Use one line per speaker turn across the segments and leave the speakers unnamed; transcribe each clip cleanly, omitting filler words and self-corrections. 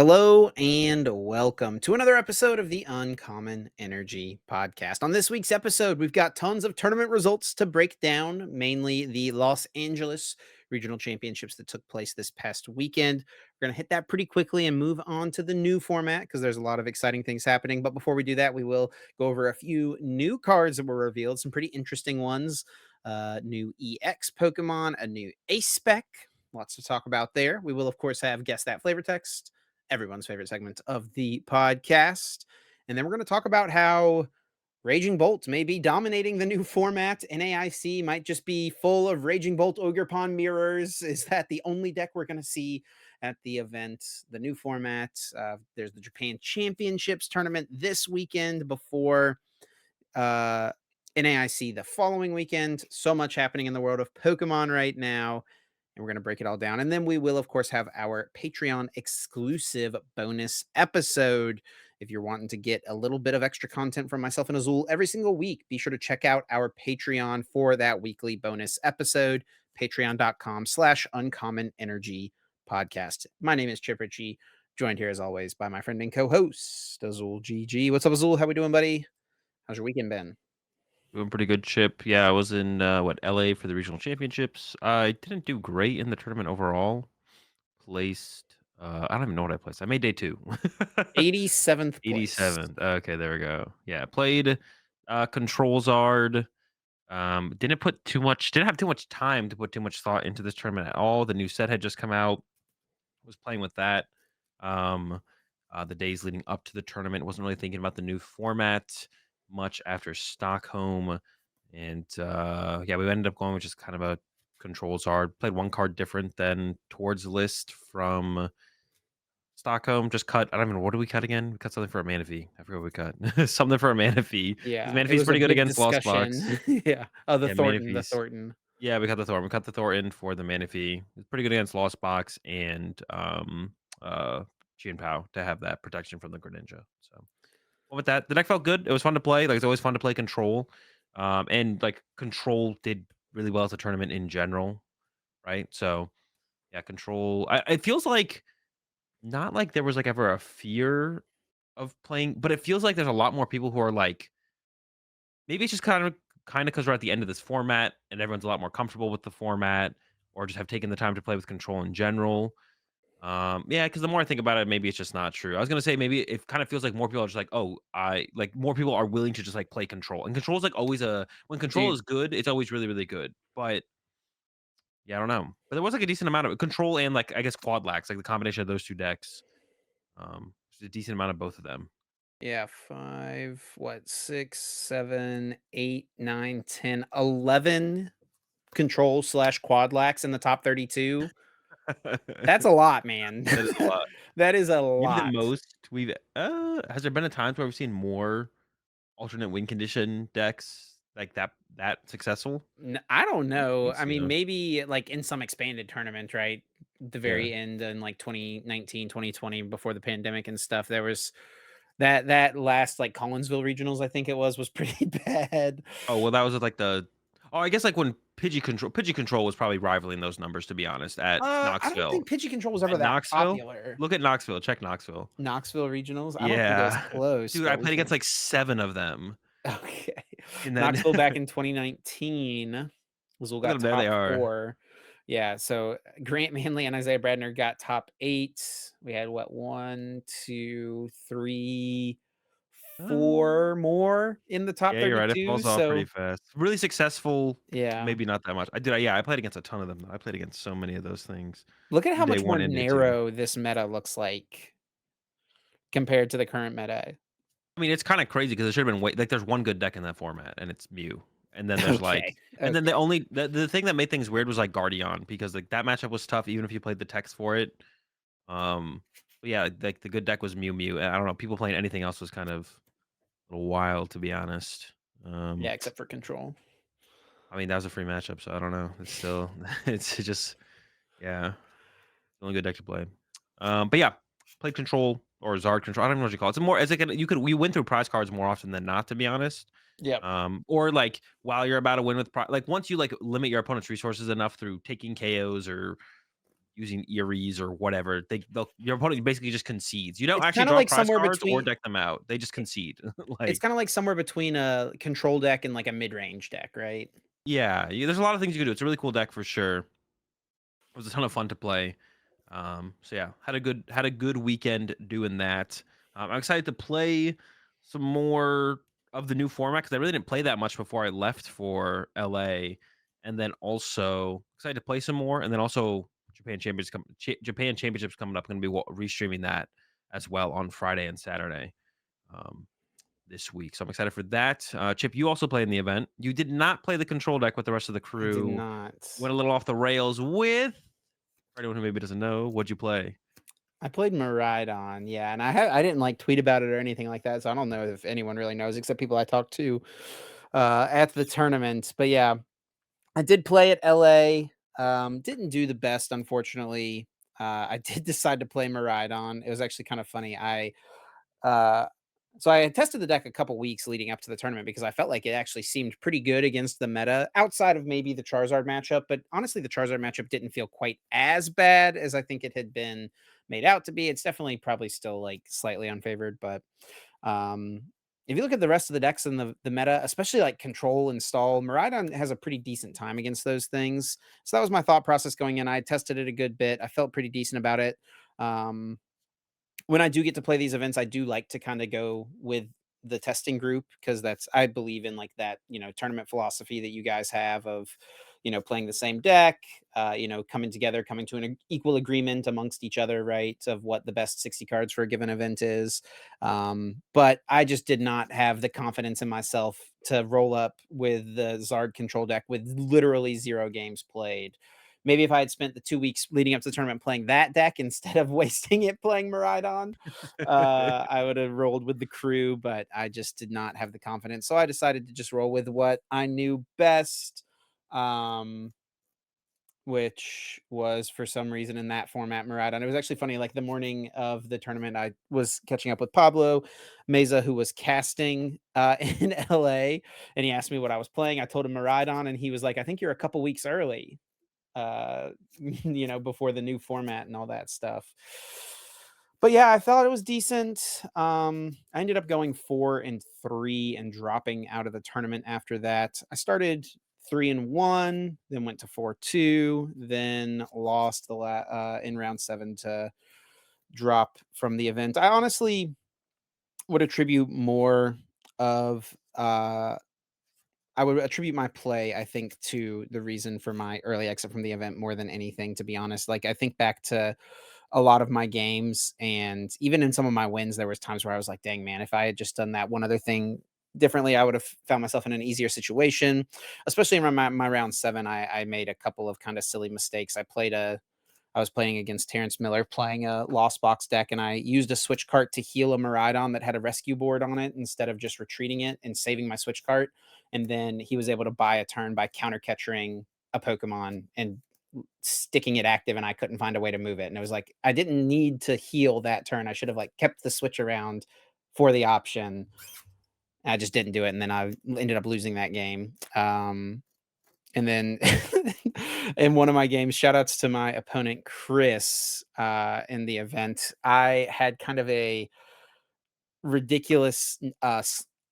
Hello and welcome to another episode of the Uncommon Energy Podcast. On this week's episode, we've got tons of tournament results to break down, mainly the Los Angeles Regional Championships that took place this past weekend. We're going to hit that pretty quickly and move on to the new format because there's a lot of exciting things happening. But before we do that, we will go over a few new cards that were revealed, some pretty interesting ones. New EX Pokemon, a new Ace Spec. Lots to talk about there. We will, of course, have Guess That Flavor Text, everyone's favorite segment of the podcast. And then we're going to talk about how Raging Bolt may be dominating the new format. NAIC might just be full of Raging Bolt Ogerpon mirrors. Is that the only deck we're going to see at the event? The new format. There's the Japan Championships tournament this weekend before NAIC the following weekend. So much happening in the world of Pokemon right now. And we're going to break it all down. And then we will, of course, have our Patreon exclusive bonus episode. If you're wanting to get a little bit of extra content from myself and Azul every single week, be sure to check out our Patreon for that weekly bonus episode, patreon.com/uncommon energy podcast. My name is Chippi, joined here as always by my friend and co-host, Azul GG. What's up, Azul? How we doing, buddy? How's your weekend been?
Doing pretty good, Chip. Yeah, I was in LA for the regional championships. I didn't do great in the tournament overall. Placed I don't even know what I placed. I made day 2.
87th place.
87th. Okay, there we go. Yeah, played Control Zard. Didn't have too much time to put too much thought into this tournament at all. The new set had just come out. Was playing with that. The days leading up to the tournament, wasn't really thinking about the new format much after Stockholm. And yeah, we ended up going with just kind of a Controls Hard. Played one card different than towards the list from Stockholm. Just cut. I don't even know. What did we cut again? We cut something for a Manaphy. I forgot what we cut. Something for a Manaphy. Because
Yeah, it
Manaphy's
was a
pretty good
big
against Lost Box.
discussion. Yeah. Oh, the
Yeah,
Thornton, the
Manaphy's.
Thornton.
Yeah, we cut the Thornton. We cut the Thornton for the Manaphy. It's pretty good against Lost Box and Pao to have that protection from the Greninja. So well, with that, the deck felt good. It was fun to play. Like it's always fun to play Control. And like Control did really well at the tournament in general, right? So yeah, Control. It feels like not like there was like ever a fear of playing, but it feels like there's a lot more people who are like maybe it's just kind of because we're at the end of this format and everyone's a lot more comfortable with the format, or just have taken the time to play with Control in general. Yeah, because the more I think about it, maybe it's just not true. I was gonna say maybe it kind of feels like more people are just like, oh, I like more people are willing to just like play Control, and Control is like always when Control
Dude,
is good, it's always really really good. But yeah, I don't know. But there was like a decent amount of Control and like I guess Quadlax, like the combination of those two decks. There's a decent amount of both of them.
yeah, 5, what, 6, 7, 8, 9, 10, 11 control slash quadlax in the top 32. That's a lot, man.
That is a lot.
That is a
Maybe the
lot.
most we've has there been a times where we've seen more alternate win condition decks like that successful?
I don't
I don't
know.
think
I mean,
so.
maybe like in some expanded tournament, right? The
Yeah.
very end in like 2019, 2020, before the pandemic and stuff, there was that last like Collinsville regionals, I think it was pretty bad.
Oh, well, that was with, like, I guess, like, when Pidgey Control was probably rivaling those numbers, to be honest, at
I don't
Knoxville.
think Pidgey Control was ever
At
that
Knoxville?
popular.
Look at Knoxville, check Knoxville.
Knoxville regionals? I don't think it was
Yeah.
close,
Dude, I
but we
played against,
can.
like, 7 of them
Okay.
in that.
Knoxville back in 2019. Azul
Look at
got
them, there they
top
are.
4. Yeah, so Grant Manley and Isaiah Bradner got top 8. We had what, 1, 2, 3,
Uh,
4 more in the top
yeah, you're right, it
32.
falls off pretty
So
fast. Really successful,
yeah.
maybe not that much. Yeah, I played against a ton of them, though. I played against so many of those things.
Look at how
Day
much more
1 and day 2.
narrow this meta looks like compared to the current meta.
I mean, it's kinda crazy because it should've been way like, there's one good deck in that format, and it's Mew. And then there's,
Okay.
like and then
Okay.
the thing that made things weird was, like, Guardian, because, like, that matchup was tough even if you played the text for it. But yeah, like, the good deck was Mew, and I don't know, people playing anything else was kind of a little wild, to be honest.
Yeah, except for control.
I mean, that was a free matchup, so I don't know. It's still it's just yeah, the only good deck to play. But yeah, played Control or Zard Control, I don't know what you call it. It's more it's like we win through prize cards more often than not, to be honest.
Yep.
Or like while you're about to win with like once you like limit your opponent's resources enough through taking KOs or using Eries or whatever, your opponent basically just concedes. You don't
It's
actually
kinda
draw
like
prize
somewhere
cards or
between
deck them out. They just concede.
it's
Like,
kinda like somewhere between a control deck and, like, a mid-range deck, right?
yeah, there's a lot of things you can do. It's a really cool deck for sure. It was a ton of fun to play. So yeah, had a good weekend doing that. I'm excited to play some more of the new format because I really didn't play that much before I left for LA, and then also excited to play some more, and then also Japan Championships coming up. Going to be restreaming that as well on Friday and Saturday um, this week. So I'm excited for that. Chip, you also played in the event. You did not play the control deck with the rest of the
I did
crew.
not.
Went a little off the rails with. For anyone who maybe doesn't know, what'd you play?
I played Maridon, yeah, and I didn't, like, tweet about it or anything like that, so I don't know if anyone really knows except people I talked to, at the tournament, but yeah, I did play at LA, didn't do the best, unfortunately. I did decide to play Maridon. It was actually kind of funny. Uh, so I had tested the deck a couple weeks leading up to the tournament because I felt like it actually seemed pretty good against the meta outside of maybe the Charizard matchup. But honestly, the Charizard matchup didn't feel quite as bad as I think it had been made out to be. It's definitely probably still like slightly unfavored, but um, if you look at the rest of the decks in the meta, especially like control and stall, Miraidon has a pretty decent time against those things. So that was my thought process going in. I tested it a good bit. I felt pretty decent about it. Um, when I do get to play these events, I do like to kind of go with the testing group because that's I believe in like that, tournament philosophy that you guys have of, playing the same deck, coming together, coming to an equal agreement amongst each other, right, of what the best 60 cards for a given event is. But I just did not have the confidence in myself to roll up with the Zard control deck with literally 0 games played. Maybe if I had spent the 2 weeks leading up to the tournament playing that deck instead of wasting it playing Miraidon, I would have rolled with the crew, but I just did not have the confidence. So I decided to just roll with what I knew best, um, which was for some reason in that format Miraidon. It was actually funny, like the morning of the tournament, I was catching up with Pablo Meza, who was casting in LA, and he asked me what I was playing. I told him Miraidon, and he was like, I think you're a couple weeks early before the new format and all that stuff. But yeah, I thought it was decent. I ended up going 4-3 and dropping out of the tournament after that. I started 3-1, then went to 4-2, then lost in round 7 to drop from the event. I honestly would attribute more of I would attribute my play, I think, to the reason for my early exit from the event more than anything, to be honest. Like, I think back to a lot of my games, and even in some of my wins, there was times where I was like, "Dang, man, if I had just done that one other thing differently, I would have found myself in an easier situation." Especially in my round 7, I made a couple of kind of silly mistakes. I was playing against Terrence Miller, playing a Lost Box deck, and I used a switch cart to heal a Miraidon that had a rescue board on it instead of just retreating it and saving my switch cart. And then he was able to buy a turn by counter catching a Pokemon and sticking it active, and I couldn't find a way to move it. And it was like I didn't need to heal that turn. I should have like kept the switch around for the option. I just didn't do it, and then I ended up losing that game. And then in one of my games, shout outs to my opponent, Chris, in the event. I had kind of a ridiculous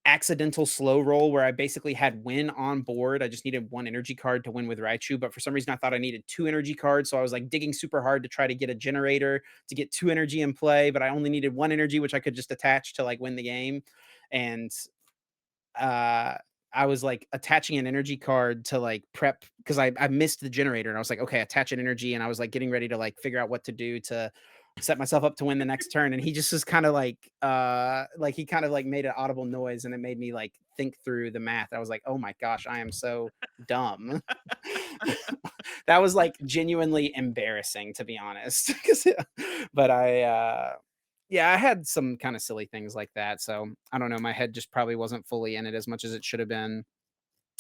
accidental slow roll where I basically had win on board. I just needed 1 energy card to win with Raichu, but for some reason I thought I needed 2 energy cards. So I was like digging super hard to try to get a generator to get 2 energy in play, but I only needed 1 energy, which I could just attach to like win the game. And uh I was like attaching an energy card to like prep because I missed the generator, and I was like, okay, attach an energy, and I was like getting ready to like figure out what to do to set myself up to win the next turn. And he just was kind of like he kind of like made an audible noise, and it made me like think through the math. I was like, oh my gosh, I am so dumb. That was like genuinely embarrassing, to be honest. 'But yeah, I had some kind of silly things like that. So I don't know. My head just probably wasn't fully in it as much as it should have been.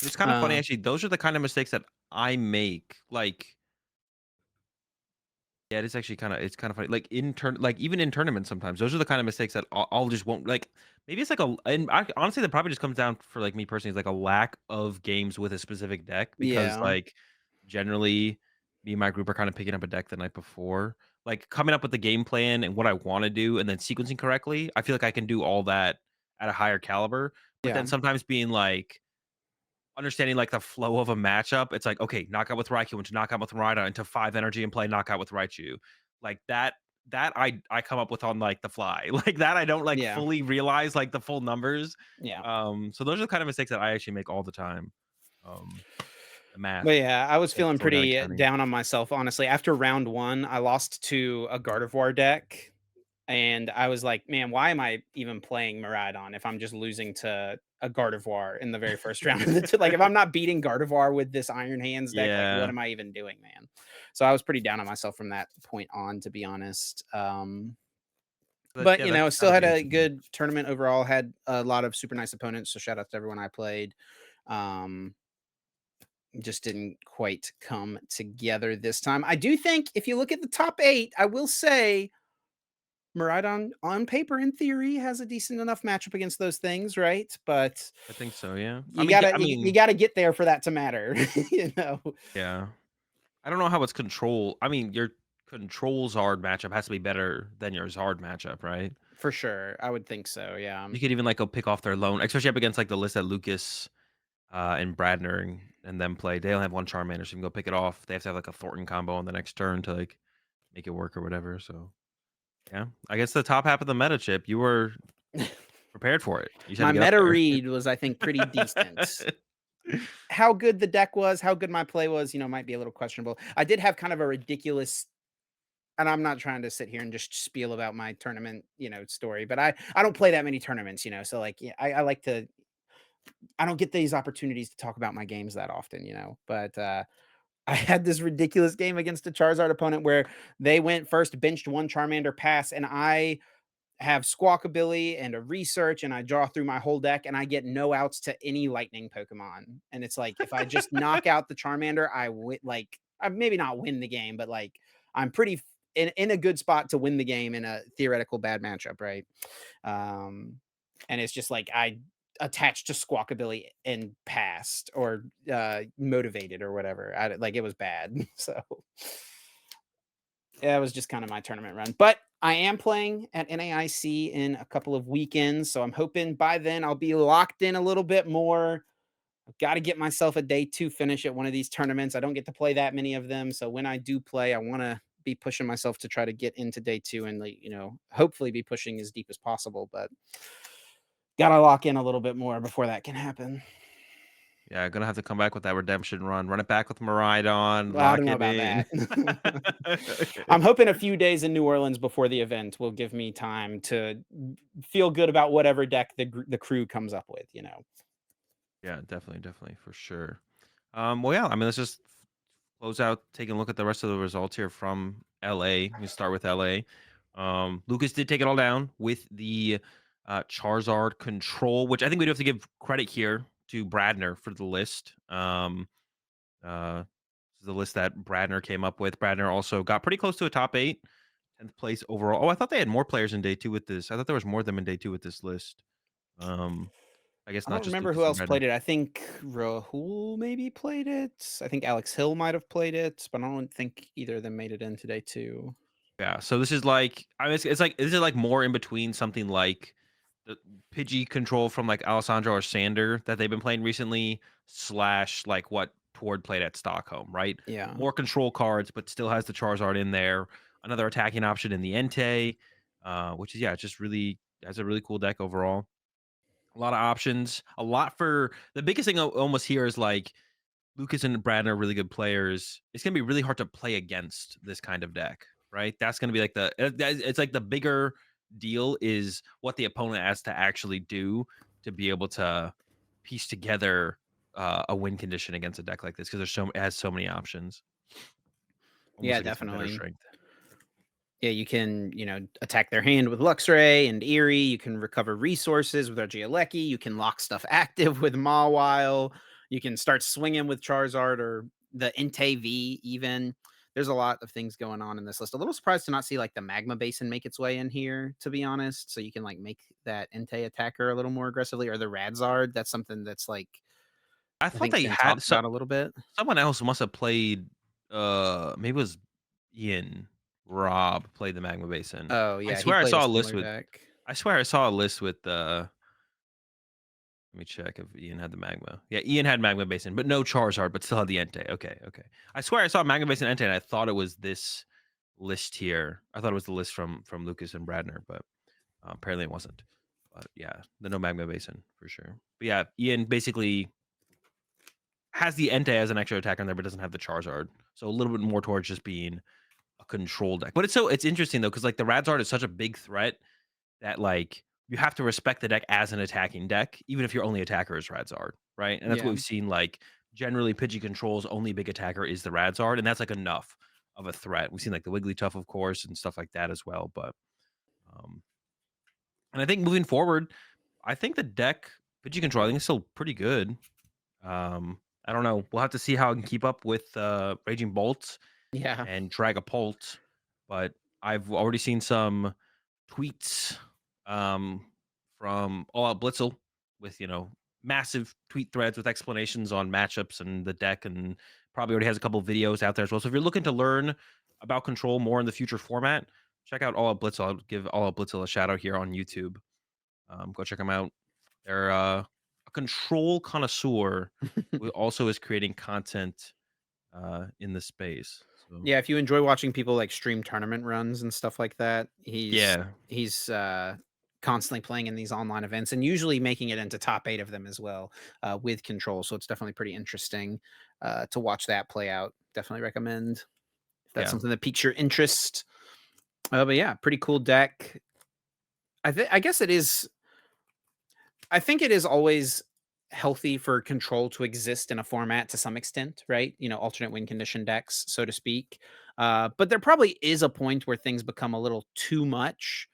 It's kind of funny,
Uh,
actually. Those are the kind of mistakes that I make. Like, yeah, it's kind of funny. Like like even in tournaments, sometimes those are the kind of mistakes that I'll just won't like. Maybe it's like honestly, that probably just comes down for like me personally, is like a lack of games with a specific deck because
yeah.
like generally. me and my group are kind of picking up a deck the night before. Like coming up with the game plan and what I want to do and then sequencing correctly, I feel like I can do all that at a higher caliber. But
Yeah.
then sometimes being like understanding like the flow of a matchup, it's like, okay, knockout with Raikou into knockout with Rhydon into 5 energy and play knockout with Raichu. Like that I come up with on like the fly. Like that I don't like
Yeah.
fully realize like the full numbers.
Yeah.
So those are the kind of mistakes that I actually make all the time. The math,
But yeah, I was
like
feeling
slowing down and
pretty
counting.
down on myself, honestly. After round 1, I lost to a Gardevoir deck, and I was like, "Man, why am I even playing Miraidon if I'm just losing to a Gardevoir in the very first round of the like, if I'm not beating Gardevoir with this Iron Hands deck, like, what
Yeah.
am I even doing, man?" So I was pretty down on myself from that point on, to be honest.
But
But,
yeah, that's
still
gotta
had
be
a
interesting.
good tournament overall, had a lot of super nice opponents, so shout out to everyone I played. Um just didn't quite come together this time. I do think if you look at the top 8, I will say Miraidon on paper, in theory, has a decent enough matchup against those things, right? But
I think so, yeah. I
you
mean, yeah,
gotta you gotta get there for that to matter, you know?
yeah. I don't know how it's control. I mean, your control Zard matchup has to be better than your Zard matchup, right?
For sure, I would think so, yeah.
You could even like go pick off their lone, especially up against like the list that Lucas and Bradner and them play. They only have one Charmander, so you can go pick it off. They have to have like a Thornton combo on the next turn to like make it work or whatever. So yeah, I guess the top half of the meta chip, you were prepared for it. You just had to
My
get up
meta
there.
read was, I think, pretty decent. How good the deck was, how good my play was, might be a little questionable. I did have kind of a ridiculous, and I'm not trying to sit here and just spiel about my tournament, story, but I don't play that many tournaments, so like, yeah, I like to. I don't get these opportunities to talk about my games that often, but I had this ridiculous game against a Charizard opponent where they went first, benched one Charmander pass, and I have Squawkabilly and a research, and I draw through my whole deck, and I get no outs to any lightning Pokemon. And it's like, if I just knock out the Charmander, I win. Like, I maybe not win the game, but like, I'm pretty in a good spot to win the game in a theoretical bad matchup, right? Um, and it's just like I attached to Squawkabilly and passed or motivated or whatever. Like, it was bad. So yeah, it was just kind of my tournament run. But I am playing at NAIC in a couple of weekends, so I'm hoping by then I'll be locked in a little bit more. I've got to get myself a day 2 finish at one of these tournaments. I don't get to play that many of them, so when I do play, I want to be pushing myself to try to get into day 2 and, like, hopefully be pushing as deep as possible, but got to lock in a little bit more before that can happen.
Yeah, gonna have to come back with that redemption run. Run it back with Miraidon,
Well, I don't
lock
know
it
about
in.
that. I'm hoping a few days in New Orleans before the event will give me time to feel good about whatever deck the crew comes up with.
Yeah, definitely, definitely, for sure. Well, yeah, I mean, let's just close out taking a look at the rest of the results here from LA. We start with LA. Lucas did take it all down with the Charizard control, which I think we do have to give credit here to Bradner for the list. Uh, the list that Bradner came up with. Bradner also got pretty close to a top 8, 10th place overall. Oh, I thought they had more players in day 2 with this. I thought there was more of them in day 2 with this list. Um, I guess
I
not
don't
just
remember who
Lucas and
else
Bradner.
played it. I think Rahul maybe played it. I think Alex Hill might have played it, but I don't think either of them made it in today too.
Yeah, so this is like I mean, it's like is it like more in between something like the Pidgey control from like Alessandro or Sander that they've been playing recently, slash like what Tord played at Stockholm, right?
Yeah.
More control cards, but still has the Charizard in there. Another attacking option in the Entei, which is yeah, just really has a really cool deck overall. A lot of options, a lot for the biggest thing almost here is like Lucas and Brad are really good players. It's gonna be really hard to play against this kind of deck, right? That's gonna be like it's like the bigger deal is what the opponent has to actually do to be able to piece together a win condition against a deck like this because it has so many options, almost
Yeah,
like it's a better
definitely.
strength.
Yeah, you can, attack their hand with Luxray and Eerie. You can recover resources with Argialecki. You can lock stuff active with Mawile. You can start swinging with Charizard or the Entei V even. There's a lot of things going on in this list. A little surprised to not see like the Magma Basin make its way in here, to be honest. So you can like make that Entei attacker a little more aggressively, or the Radzard. That's something that's like
I
I
thought
think
they
been
had
talked about a little bit.
someone else must have played. maybe it was Ian, Rob played the Magma Basin.
Oh,
I
yeah, he
swear I
played a
saw a list
similar
with
deck.
I swear I saw a list with let me check if Ian had the Magma. Yeah, Ian had Magma Basin, but no Charizard, but still had the Entei. Okay, okay. I swear I saw Magma Basin Entei, and I thought it was this list here. I thought it was the list from Lucas and Bradner, but apparently it wasn't. But yeah, the no Magma Basin for sure. But yeah, Ian basically has the Entei as an extra attacker in there, but doesn't have the Charizard. So a little bit more towards just being a control deck. But it's interesting though, because like the Radzard is such a big threat that like you have to respect the deck as an attacking deck, even if your only attacker is Radzard, right? And that's what
Yeah.
we've seen. Like generally, Pidgey Control's only big attacker is the Radzard, and that's like enough of a threat. We've seen like the Wigglytuff, of course, and stuff like that as well. But um, and I think moving forward, I think the deck Pidgey Control I think is still pretty good. I don't know. We'll have to see how it can keep up with Raging Bolt
Yeah.
and Dragapult, but I've already seen some tweets um, from All Out Blitzel with massive tweet threads with explanations on matchups and the deck, and probably already has a couple of videos out there as well. So if you're looking to learn about control more in the future format, check out All Out Blitzel. I'll give All Out Blitzel a shout out here on YouTube. Go check them out. They're a control connoisseur who also is creating content in the space. So
Yeah, if you enjoy watching people, like, stream tournament runs and stuff like that,
yeah,
he's constantly playing in these online events and usually making it into top 8 of them as well, with control, so it's definitely pretty interesting, to watch that play out. Definitely recommend if that's
yeah.
something that piques your interest. But yeah, pretty cool deck. I guess it is I think it is always healthy for control to exist in a format to some extent, right? Alternate win condition decks, so to speak. But there probably is a point where things become a little too much.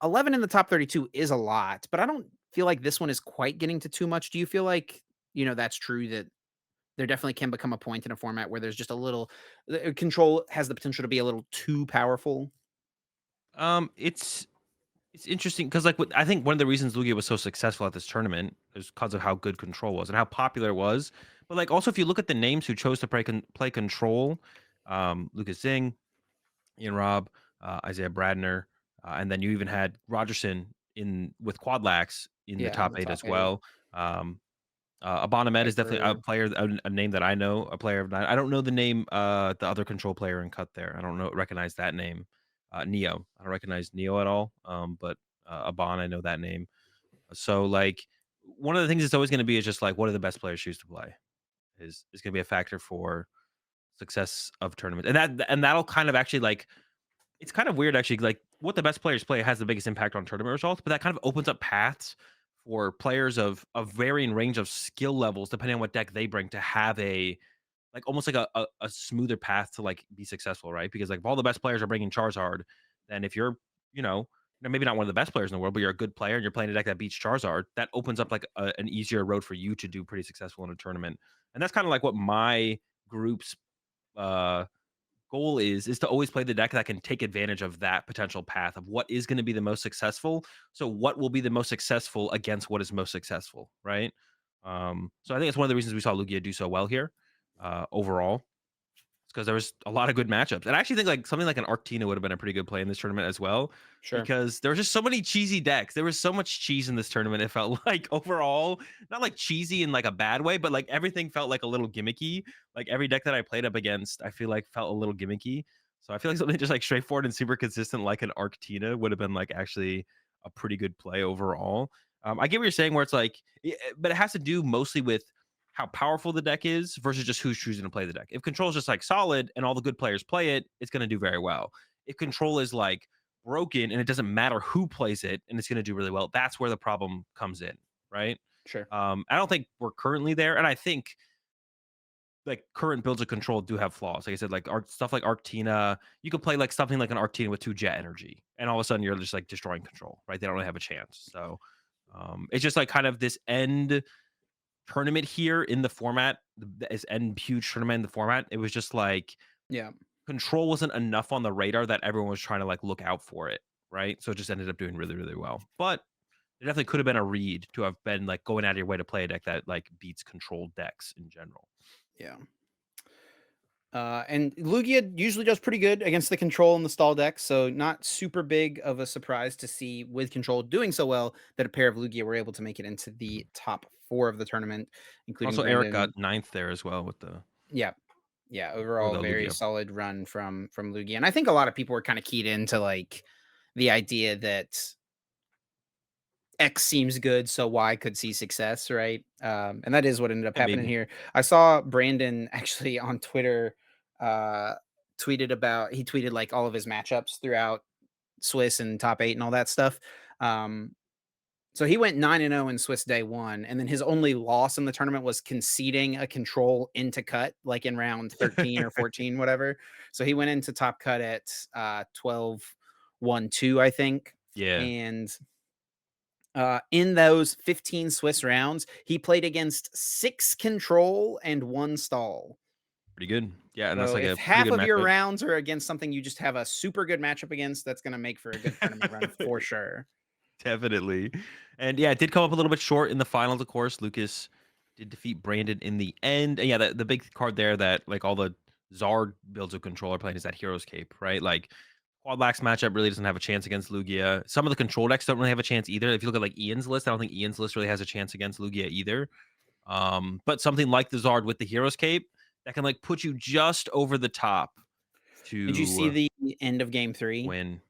11 in the top 32 is a lot, but I don't feel like this one is quite getting to too much. Do you feel like, that's true that there definitely can become a point in a format where there's just a little control has the potential to be a little too powerful?
It's interesting because I think one of the reasons Lugia was so successful at this tournament is because of how good control was and how popular it was. But like also if you look at the names who chose to play control, Lucas Zing, Ian Robb, Isaiah Bradner, and then you even had Rogerson in with Quadlax in the
Yeah, in
top
the
eight
top
as
8.
well. Abonamed is definitely a
Piper.
player, a name that I know, a player. I don't know the name, the other control player in cut there. I don't recognize that name. Neo. I don't recognize Neo at all. But Abon, I know that name. So like one of the things it's always going to be is just like what are the best players choose to play is going to be a factor for success of tournaments, and that'll kind of actually like it's kind of weird actually, like, what the best players play has the biggest impact on tournament results, but that kind of opens up paths for players of varying range of skill levels depending on what deck they bring to have a like, almost like a smoother path to, like, be successful, right? Because, like, if all the best players are bringing Charizard, then if you're, you know, maybe not one of the best players in the world, but you're a good player and you're playing a deck that beats Charizard, that opens up, like, an easier road for you to do pretty successful in a tournament, and that's kinda like what my group's, uh goal is to always play the deck that can take advantage of that potential path of what is going to be the most successful. So what will be the most successful against what is most successful, right? So I think it's one of the reasons we saw Lugia do so well here overall. It's because there was a lot of good matchups. And I actually think like something like an Arctina would have been a pretty good play in this tournament as well.
Sure.
Because there were just so many cheesy decks. There was so much cheese in this tournament. It felt like overall, not like cheesy in like a bad way, but like everything felt like a little gimmicky. Like every deck that I played up against, I feel like felt a little gimmicky. So I feel like something just like straightforward and super consistent, like an Arctina, would have been like actually a pretty good play overall. I get what you're saying, where it's like, but it has to do mostly with how powerful the deck is versus just who's choosing to play the deck. If control is just like solid and all the good players play it, it's going to do very well. If control is like broken and it doesn't matter who plays it and it's going to do really well, that's where the problem comes in, right?
Sure.
I don't think we're currently there, and I think like current builds of control do have flaws. Like I said, like stuff like Arctina, you could play like something like an Arctina with 2 jet energy, and all of a sudden you're just like destroying control, right? They don't really have a chance. So it's just like kind of this end tournament here in the format, this end huge tournament in the format. It was just like
Yeah.
control wasn't enough on the radar that everyone was trying to like look out for it, right? So it just ended up doing really, really well. But it definitely could have been a read to have been like going out of your way to play a deck that like beats controlled decks in general.
Yeah. And Lugia usually does pretty good against the control and the stall deck, so not super big of a surprise to see with control doing so well that a pair of Lugia were able to make it into the top 4 of the tournament, including
Also, Eric got
Brandon.
ninth there as well with
Yeah, yeah,
the
overall very
Lugia.
solid run from Lugia, and I think a lot of people were kinda keyed into, like, the idea that X seems good, so Y could see success, right? And that is what ended up
Yeah,
happening
maybe.
here. I saw Brandon actually on Twitter uh, he tweeted like all of his matchups throughout Swiss and top eight and all that stuff. Um, so he went 9-0 in Swiss day one, and then his only loss in the tournament was conceding a control into cut, like in round 13 or 14, whatever. So he went into top cut at 12-1-2, I think.
Yeah,
And in those 15 Swiss rounds, he played against 6 control and 1 stall.
pretty good. Yeah, and that's
So
like
if
a pretty
half
good
of your
matchup.
rounds are against something you just have a super good matchup against, that's gonna make for a good tournament run for sure.
Definitely. And yeah, it did come up a little bit short in the finals, of course. Lucas did defeat Brandon in the end. And yeah, the big card there that like all the Zard builds of control are playing is that Hero's Cape, right? Like Quad Lax matchup really doesn't have a chance against Lugia. Some of the control decks don't really have a chance either. If you look at like Ian's list, I don't think Ian's list really has a chance against Lugia either. But something like the Zard with the Hero's Cape that can like put you just over the top
Did you see
to
the end of game 3?
win.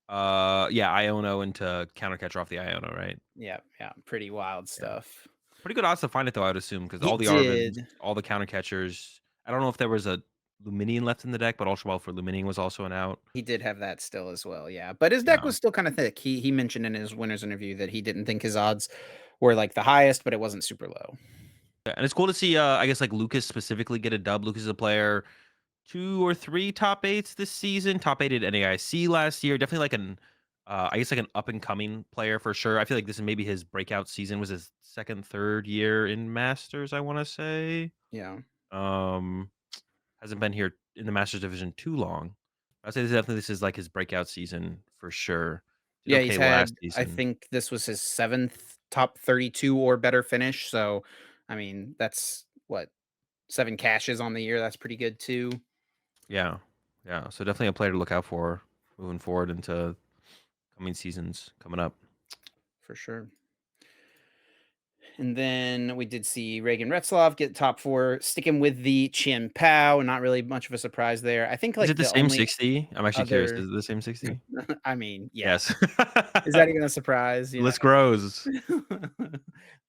Yeah, Iono into counter catcher off the Iono, right?
Yeah, yeah, pretty wild
Yeah.
stuff.
Pretty good odds to find it though, I would assume, because all
It
the Arvins,
did.
all the counter catchers. I don't know if there was a Luminian left in the deck, but Ultra Ball for Luminian was also an out.
He did have that still as well, yeah, but his deck
Yeah.
was still kinda thick. He mentioned in his winner's interview that he didn't think his odds were, like, the highest, but it wasn't super low.
Yeah, and it's cool to see, I guess, like, Lucas specifically get a dub. Lucas is a player 2 or 3 top 8s this season. Top 8 at NAIC last year. Definitely like I guess, like, an up and coming player for sure. I feel like this is maybe his breakout season, was his 2nd, 3rd year in Masters, I wanna say.
Yeah.
Um Hasn't been here in the Masters division too long. I'd say this is like his breakout season for sure. Did
Yeah, he's
okay last
had I
season.
think this was his 7th top 32 or better finish, so, I mean, that's what, 7 cashes on the year, that's pretty good too,
Yeah. Yeah. So definitely a player to look out for moving forward into coming seasons coming up.
for sure. And then we did see Reagan Retzloff get top 4, sticking with the Chin Pao, not really much of a surprise there. I think,
Is it
like,
the
the
same
only
60? I'm actually curious.
other
Is it the same 60?
I mean, yeah.
Yes.
Is that even a surprise,
The
you know?
list grows.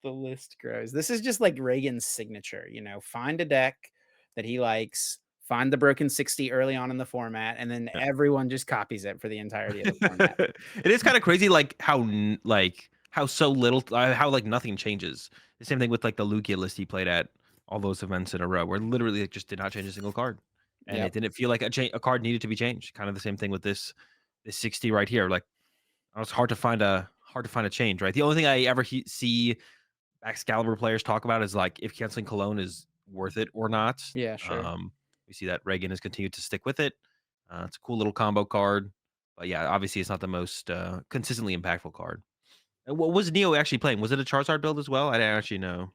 The list grows. This is just like Reagan's signature, find a deck that he likes, find the broken 60 early on in the format, and then
Yeah.
everyone just copies it for the entirety of the format.
It is kind of crazy, like how so little, how like nothing changes. The same thing with like the Lugia list he played at all those events in a row, where literally it just did not change a single card, and it
Yep.
didn't feel like a card needed to be changed. Kind of the same thing with this 60 right here. Like it's hard to find a change, right? The only thing I ever see Excalibur players talk about is like if canceling Cologne is worth it or not.
Yeah, sure.
Um, we see that Reagan has continued to stick with it. It's a cool little combo card, but yeah, obviously it's not the most consistently impactful card. What was Neo actually playing? Was it a Charizard build as well? I didn't actually know.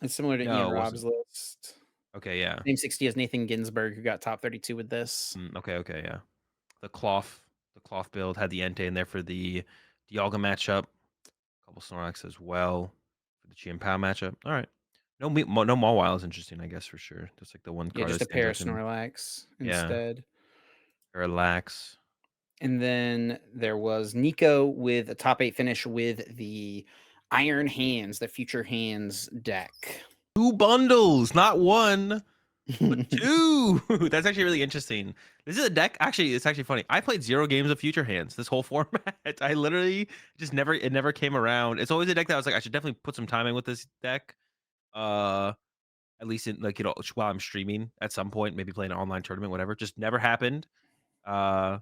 It's similar to Ian
No, it wasn't.
Robb's list.
Okay, yeah.
Same 60 as Nathan Ginsburg, who got top 32 with this.
Okay, okay, yeah. The cloth build had the Entei in there for the Dialga matchup. A couple Snorlax as well for the Chien Pao matchup. All right. No Mawile is interesting, I guess for sure. That's like the one
Yeah,
card that
just a
stands
pair of
out to me.
Snorlax
Yeah,
instead.
Relax.
And then there was Nico with a top 8 finish with the Iron Hands, the Future Hands deck.
2 bundles, not 1, but 2. That's actually really interesting. This is a deck actually, it's actually funny. I played 0 games of Future Hands this whole format. I literally just never came around. It's always a deck that I was like, I should definitely put some time in with this deck. Uh, at least in like, while I'm streaming at some point, maybe playing an online tournament, whatever. Just never happened. Uh,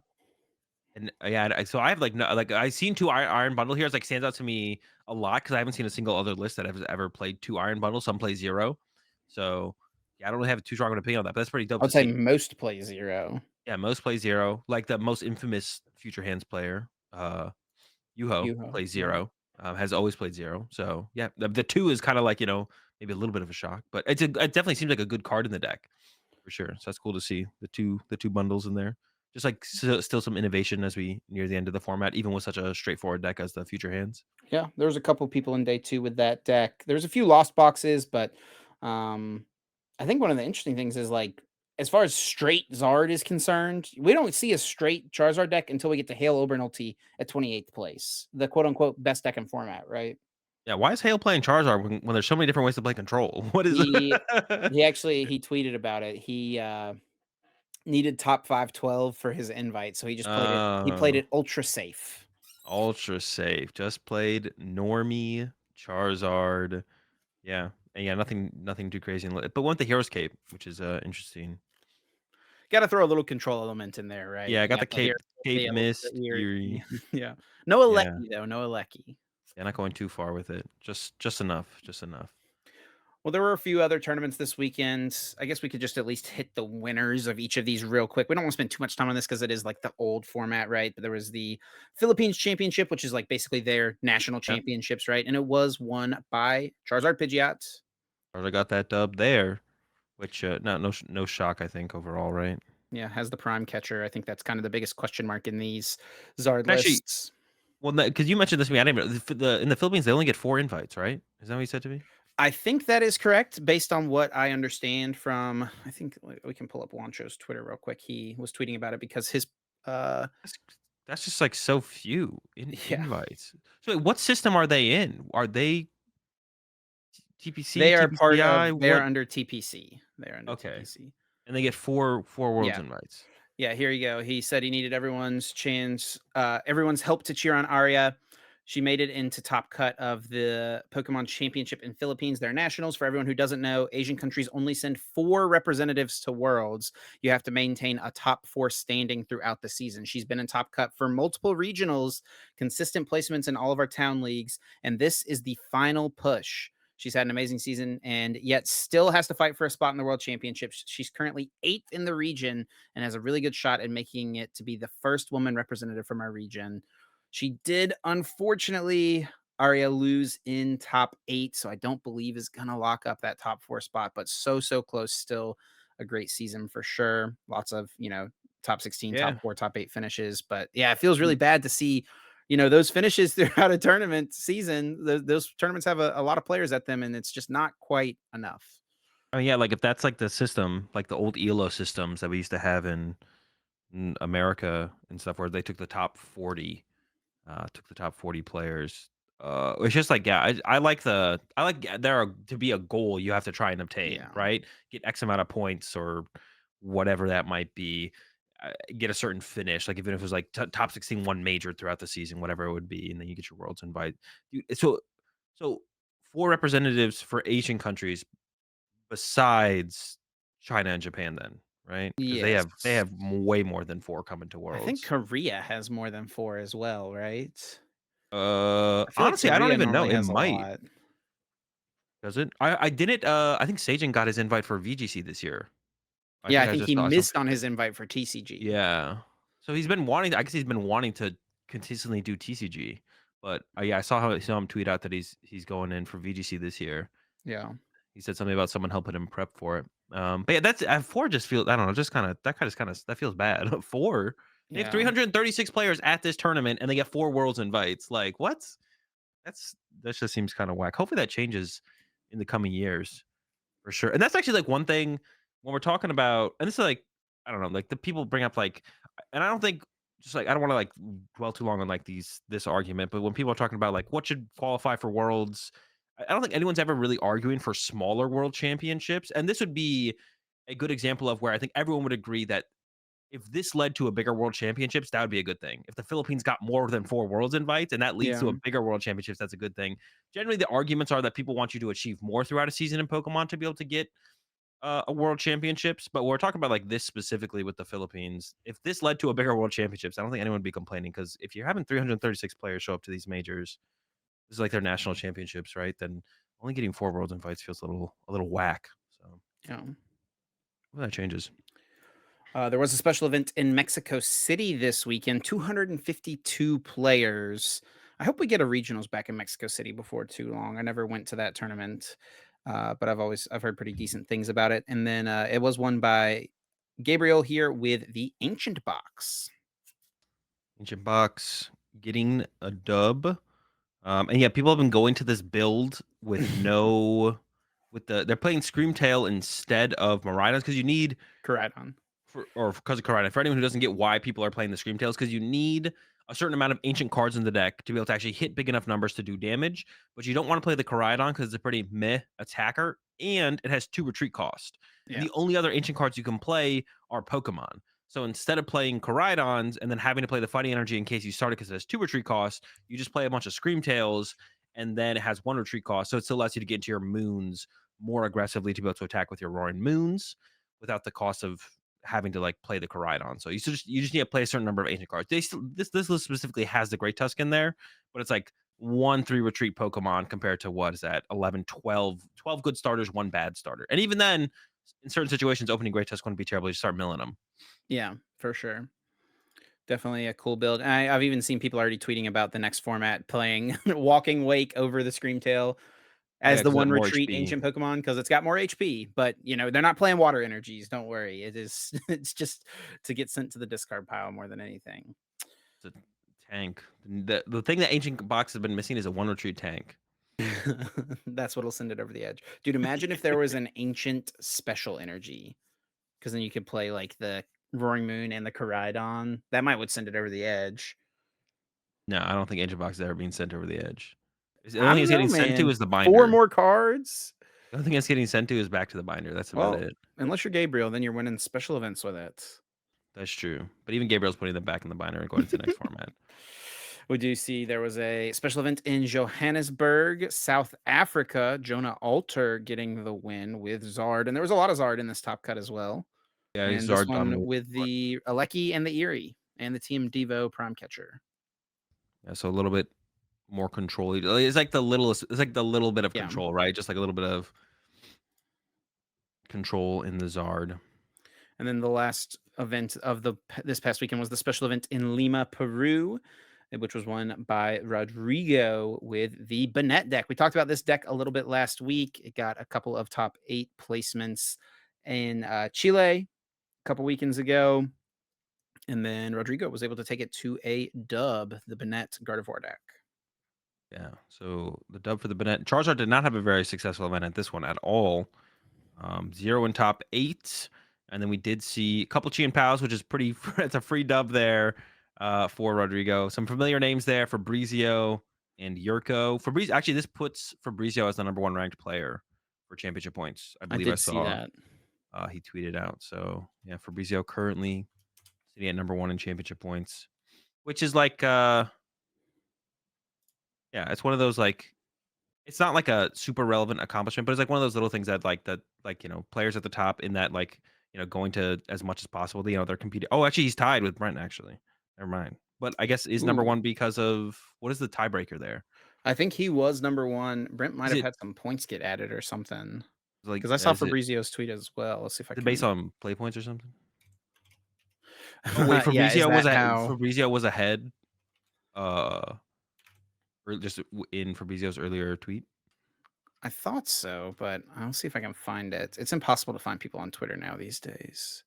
and yeah, so I have like no, like I seen 2 iron bundle here. It's like stands out to me a lot because I haven't seen a single other list that has ever played 2 iron bundles. Some play 0. So yeah, I don't really have too strong an opinion on that, but that's pretty dope
I
to
would say
see.
most play 0.
Yeah, most play 0. Like the most infamous Future Hands player, Yuho
Yuho,
plays
yeah.
0. Has always played 0. So yeah, the 2 is kind of like maybe a little bit of a shock, but it definitely seems like a good card in the deck. for sure. So that's cool to see the two bundles in there. Just like still some innovation as we near the end of the format, even with such a straightforward deck as the future hands.
Yeah, there was a couple people in day 2 with that deck. There's a few lost boxes, but, um, I think one of the interesting things is, like, as far as straight Zard is concerned, we don't see a straight Charizard deck until we get to Hail Obernolte at 28th place, the quote unquote "best deck in format," right?
Yeah, why is Hale playing Charizard when there's so many different ways to play control? What is
He he tweeted about it. He needed top 512 for his invite, so he played
uh,
it ultra safe.
ultra safe. Just played normie Charizard. Yeah. And yeah, nothing too crazy. But went the Hero's Cape, which is interesting.
Gotta throw a little control element in there, right?
Yeah, I
You
got
got
the
the hair
Cape
veil, the
Mist,
ear.
Eerie.
Yeah. No
Yeah.
Alecki, though, no Alecki.
Yeah, not going too far with it. Just enough. Just enough.
Well, there were a few other tournaments this weekend. I guess we could just at least hit the winners of each of these real quick. We don't want to spend too much time on this because it is like the old format, right? But there was the Philippines Championship, which is like basically their national
Yeah.
championships, right? And it was won by Charizard Pidgeot.
I got that dub there, which no shock I think overall, right?
Yeah, has the prime catcher. I think that's kind of the biggest question mark in these Zard
And actually,
lists.
well, because you mentioned this to me, I didn't. In the Philippines, they only get 4 invites, right? Is that what you said to me?
I think that is correct based on what I understand from I think we can pull up Wancho's Twitter real quick. He was tweeting about it because his uh
That's that's just like so few
yeah,
invites. So wait, what system are they in? Are they TPC,
they are part of
TPCI?
they are
What?
under TPC. They're under
Okay,
TPC.
and they get four worlds
Yeah.
invites.
Yeah, here you go. He said he needed everyone's help to cheer on Arya. She made it into top cut of the Pokemon Championship in Philippines, their nationals. For everyone who doesn't know, Asian countries only send 4 representatives to Worlds. You have to maintain a top 4 standing throughout the season. She's been in top cut for multiple regionals, consistent placements in all of our town leagues, and this is the final push. She's had an amazing season and yet still has to fight for a spot in the World Championships. She's currently 8th in the region and has a really good shot at making it to be the first woman representative from our region. She did, unfortunately, Arya lose in top 8, so I don't believe is going to lock up that top 4 spot, but so close. Still a great season for sure. Lots of, top 16, top
Yeah.
4, top 8 finishes. But yeah, it feels really bad to see, those finishes throughout a tournament season. Those tournaments have a lot of players at them, and it's just not quite enough.
Oh yeah, like if that's like the system, like the old ELO systems that we used to have in America and stuff, where they took the top 40 players. It's just like, yeah, I like to be a goal you have to try and obtain,
Yeah.
right? Get X amount of points or whatever that might be. Get a certain finish, like even if it was like top 16 one major throughout the season, whatever it would be, and then you get your world's invite. So 4 representatives for Asian countries besides China and Japan, then, right? Because
Yes.
they have way more than 4 coming to
I think
worlds.
Korea has more than 4 as well, right? I feel like
Honestly, I don't
Korea
even know.
normally
It
has a
might.
lot.
Does it? I didn't, I think Sajin got his invite for VGC this year. I
Yeah,
think
I
I
think
just
he
saw some
missed on his invite for TCG.
yeah. So he's been wanting I guess he's been wanting to consistently do TCG, but, yeah, I saw him tweet out that he's going in for VGC this year.
Yeah.
He said something about someone helping him prep for it. But yeah, that's 4 just feels I don't know, just kinda that feels bad. 4? They have
Yeah.
336 players at this tournament, and they get 4 worlds invites. Like, what? That's that just seems kinda whack. Hopefully, that changes in the coming years for sure. And that's actually, like, one thing when we're talking about and this is, like, I don't know, like, the people bring up, like and I don't think just, like I don't wanna, like, dwell too long on, like, this argument, but when people are talking about, like, what should qualify for worlds, I don't think anyone's ever really arguing for smaller world championships, and this would be a good example of where I think everyone would agree that if this led to a bigger world championships, that would be a good thing. If the Philippines got more than 4 worlds invites and that leads
Yeah.
to a bigger world championships, that's a good thing. Generally, the arguments are that people want you to achieve more throughout a season in Pokemon to be able to get a world championships. But we're talking about like this specifically with the Philippines. If this led to a bigger world championships, I don't think anyone would be complaining because if you're having 336 players show up to these majors, this is like their national championships, right? Then only getting 4 world invites feels a little whack. So
Yeah.
well, that changes.
There was a special event in Mexico City this weekend, 252 players. I hope we get a regionals back in Mexico City before too long. I never went to that tournament. but I've heard pretty decent things about it. And then it was won by Gabriel here with the Ancient Box.
Ancient Box getting a dub. And yeah, people have been going to this build with they're playing Screamtail instead of Miraidons because you need
Koraidon.
because of Corrida. For anyone who doesn't get why people are playing the Screamtails, because you need a certain amount of ancient cards in the deck to be able to actually hit big enough numbers to do damage. But you don't want to play the Corridon because it's a pretty meh attacker, and it has 2 retreat cost. And
Yeah.
the only other ancient cards you can play are Pokemon. So instead of playing Corridons and then having to play the fighting energy in case you start it because it has 2 retreat costs, you just play a bunch of Screamtails, and then it has 1 retreat cost. So it still allows you to get into your moons more aggressively to be able to attack with your Roaring Moons without the cost of having to like play the Koraidon. So you just need to play a certain number of ancient cards. This list specifically has the Great Tusk in there, but it's like 1-3 retreat Pokemon compared to what is that 11, 12 good starters, 1 bad starter. And even then, in certain situations, opening Great Tusk wouldn't be terrible. You start milling them.
Yeah, for sure. Definitely a cool build. And I've even seen people already tweeting about the next format playing Walking Wake over the Screamtail
Oh yeah,
as the
because
one
more
retreat
HP.
ancient Pokemon because it's got more HP. But they're not playing water energies. Don't worry. It is it's just to get sent to the discard pile more than anything.
It's a tank. The thing that Ancient Box has been missing is a 1 retreat tank.
That's what'll send it over the edge. Dude, imagine if there was an ancient special energy. Because then you could play like the Roaring Moon and the Koraidon. That might would send it over the edge.
No, I don't think Ancient Box is ever being sent over the edge. The
I
only thing
don't
it's
know,
getting sent to
man.
is the
4
binder.
more cards?
The only thing it's getting sent to is back to the binder. That's about
Well,
it.
unless you're Gabriel, then you're winning special events with it.
That's true. But even Gabriel's putting them back in the binder and going to the next format.
We do see there was a special event in Johannesburg, South Africa. Jonah Alter getting the win with Zard. And there was a lot of Zard in this top cut as well.
Yeah,
And this
Zard
one
dominated.
with the Aleki and the Erie and the Team Devo Prime Catcher.
Yeah, so a little bit more control. It's like the littlest. It's like the little bit of
Yeah.
control, right? Just like a little bit of control in the Zard.
And then the last event of this past weekend was the special event in Lima, Peru, which was won by Rodrigo with the Bennett deck. We talked about this deck a little bit last week. It got a couple of top 8 placements in Chile a couple weekends ago. And then Rodrigo was able to take it to a dub, the Bennett Gardevoir deck.
Yeah. So the dub for the Bennett. Charizard did not have a very successful event at this one at all. 0 in top 8. And then we did see a couple Chi and Pals, which is pretty. It's a free dub there for Rodrigo. Some familiar names there: Fabrizio and Yurko. Fabrizio, actually, this puts Fabrizio as the #1 ranked player for championship points. I
I
believe I
did see
saw
that.
he tweeted out. So yeah, Fabrizio currently sitting at #1 in championship points, which is like yeah, it's one of those like it's not like a super relevant accomplishment, but it's like one of those little things that players at the top in that going to as much as possible. They're competing. Oh, actually, he's tied with Brent. Actually, never mind. But I guess is
Ooh,
#1 because of what is the tiebreaker there?
I think he was #1. Brent might
Is
have
it
had some points get added or something.
like
Because I saw
is it
Fabrizio's tweet as well. Let's see if I
is it based
can.
on play points or something? Oh wait,
Yeah, is that how?
Fabrizio was ahead. Uh, or just in Fabrizio's earlier tweet.
I thought so, but I'll see if I can find it. It's impossible to find people on Twitter now these days.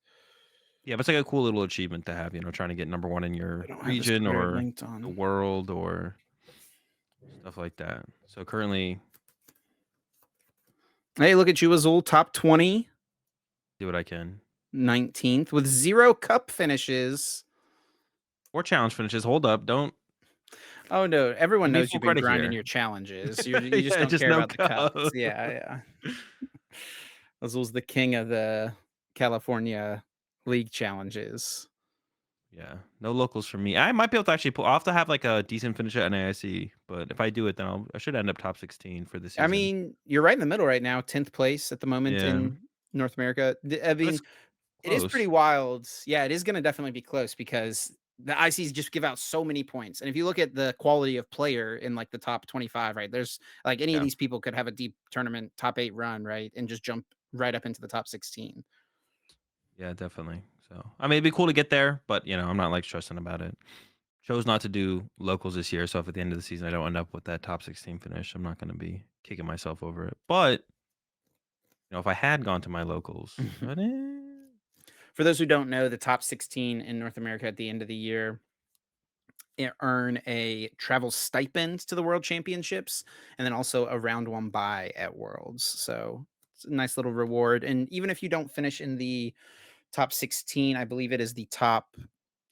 Yeah, but it's like a cool little achievement to have. Trying to get #1 in
I
your
don't have his
region
Twitter
or
linked
the
on.
world or stuff like that. So currently,
Hey, look at you, Azul, top 20,
do what I can.
19th with 0 cup finishes.
Or challenge finishes. Hold up. Don't
Oh no, everyone
give me
knows
full
you've been
credit
grinding
here.
your challenges. You just
Yeah,
don't
just
care
no
about the cups.
go.
Yeah, yeah. Azul's the king of the California League challenges.
Yeah, no locals for me. I might be able to actually pull. I'll have to have like a decent finish at NAIC, but if I do it, then I should end up top 16 for the
I
season.
mean, you're right in the middle right now, 10th place at the moment
Yeah,
in North America. I
but it's
mean, it is pretty
close.
wild. Yeah, it is gonna definitely be close because the ICs just give out so many points. And if you look at the quality of player in like the top 25, right? There's like any of
Yeah,
these people could have a deep tournament top 8 run, right? And just jump right up into the top 16.
yeah, definitely. So I mean, it'd be cool to get there, but I'm not like stressing about it. Chose not to do locals this year, so if at the end of the season I don't end up with that top 16 finish, I'm not going to be kicking myself over it. But if I had gone to my locals, but
For those who don't know, the top 16 in North America at the end of the year earn a travel stipend to the World Championships, and then also a round one bye at Worlds. So it's a nice little reward. And even if you don't finish in the top 16, I believe it is the top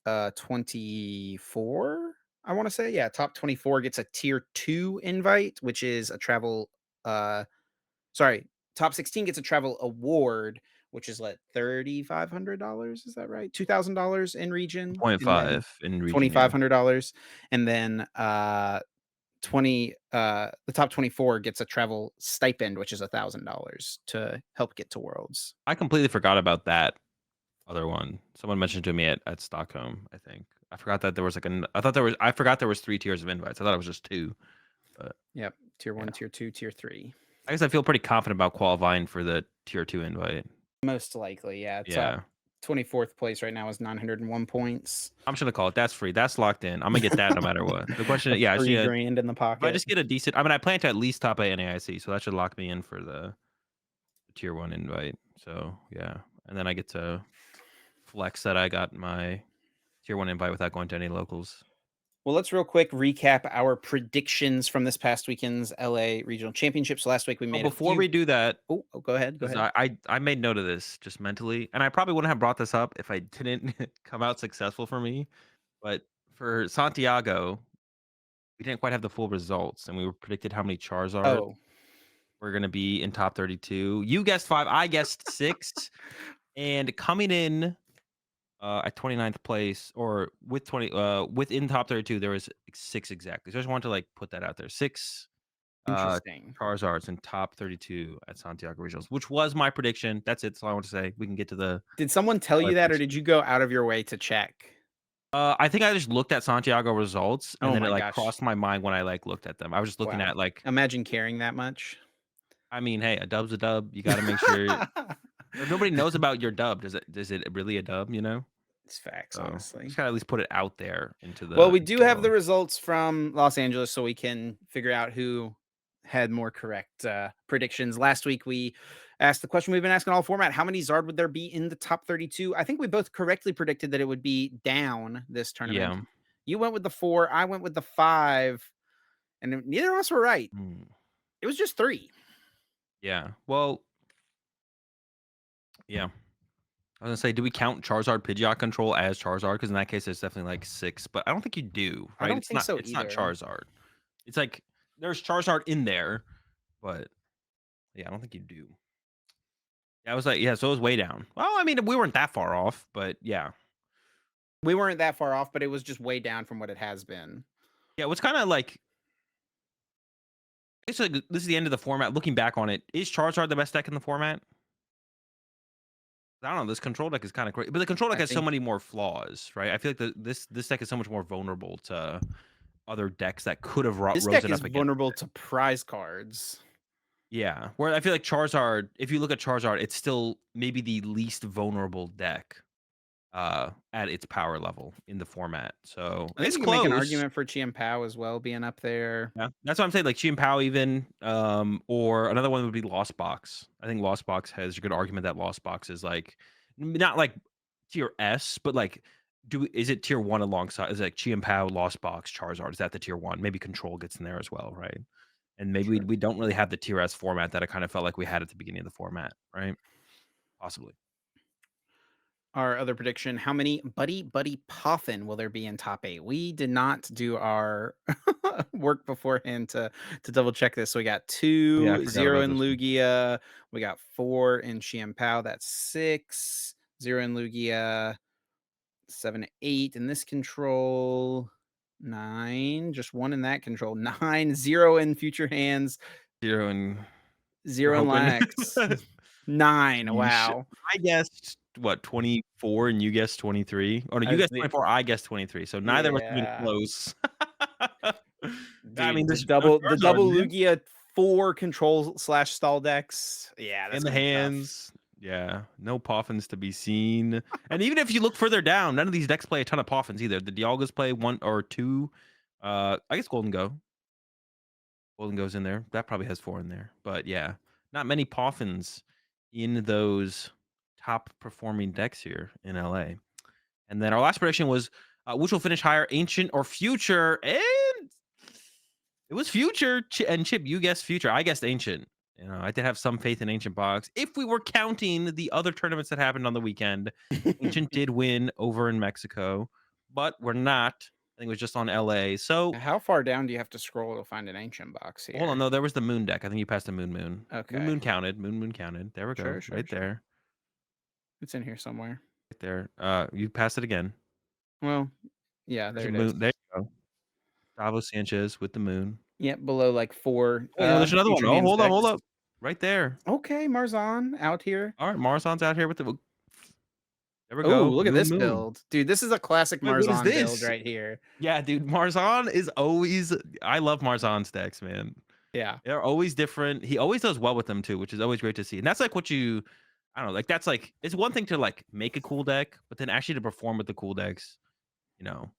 24. I want to say, yeah, top 24 gets a tier 2 invite, which is a travel uh sorry, top 16 gets a travel award, which is like $3,500. Is that right? $2,000 in region,
point
and then
5 in region, yeah.
$2,500, and then 20 the top 24 gets a travel stipend, which is $1,000 to help get to Worlds.
I completely forgot about that other one. Someone mentioned to me at Stockholm, I think. I forgot that there was like an I thought there was I forgot there was 3 tiers of invites. I thought it was just 2, but
Yep, tier 1,
yeah.
tier 2, tier 3.
I guess I feel pretty confident about qualifying for the tier 2 invite.
Most likely, yeah. Top
Yeah.
24th place right now is 901 points.
I'm just gonna call it. That's free. That's locked in. I'm gonna get that no matter what. The question
A
yeah, I just
free
need
grand in the
if I
pocket.
just get a decent I mean, I plan to at least top 8 NAIC, so that should lock me in for the tier 1 invite. So, yeah. And then I get to flex that I got my tier 1 invite without going to any locals.
Well, let's real quick recap our predictions from this past weekend's LA Regional Championships. Last week we
Well,
made a
before
few.
we do that,
Oh, go ahead. Go
'cause
ahead.
I made note of this just mentally, and I probably wouldn't have brought this up if I didn't come out successful for me, but for Santiago, we didn't quite have the full results, and we were predicted how many Charizard
Oh,
were gonna be in top 32. You guessed 5, I guessed 6, and coming in, at 29th place or with 20 within top 32, there was 6 exactly. So I just wanted to, like, put that out there. 6 uh,
interesting.
Charizards in top 32 at Santiago Regionals, which was my prediction. That's it. That's all I want to say. We can get to the
Did someone tell
LA
you that, or
prediction.
did you go out of your way to check?
I think I just looked at Santiago results and
Oh
then it
my
like
gosh.
crossed my mind when I like looked at them. I was just looking
Wow.
at like,
Imagine caring that much.
I mean, hey, a dub's a dub. You got to make sure if nobody knows about your dub, is it really a dub?
It's facts,
So
honestly.
just gotta at least put it out there into
Well,
the
we
into
do
the
have the
world.
results from Los Angeles, so we can figure out who had more correct predictions. Last week, we asked the question we've been asking all format: how many Zard would there be in the top 32? I think we both correctly predicted that it would be down this tournament.
Yeah.
You went with the 4, I went with the 5, and neither of us were right.
Mm.
It was just 3.
Yeah. Well, yeah. I was gonna say, do we count Charizard Pidgeot control as Charizard? Because in that case, it's definitely like 6, but I don't think you do,
I
right?
don't
It's
think
not.
so
It's not
either.
Charizard. It's like there's Charizard in there, but yeah, I don't think you do. Yeah, I was like, yeah, so it was way down. Well, I mean, we weren't that far off, but yeah,
We weren't that far off, but it was just way down from what it has been.
yeah. What's kind of like, it's like this is the end of the format. Looking back on it, is Charizard the best deck in the format? I don't know. This control deck is kind of crazy, but the control deck
I
has so
think
many more flaws, right? I feel like this deck is so much more vulnerable to other decks that could have
this deck
risen
is
up against.
vulnerable to prize cards.
Yeah, where I feel like Charizard, if you look at Charizard, it's still maybe the least vulnerable deck at its power level in the format. So
I think
it's
you can make an
close.
argument for Chien Pao as well being up there.
Yeah, that's what I'm saying. Like Chien Pao, even or another one would be Lost Box. I think Lost Box has a good argument that Lost Box is like not like tier S, but like is it tier one alongside? Is it like Chien Pao, Lost Box, Charizard? Is that the tier one? Maybe Control gets in there as well, right? And maybe we
Sure.
we don't really have the tier S format that I kind of felt like we had at the beginning of the format, right? Possibly.
Our other prediction: how many Buddy Poffin will there be in top 8? We did not do our work beforehand to double check this. So we got
Oh, yeah, I
2,
forgot
0
about
in
this one.
Lugia. We got 4 in Chien Pao. That's 6. 0 in Lugia. 7, 8 in this control. 9. Just 1 in that control. 9. 0 in future hands.
0 and we're
0 in
hoping.
lax. 9.
Sheesh.
Wow.
I guessed, what, 24 and you guessed 23? Oh, no, you
As
guessed
the
24, I guessed 23, so neither of us even
Yeah.
close. I mean,
Dude, the
this no
double the
Charizard,
double
man.
Lugia 4 control slash stall decks. Yeah,
In
that's
the
gonna be tough.
hands. Yeah, no Poffins to be seen. And even if you look further down, none of these decks play a ton of Poffins either. The Dialgas play 1 or 2. I guess Golden Go. Golden Go's in there. That probably has 4 in there. But yeah, not many Poffins in those top performing decks here in LA. And then our last prediction was which will finish higher, Ancient or Future? And it was Future. And Chip, you guessed Future. I guessed Ancient. You know, I did have some faith in Ancient Box. If we were counting the other tournaments that happened on the weekend, Ancient did win over in Mexico, but we're not. I think it was just on LA. So
How far down do you have to scroll to find an ancient box
hold on,
here?
no, there was the Moon deck. I think you passed the Moon.
Okay.
Counted. Moon counted. There we go.
Sure, sure,
Right
sure.
there.
It's in here somewhere.
Right there. You passed it again.
Well, yeah,
There's
there
a
it is.
moon. There you go. Davo Sanchez with the moon.
Yep, below like 4
Wait, no, there's another one.
future
Oh,
hands
hold
decks.
up. Right there.
Okay, Marzan out here.
All right, Marzan's out here with the. There we
Oh,
go.
look at this
Moon.
build. Dude, this is a classic
Wait, what is
Marzan build
this?
right here.
Yeah, dude, Marzan is always. I love Marzan's decks, man.
Yeah.
They're always different. He always does well with them too, which is always great to see. And that's like what you. I don't know. Like that's like it's one thing to like make a cool deck, but then actually to perform with the cool decks, you know,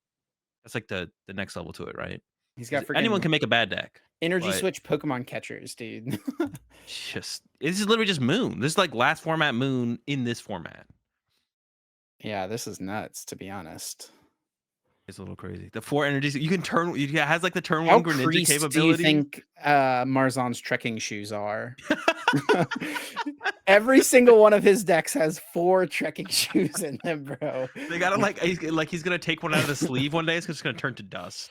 that's like the next level to it, right?
He's
'Cause
got
anyone
freaking
can make a bad deck,
energy
but
switch Pokemon catchers, dude.
just this is literally just Moon. This is like last format Moon in this format.
Yeah, this is nuts, to be honest.
It's a little crazy. The 4 energies you can turn. It has like the turn
How
1 Greninja
creased do you
capability.
think Marzan's trekking shoes are? Every single one of his decks has 4 trekking shoes in them, bro.
They gotta he's gonna take one out of the sleeve one day. It's just gonna turn to dust.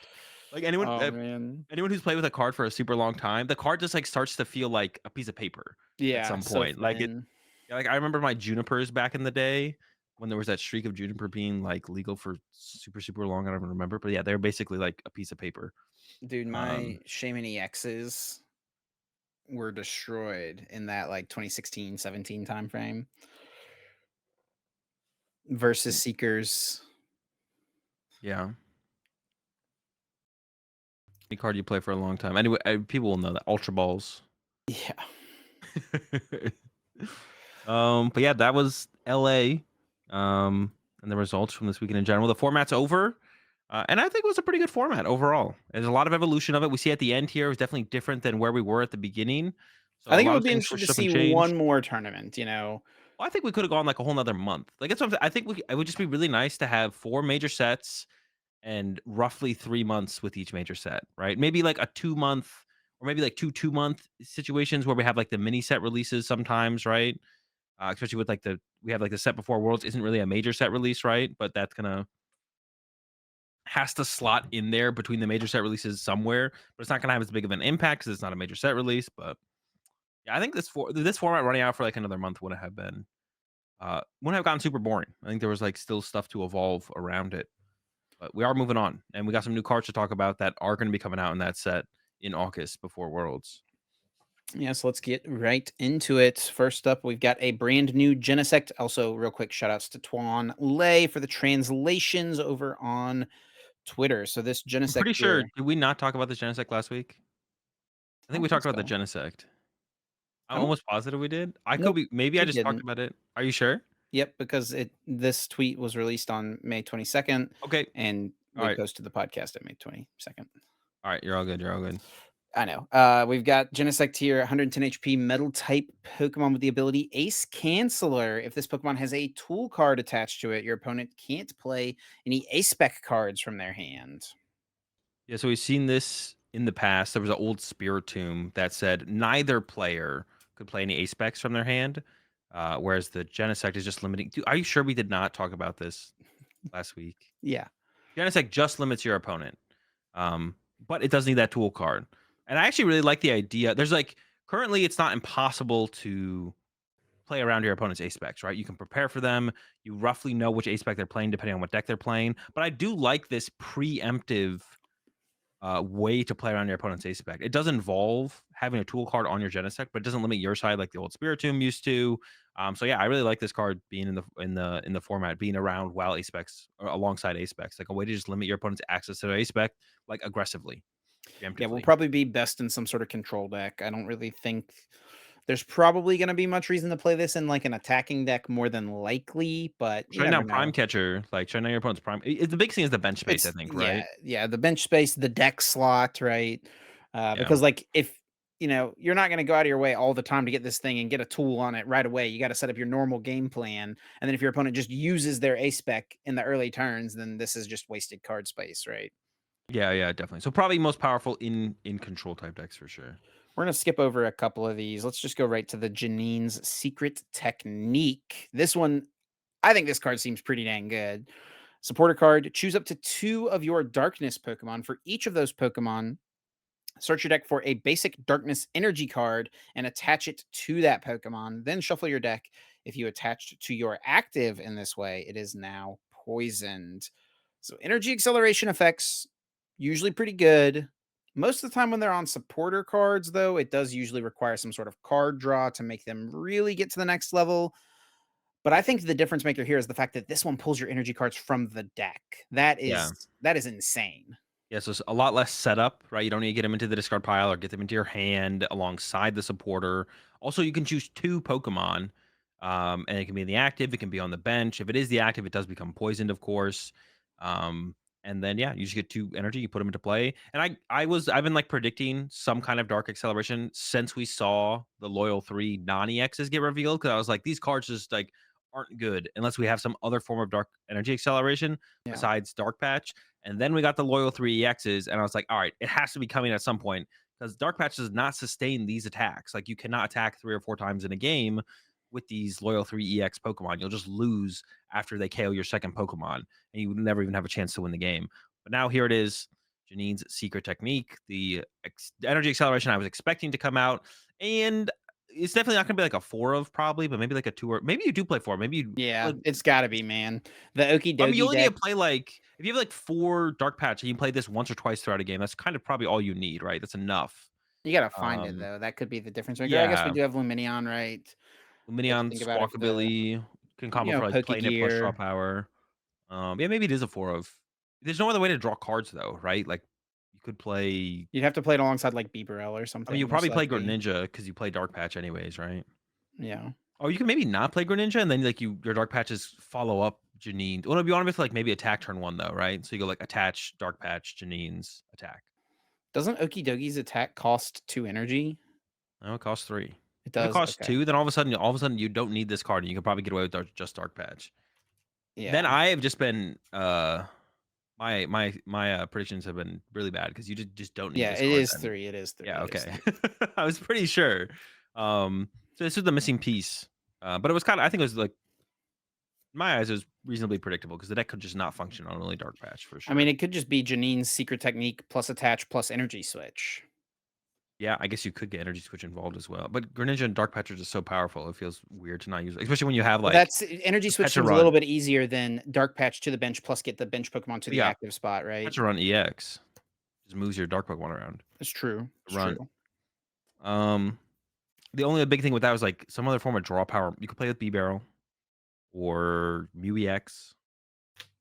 Like
Oh man.
anyone who's played with a card for a super long time, the card just like starts to feel like a piece of paper at
Yeah,
some
so
point.
thin.
Like I remember my Junipers back in the day when there was that streak of Juniper being like legal for super long. I don't even remember, but yeah, they're basically like a piece of paper.
Dude,
Um,
my Shaman EXs were destroyed in that like 2016, 17 timeframe versus Seekers.
yeah, any card you play for a long time. Anyway, people will know that Ultra Balls.
Yeah.
But yeah, that was LA. And the results from this weekend in general. The format's over. And I think it was a pretty good format overall. There's a lot of evolution of it. We see at the end here, it was definitely different than where we were at the beginning. So
I
a
think it
lot
would
of
be
things
interesting to
switched up and
see
changed.
one more tournament, you know.
Well, I think we could have gone like a whole nother month. Like it's something I think it would just be really nice to have 4 major sets and roughly 3 months with each major set, right? Maybe like a 2-month or maybe like 2-month situations where we have like the mini set releases sometimes, right? Especially with like we have like the set before Worlds isn't really a major set release, right? But that's gonna has to slot in there between the major set releases somewhere, but it's not gonna have as big of an impact because it's not a major set release. But yeah, I think this format running out for like another month wouldn't have gotten super boring. I think there was like still stuff to evolve around it. But we are moving on, and we got some new cards to talk about that are going to be coming out in that set in August before Worlds.
Yeah, so let's get right into it. First up, we've got a brand new Genesect. Also, real quick, shout outs to Tuan Lay for the translations over on Twitter. So this
I'm
Genesect
pretty sure.
here,
Did we not talk about the Genesect last week? I
I
think
don't
we
think
talked about the
so.
Genesect.
I
I'm
don't.
almost positive we did. I could
Nope,
be. Maybe I
we
just talked
didn't.
about it. Are you sure?
Yep, because this tweet was released on May 22nd,
Okay.
and
All
we
right.
posted the podcast at May 22nd.
All right. You're all good. You're all good.
I know. We've got Genesect here, 110 HP, metal type Pokemon with the ability Ace Canceller. If this Pokemon has a tool card attached to it, your opponent can't play any Ace Spec cards from their hand.
Yeah. So we've seen this in the past. There was an old Spiritomb that said neither player could play any ace specs from their hand, whereas the Genesect is just limiting. Dude, are you sure we did not talk about this last week?
Yeah.
Genesect just limits your opponent, but it does need that tool card. And I actually really like the idea. There's like currently, it's not impossible to play around your opponent's ace specs, right? You can prepare for them. You roughly know which ace spec they're playing depending on what deck they're playing. But I do like this preemptive way to play around your opponent's ace spec. It does involve having a tool card on your Genesect, but it doesn't limit your side like the old Spiritomb used to. So yeah, I really like this card being in the format, being around while ace specs or alongside ace specs, like a way to just limit your opponent's access to their ace spec, like aggressively,
Yeah, we'll
preemptively.
probably be best in some sort of control deck. I don't really think there's probably going to be much reason to play this in like an attacking deck more than likely, but you
Shutting
never
down Prime
know.
Catcher, like shutting down your opponent's Prime. The big thing is the bench space, I think,
Yeah,
right?
yeah, the bench space, the deck slot, right?
Yeah.
Because like if you're not going to go out of your way all the time to get this thing and get a tool on it right away. You got to set up your normal game plan. And then if your opponent just uses their A spec in the early turns, then this is just wasted card space, right?
Yeah, yeah, definitely. So probably most powerful in control type decks for sure.
We're going to skip over a couple of these. Let's just go right to the Janine's Secret Technique. This one, I think this card seems pretty dang good. Supporter card, choose up to 2 of your darkness Pokemon. For each of those Pokemon, search your deck for a basic darkness energy card and attach it to that Pokemon. Then shuffle your deck. If you attached to your active in this way, it is now poisoned. So energy acceleration effects, usually pretty good. Most of the time when they're on supporter cards, though, it does usually require some sort of card draw to make them really get to the next level. But I think the difference maker here is the fact that this one pulls your energy cards from the deck. That
Yeah.
is that is insane.
Yeah, so it's a lot less setup, right? You don't need to get them into the discard pile or get them into your hand alongside the supporter. Also, you can choose 2 Pokemon, and it can be in the active, it can be on the bench. If it is the active, it does become poisoned, of course. Um, and then yeah, you just get 2 energy, you put them into play. And I've been like predicting some kind of dark acceleration since we saw the loyal 3 non-EXs get revealed. Cause I was like, these cards just like aren't good unless we have some other form of dark energy acceleration
Yeah.
besides Dark Patch. And then we got the loyal 3 EXs, and I was like, all right, it has to be coming at some point because Dark Patch does not sustain these attacks. Like you cannot attack 3 or 4 times in a game with these loyal 3 EX Pokemon. You'll just lose after they KO your second Pokemon, and you would never even have a chance to win the game. But now here it is, Janine's secret technique, the energy acceleration I was expecting to come out, and it's definitely not going to be like a 4 of probably, but maybe like a 2 or maybe you do play 4. Maybe you
Yeah,
play,
it's gotta be, man. The Okie
I mean, you
dokie
only need to
deck,
play like if you have like 4 Dark Patch and you play this once or twice throughout a game, that's kind of probably all you need, right? That's enough.
you gotta find it
Um,
though. That could be the difference maker. I guess we
yeah,
do have Luminion, right? You have to
Luminion,
think about if the
Squawkabilly can combo for like playing it plus draw
Pokegear.
power. Yeah, maybe it is a 4 of. There's no other way to draw cards though, right? Like you could play.
You'd have to play it alongside like Bibarel or
I mean, you'll
something, most
probably play
likely.
Greninja because you play Dark Patch anyways, right?
Yeah.
Oh, you can maybe not play Greninja and then like your Dark Patches follow up Janine. Well, no, you want to like maybe attack turn 1 though, right? So you go like attach Dark Patch Janine's attack.
Doesn't Okidogi's attack cost 2 energy?
No, it costs 3.
It
If it
does?
costs
Okay.
2, then all of a sudden you don't need this card and you can probably get away with just Dark Patch. Then
Yeah.
I have just been my predictions have been really bad because you just don't need
Yeah,
this
it
card
is
then.
3, it is 3,
Yeah,
it is
okay.
3.
I was pretty sure. So this was the missing piece. But it was kind of I think it was like in my eyes it was reasonably predictable because the deck could just not function on only Dark Patch for
I mean,
sure.
it could just be Janine's secret technique plus attach plus energy switch.
Yeah, I guess you could get Energy Switch involved as well. But Greninja and Dark Patch are just so powerful. It feels weird to not use it, especially when you have
Well,
like
that's energy
the
switch seems a
Pecharunt.
little bit easier than dark patch to the bench plus get the bench Pokemon to
But
the
yeah,
active spot, right?
Pecharunt EX just moves your Dark Pokemon around.
It's true. It's
Runt.
true.
Um, the only big thing with that was like some other form of draw power. You could play with B Barrel or Mew EX.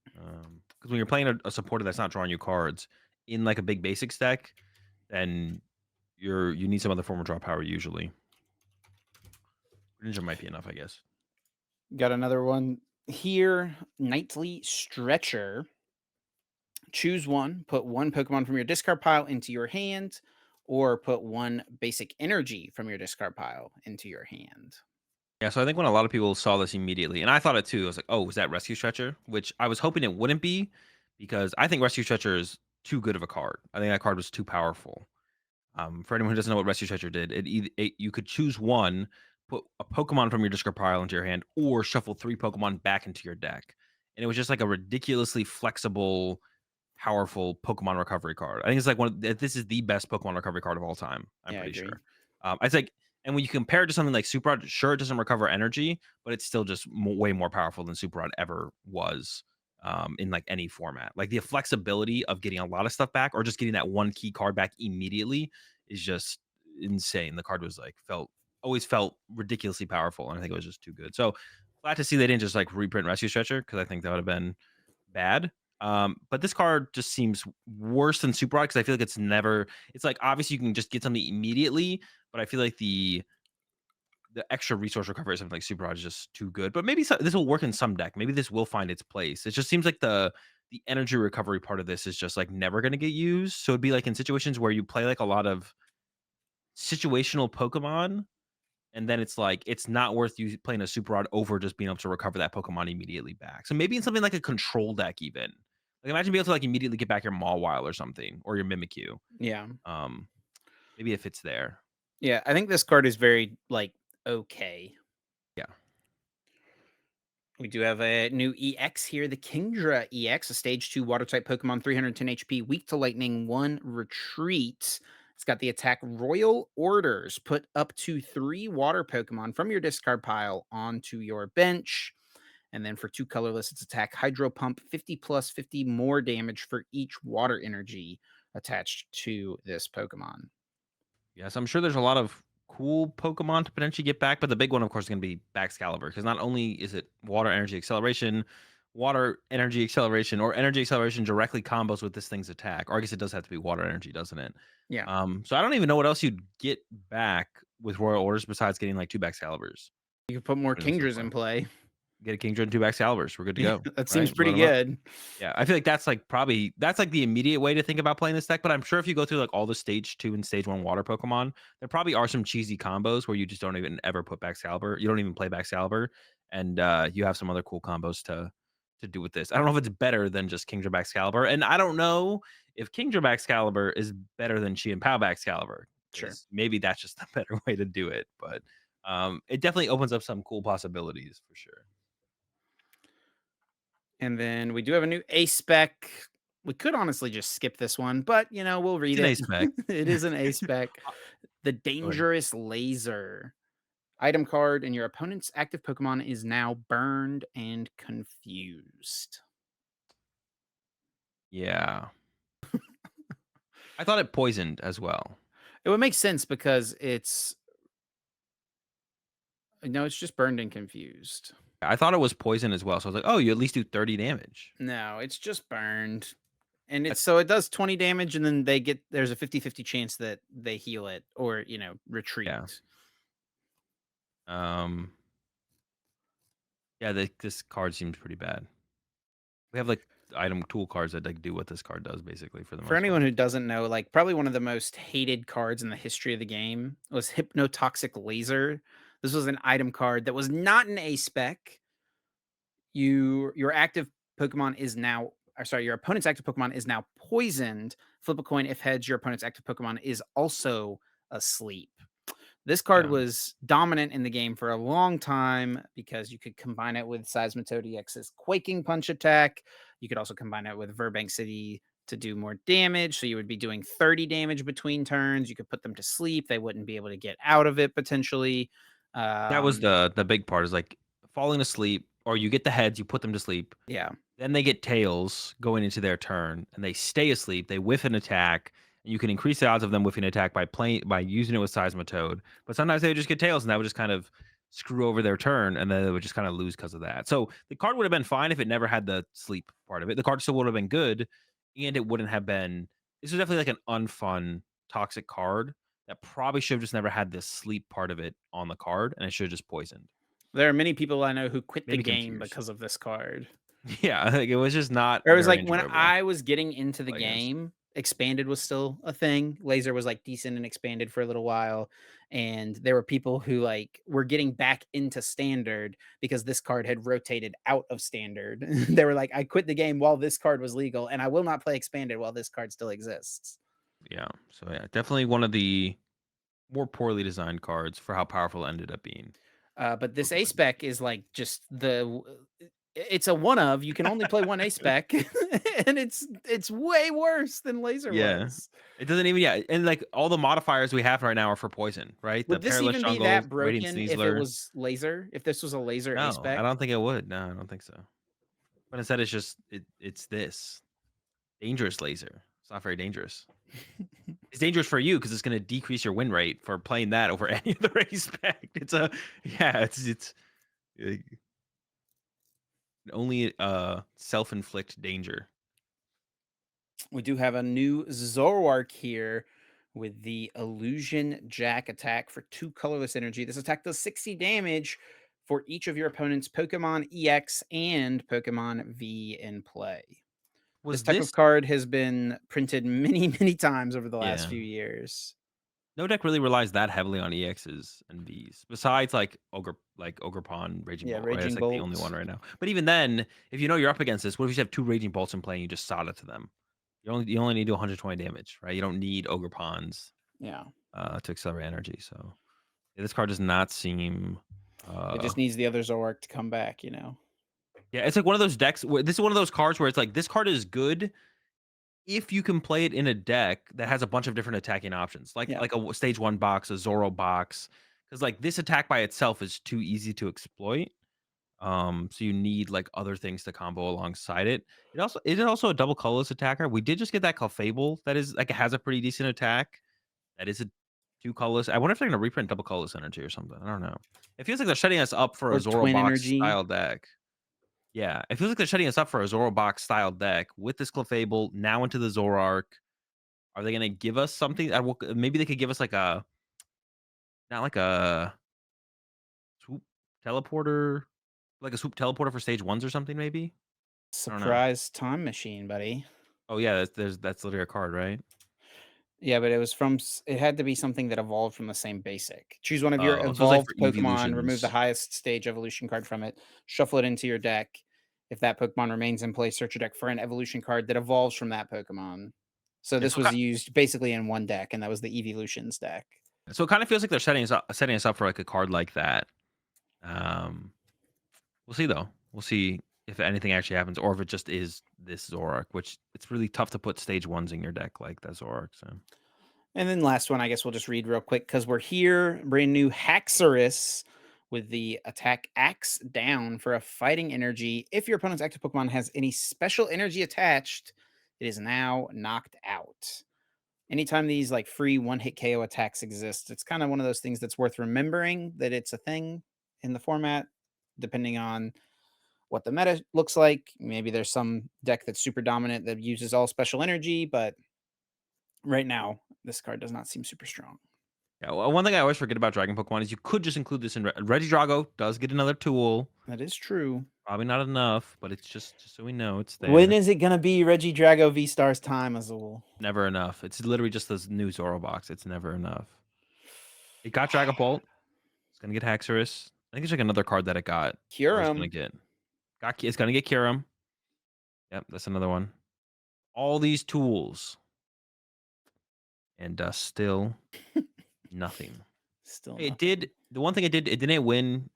Because when you're playing a supporter that's not drawing you cards in like a big basics deck, then you need some other form of draw power usually. Ninja might be enough, I guess.
Got another one here. Nightly Stretcher. Choose one, put one Pokemon from your discard pile into your hand, or put one basic energy from your discard pile into your hand.
Yeah, so I think when a lot of people saw this immediately, and I thought it too, I was like, "Oh, was that Rescue Stretcher?" Which I was hoping it wouldn't be, because I think Rescue Stretcher is too good of a card. I think that card was too powerful. For anyone who doesn't know what Rescue Stretcher did, you could choose one, put a Pokemon from your discard pile into your hand, or shuffle 3 Pokemon back into your deck, and it was just like a ridiculously flexible, powerful Pokemon recovery card. I think it's like this is the best Pokemon recovery card of all time. I'm
Yeah, I
pretty
agree.
sure. I think, and when you compare it to something like Super Rod, sure it doesn't recover energy, but it's still just way more powerful than Super Rod ever was. In like any format, like the flexibility of getting a lot of stuff back or just getting that one key card back immediately is just insane. The card was like always felt ridiculously powerful, and I think it was just too good. So glad to see they didn't just like reprint Rescue Stretcher because I think that would have been bad. But this card just seems worse than Super Rod because I feel like it's never. It's like obviously you can just get something immediately, but I feel like the extra resource recovery of something like Super Rod is just too good. But maybe this will work in some deck. Maybe this will find its place. It just seems like the energy recovery part of this is just like never going to get used. So it'd be like in situations where you play like a lot of situational Pokemon, and then it's like it's not worth you playing a Super Rod over just being able to recover that Pokemon immediately back. So maybe in something like a control deck, even like imagine being able to like immediately get back your Mawile or something, or your Mimikyu.
Yeah.
Um, maybe if it's there,
Yeah, I think this card is very, like, okay.
yeah,
We do have a new EX here, the Kingdra EX, a stage 2 water type Pokemon, 310 HP, weak to lightning, 1 retreat. It's got the attack Royal Orders. Put up to 3 water Pokemon from your discard pile onto your bench. And then for 2 colorless, it's attack Hydro Pump, 50 plus 50 more damage for each water energy attached to this Pokemon.
yes. I'm sure there's a lot of cool Pokemon to potentially get back, but the big one, of course, is going to be Baxcalibur because not only is it water energy acceleration, or energy acceleration directly combos with this thing's attack. Or I guess it does have to be water energy, doesn't it?
Yeah.
So I don't even know what else you'd get back with Royal Orders besides getting like 2 Baxcaliburs.
You can put more
Put it in so
Kingdras
far.
in play.
Get a Kingdra and 2 Baxcaliburs. We're good to
Yeah,
go,
that seems
right? Load
pretty
them up.
good.
Yeah, I feel like that's like probably that's like the immediate way to think about playing this deck. But I'm sure if you go through like all the stage 2 and stage 1 water Pokemon, there probably are some cheesy combos where you just don't even ever put Baxcalibur. You don't even play Baxcalibur, and you have some other cool combos to do with this. I don't know if it's better than just Kingdra Baxcalibur, and I don't know if Kingdra Baxcalibur is better than Chi and Pao Baxcalibur,
Sure.
because maybe that's just a better way to do it. But it definitely opens up some cool possibilities for sure.
And then we do have a new A spec. We could honestly just skip this one, but we'll
It's
read
an
it.
A spec.
It is an A spec.
Uh,
The
Go ahead.
Dangerous Laser. Item card, and your opponent's active Pokemon is now burned and confused.
Yeah. I thought it poisoned as well.
It would make sense because it's no, it's just burned and confused.
I thought it was poison as well, so I was like, "Oh, you at least do 30 damage."
No, it's just burned. And
That's
it does 20 damage, and then there's a 50-50 chance that they heal it or, retreat.
yeah. Um, yeah, this card seems pretty bad. We have, like, item tool cards that, like, do what this card does basically for the
For
most
anyone
part.
who doesn't know, like, probably one of the most hated cards in the history of the game was Hypnotoxic Laser. This was an item card that was not an A spec. Your active Pokemon is now or sorry, your opponent's active Pokemon is now poisoned. Flip a coin if heads, your opponent's active Pokemon is also asleep. This card
Yeah.
was dominant in the game for a long time because you could combine it with Seismitoad EX's Quaking Punch attack. You could also combine it with Verbank City to do more damage. So you would be doing 30 damage between turns. You could put them to sleep. They wouldn't be able to get out of it potentially.
That was
Um,
the big part is, like, falling asleep, or you get the heads, you put them to sleep.
yeah.
Then they get tails going into their turn, and they stay asleep. They whiff an attack, and you can increase the odds of them whiffing an attack by using it with Seismitoad. But sometimes they would just get tails, and that would just kind of screw over their turn, and then they would just kind of lose because of that. So the card would have been fine if it never had the sleep part of it. The card still would have been good, and it wouldn't have been. This was definitely like an unfun, toxic card that probably should have just never had this sleep part of it on the card, and it should have just poisoned.
There are many people I know who quit the
Maybe
game
confused.
because of this card.
Yeah, like it was just not
Or it was
very
like when
enjoyable
I was getting into the
to play against.
game, expanded was still a thing. Laser was like decent and expanded for a little while. And there were people who like were getting back into standard because this card had rotated out of standard. They were like, I quit the game while this card was legal, and I will not play expanded while this card still exists.
Yeah. So yeah, definitely one of the more poorly designed cards for how powerful it ended up being.
But this A
Pokemon.
spec is like just it's a one of you can only play one A spec, and it's way worse than Laser
Yeah.
was.
It doesn't even and like all the modifiers we have right now are for poison, right? The
Would this
Perilous
even be
Jungles,
that
Radiant
broken if it
Sneasler.
was laser? If this was a laser A
No, I
spec?
don't think it would. No, I don't think so. But instead it's just it's this dangerous laser. It's not very dangerous. It's dangerous for you because it's gonna decrease your win rate for playing that over any other race spec. It's a yeah, it's uh, only self-inflict danger.
We do have a new Zoroark here with the Illusion Jack attack for 2 colorless energy. This attack does 60 damage for each of your opponent's Pokemon EX and Pokemon V in play. This
Was
type of
this
card has been printed many, many times over the last
yeah.
few years.
No deck really relies that heavily on EXs and Vs, besides like Ogre Raging
Yeah,
Bolt, right? That's
Raging
like the only
Bolt.
one right now. But even then, if you know you're up against this, what if you just have 2 Raging Bolts in play and you just sod it to them? You only need to do 120 damage, right? You don't need Ogre Pawns
Yeah.
to accelerate energy. So yeah, this card does not seem.
It just needs the other Zoroark to come back, you know?
Yeah, it's like one of those decks. This is one of those cards where it's like this card is good if you can play it in a deck that has a bunch of different attacking options, like
Yeah.
a stage 1 box, a Zoro box, because like this attack by itself is too easy to exploit. So you need like other things to combo alongside it. It is also a double colorless attacker. We did just get that Clefable that is like it has a pretty decent attack. That is a 2 colorless. I wonder if they're gonna reprint double colorless energy or something. I don't know. It feels like they're setting us up for a
Or
Zoro
Twin
box
Energy.
style deck. Yeah, it feels like they're setting us up for a Zoro box style deck with this Clefable now into the Zoroark. Are they gonna give us something? Maybe they could give us like a not like a swoop teleporter, like a swoop teleporter for stage ones or something. Maybe I don't know.
Surprise Time Machine, buddy.
Oh yeah, that's literally a card, right?
Yeah, but it was from it had to be something that evolved from the same basic. Choose one of your
Oh, so it's like for
evolved Pokemon, remove the
evolutions.
highest stage evolution card from it, shuffle it into your deck. If that Pokemon remains in play, search your deck for an evolution card that evolves from that Pokemon. So
Yeah,
this was used basically in one deck, and that was the Evolutions deck.
so it kind of feels like they're setting us up for like a card like that. Um, we'll see though. We'll see if anything actually happens, or if it just is this Zoroark, which it's really tough to put stage ones in your deck like that Zoroark. So
And then last one, I guess we'll just read real quick because we're here. Brand new Haxorus with the attack Axe down for a fighting energy. If your opponent's active Pokemon has any special energy attached, it is now knocked out. Anytime these like free one hit KO attacks exist, it's kind of one of those things that's worth remembering that it's a thing in the format, depending on what the meta looks like. Maybe there's some deck that's super dominant that uses all special energy, but right now, this card does not seem super strong.
yeah, well, one thing I always forget about Dragon Pokemon is you could just include this in Regidrago does get another tool.
That is true.
Probably not enough, but it's just so we know it's
When
there.
is it gonna be Reggie Drago V Star's time, Azul?
Never enough. It's literally just this new Zoro box. It's never enough. It got Dragapult. It's gonna get Haxorus. I think there's like another card that it got. Or it's gonna
Kyurem.
get. It's gonna get Kyurem. Yep, that's another one. All these tools and still nothing.
Still
It
nothing.
did the one thing it did. It didn't win.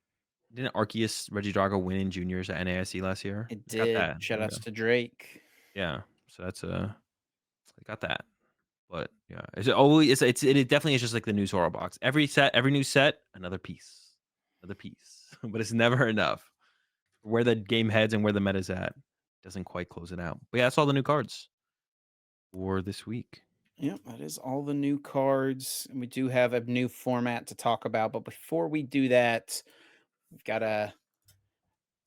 Didn't Arceus Regidrago win in juniors at NAIC last year?
It
It got
did.
that. There
Shout
we
outs
go.
to Drake.
Yeah. So that's it got that. But yeah, it's always it definitely is just like the new Zoro box. Every new set, another piece. But it's never enough. Where the game heads and where the meta's at doesn't quite close it out. But yeah, that's all the new cards for this week.
Yep, that is all the new cards. And we do have a new format to talk about. But before we do that, we've got to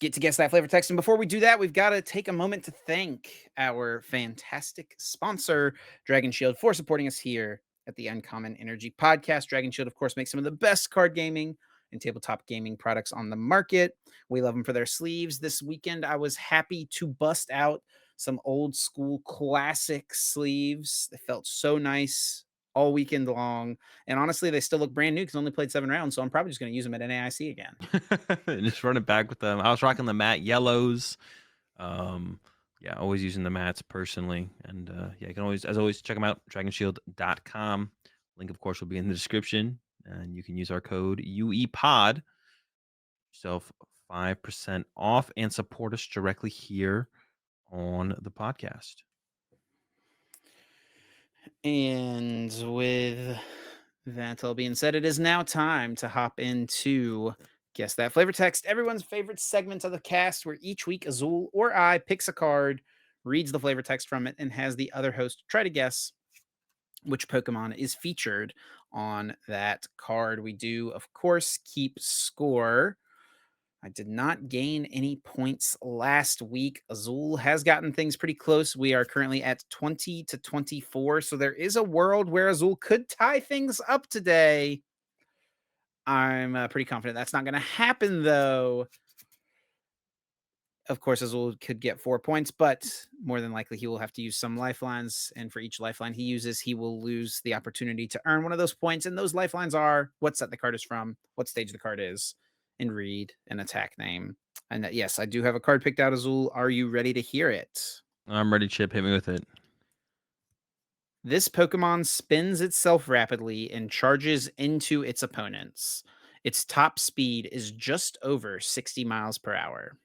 get to guess that flavor text. And before we do that, we've got to take a moment to thank our fantastic sponsor, Dragon Shield, for supporting us here at the Uncommon Energy Podcast. Dragon Shield, of course, makes some of the best card gaming and tabletop gaming products on the market. We love them for their sleeves. This weekend, I was happy to bust out some old school classic sleeves. They felt so nice all weekend long. And honestly, they still look brand new because I only played 7 rounds. So I'm probably just going to use them at NAIC again.
And just run it back with them. I was rocking the matte yellows. Yeah, always using the mats personally. And yeah, you can always, as always, check them out, dragonshield.com. Link, of course, will be in the description. And you can use our code UEPOD. Yourself 5% off and support us directly here on the podcast.
And with that all being said, it is now time to hop into Guess That Flavor Text, everyone's favorite segment of the cast, where each week Azul or I picks a card, reads the flavor text from it, and has the other host try to guess which Pokemon is featured on that card. We do, of course, keep score. I did not gain any points last week. Azul has gotten things pretty close. We are currently at 20-24. So there is a world where Azul could tie things up today. I'm pretty confident that's not going to happen, though. Of course, Azul could get 4 points, but more than likely he will have to use some lifelines, and for each lifeline he uses, he will lose the opportunity to earn one of those points, and those lifelines are what set the card is from, what stage the card is, and read an attack name. And that, yes, I do have a card picked out, Azul. Are you ready to hear it?
I'm ready, Chip. Hit me with it.
This Pokemon spins itself rapidly and charges into its opponents. Its top speed is just over 60 miles per hour.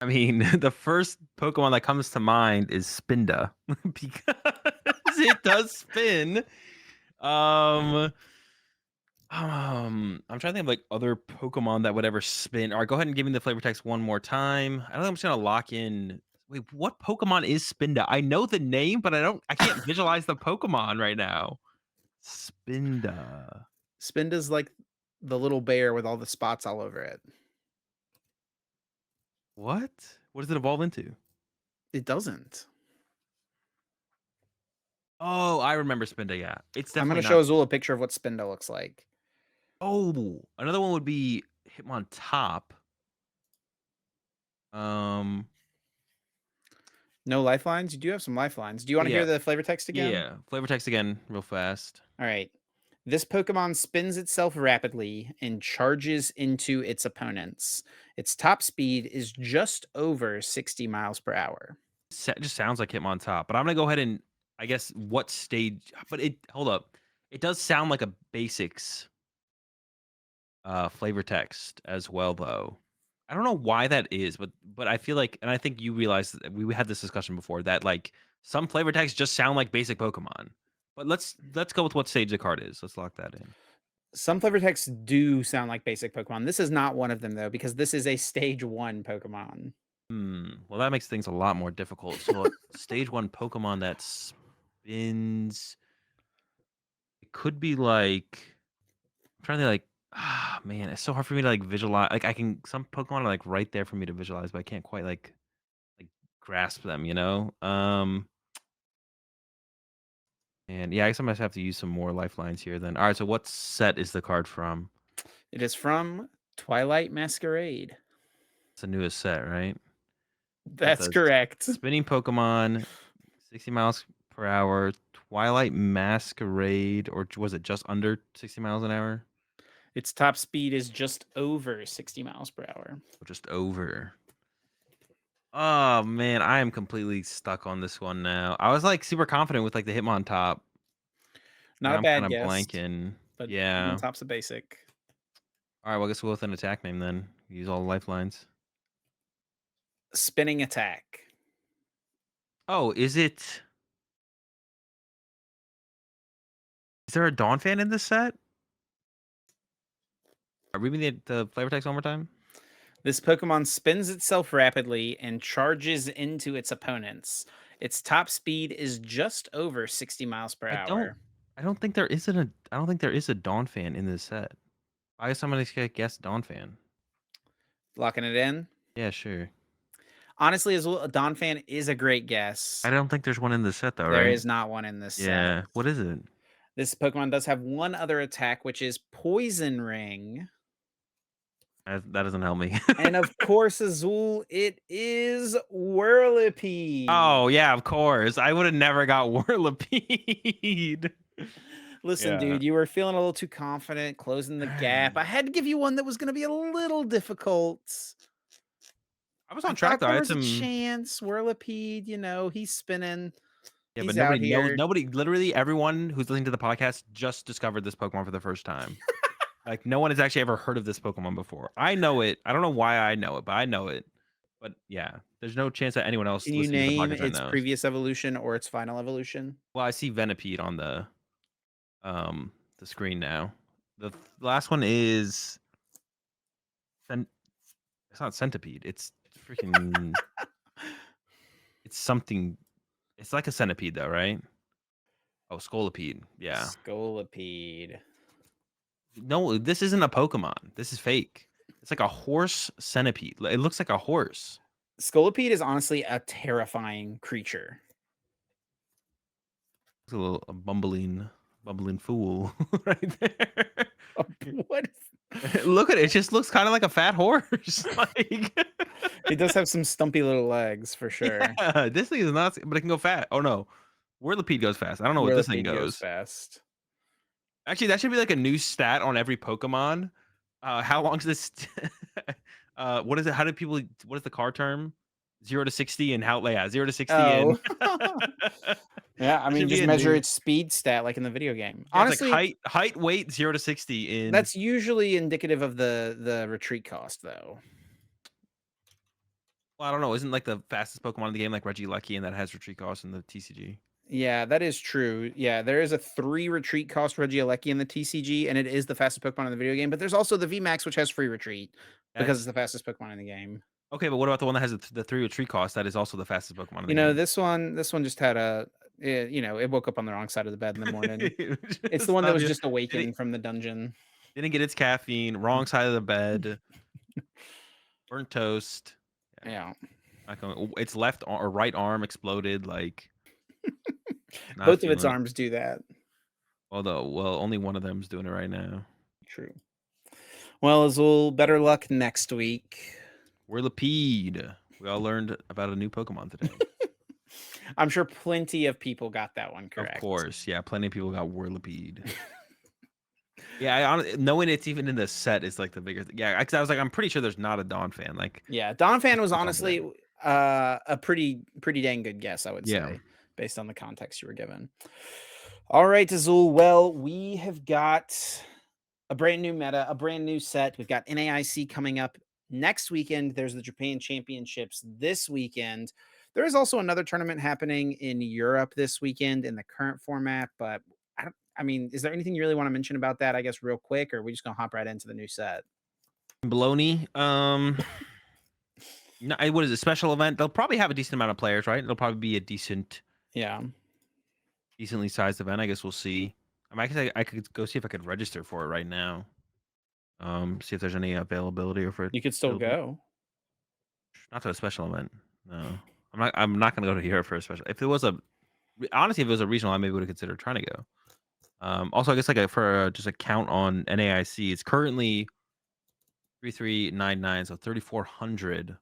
I mean, the first Pokemon that comes to mind is Spinda because it does spin. I'm trying to think of like other Pokemon that would ever spin. All right, go ahead and give me the flavor text one more time. I don't think I'm just gonna lock in. Wait, what Pokemon is Spinda? I know the name, but I can't visualize the Pokemon right now. Spinda.
Spinda's like the little bear with all the spots all over it.
What? What does it evolve into?
It doesn't.
Oh, I remember Spinda. Yeah, it's
I'm
definitely
gonna
not.
show Azul a picture of what Spinda looks like.
Oh, another one would be Hitmontop. Um.
No lifelines? You do have some lifelines. Do you want to hear
Yeah.
the flavor text again?
Yeah. Flavor text again, real fast.
All right. This Pokemon spins itself rapidly and charges into its opponents. Its top speed is just over 60 miles per hour.
Just sounds like Hitmontop, but I'm gonna go ahead and I guess what stage. But it hold up, it does sound like a basics flavor text as well, though. I don't know why that is, but I feel like, and I think you realize that we had this discussion before that like some flavor texts just sound like basic Pokemon. But let's go with what stage the card is. Let's lock that in.
Some flavor texts do sound like basic Pokemon. This is not one of them, though, because this is a stage 1 Pokemon.
Well, that makes things a lot more difficult. So, stage 1 Pokemon that spins. It could be like I'm trying to like. Ah, man, it's so hard for me to like visualize. Like, I can some Pokemon are like right there for me to visualize, but I can't quite like grasp them. And yeah, I guess I might have to use some more lifelines here. Then, all right. So, what set is the card from?
It is from Twilight Masquerade.
It's the newest set, right? That's
That's
a
correct.
spinning Pokemon, 60 miles per hour, Twilight Masquerade, or was it just under 60 miles an hour?
Its top speed is just over 60 miles per hour.
Or just over? Oh man, I am completely stuck on this one now. I was like super confident with like the Hitmontop.
Not
Now
a
I'm kind
bad
of
guess,
blanking.
but
Yeah.
Hitmontop's a basic.
All right, well, I guess we'll go with an attack name then. Use all the lifelines.
Spinning attack.
Oh, is it? Is there a Dawn fan in this set? Read me the flavor text one more time.
This Pokemon spins itself rapidly and charges into its opponents. Its top speed is just over 60 miles per
I don't.
hour.
I don't think there isn't a. I don't think there is a Dawn fan in this set. I guess somebody's gonna guess Dawn fan.
Locking it in.
Yeah, sure.
Honestly, as well, a Dawn fan is a great guess.
I don't think there's one in this set though,
There
right?
is not one in this set.
Yeah. What is it?
This Pokemon does have one other attack, which is Poison Ring.
That doesn't help me.
And of course, Azul, it is Whirlipede.
Oh yeah, of course. I would have never got Whirlipede.
Listen,
Yeah.
dude, you were feeling a little too confident, closing the gap. I had to give you one that was going to be a little difficult.
I was
I
on track
thought
though. I
there
had
was a
some.
chance. Whirlipede, he's spinning.
Yeah,
He's
but
out
nobody knows.
here.
Nobody, literally, everyone who's listening to the podcast just discovered this Pokemon for the first time. Like, no one has actually ever heard of this Pokemon before. I know it. I don't know why I know it, but I know it. But yeah, there's no chance that anyone else
Can you
listening to the
name
podcast right
its
knows.
previous evolution or its final evolution?
Well, I see Venipede on the screen now. The last one is it's not Centipede. It's freaking it's something. It's like a centipede though, right? Oh, Scolipede. Yeah.
Scolipede.
No, this isn't a Pokemon. This is fake. It's like a horse centipede. It looks like a horse.
Scolipede is honestly a terrifying creature.
It's a bumbling fool right there.
What?
Look at it. It just looks kind of like a fat horse. Like
It does have some stumpy little legs for sure.
Yeah, this thing is not, but it can go fast. Oh no, Whirlipede goes fast. I don't know what this thing
Whirlipede goes
goes.
fast.
Actually, that should be like a new stat on every Pokemon. How long's this? What is it? How do people? What is the car term? 0 to 60 and how? Yeah, 0 to 60
Oh.
and
Yeah, I
that
mean,
should be
just
a
measure
new.
its speed stat like in the video game.
Yeah, it's like
Honestly,
height, weight, 0 to 60 in.
that's usually indicative of the retreat cost, though.
Well, I don't know. Isn't like the fastest Pokemon in the game like Regieleki, and that has retreat cost in the TCG?
Yeah, that is true. Yeah, there is a 3 retreat cost Regieleki in the TCG, and it is the fastest Pokemon in the video game, but there's also the VMAX, which has free retreat because it's
That's
the fastest Pokemon in the game.
okay. But what about the one that has the 3 retreat cost? That is also the fastest Pokemon in the
You know,
game.
this one just had it woke up on the wrong side of the bed in the morning. It's the
Just
one that
not
was
the-
just
didn't
awakened from the dungeon.
didn't get its caffeine. Wrong side of the bed. Burnt toast. Yeah,
Yeah.
not going. Its or right arm exploded. Like not
Both of its
feeling it.
arms do that.
Although, well, only one of them's doing it right now.
True. Well, Azul, better luck next week.
Whirlipede. We all learned about a new Pokemon today.
I'm sure plenty of people got that one
Of
correct.
course, yeah. Plenty of people got Whirlipede. Yeah, knowing it's even in the set is like the bigger. Yeah, because I was like, I'm pretty sure there's not a Dawn fan. Like,
Yeah, Donphan was
on top of that.
honestly a pretty dang good guess, I would
Yeah.
say, based on the context you were given. All right, Azul. Well, we have got a brand new meta, a brand new set. We've got NAIC coming up next weekend. There's the Japan Championships this weekend. There is also another tournament happening in Europe this weekend in the current format, but I mean, is there anything you really want to mention about that? I guess real quick, or are we just gonna hop right into the new set?
Baloney. No, what is it? Special event? They'll probably have a decent amount of players, right? It'll probably be a
Yeah.
decently sized event. I guess we'll see. I mean, I could go see if I could register for it right now. See if there's any availability or for it.
You could still go.
Not to a special event. No, I'm not gonna go to Europe for a special. If it was honestly, if it was a regional, I maybe would have considered trying to go. Also, I guess like for just a count on NAIC, it's currently 3399, so 3,400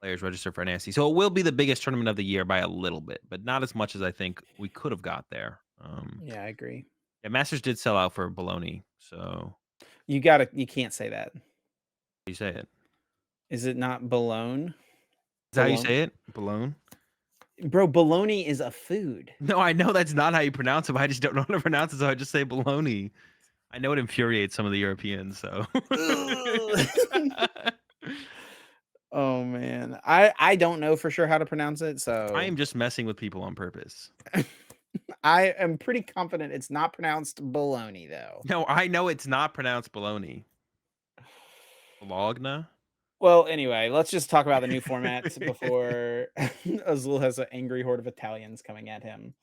players registered for NAIC. So it will be the biggest tournament of the year by a little bit, but not as much as I think we could have got there.
Yeah, I agree.
Yeah, Masters did sell out for Bologna, so
You can't say that.
you say it.
Is it not Bologna?
Is that how you say it? Bologna?
Bro, bologna is a food.
No, I know that's not how you pronounce it, but I just don't know how to pronounce it, so I just say bologna. I know it infuriates some of the Europeans, so.
Oh man. I don't know for sure how to pronounce it, so
I am just messing with people on purpose.
I am pretty confident it's not pronounced bologna though.
No, I know it's not pronounced bologna. Bologna?
Well, anyway, let's just talk about the new format before Azul has an angry horde of Italians coming at him.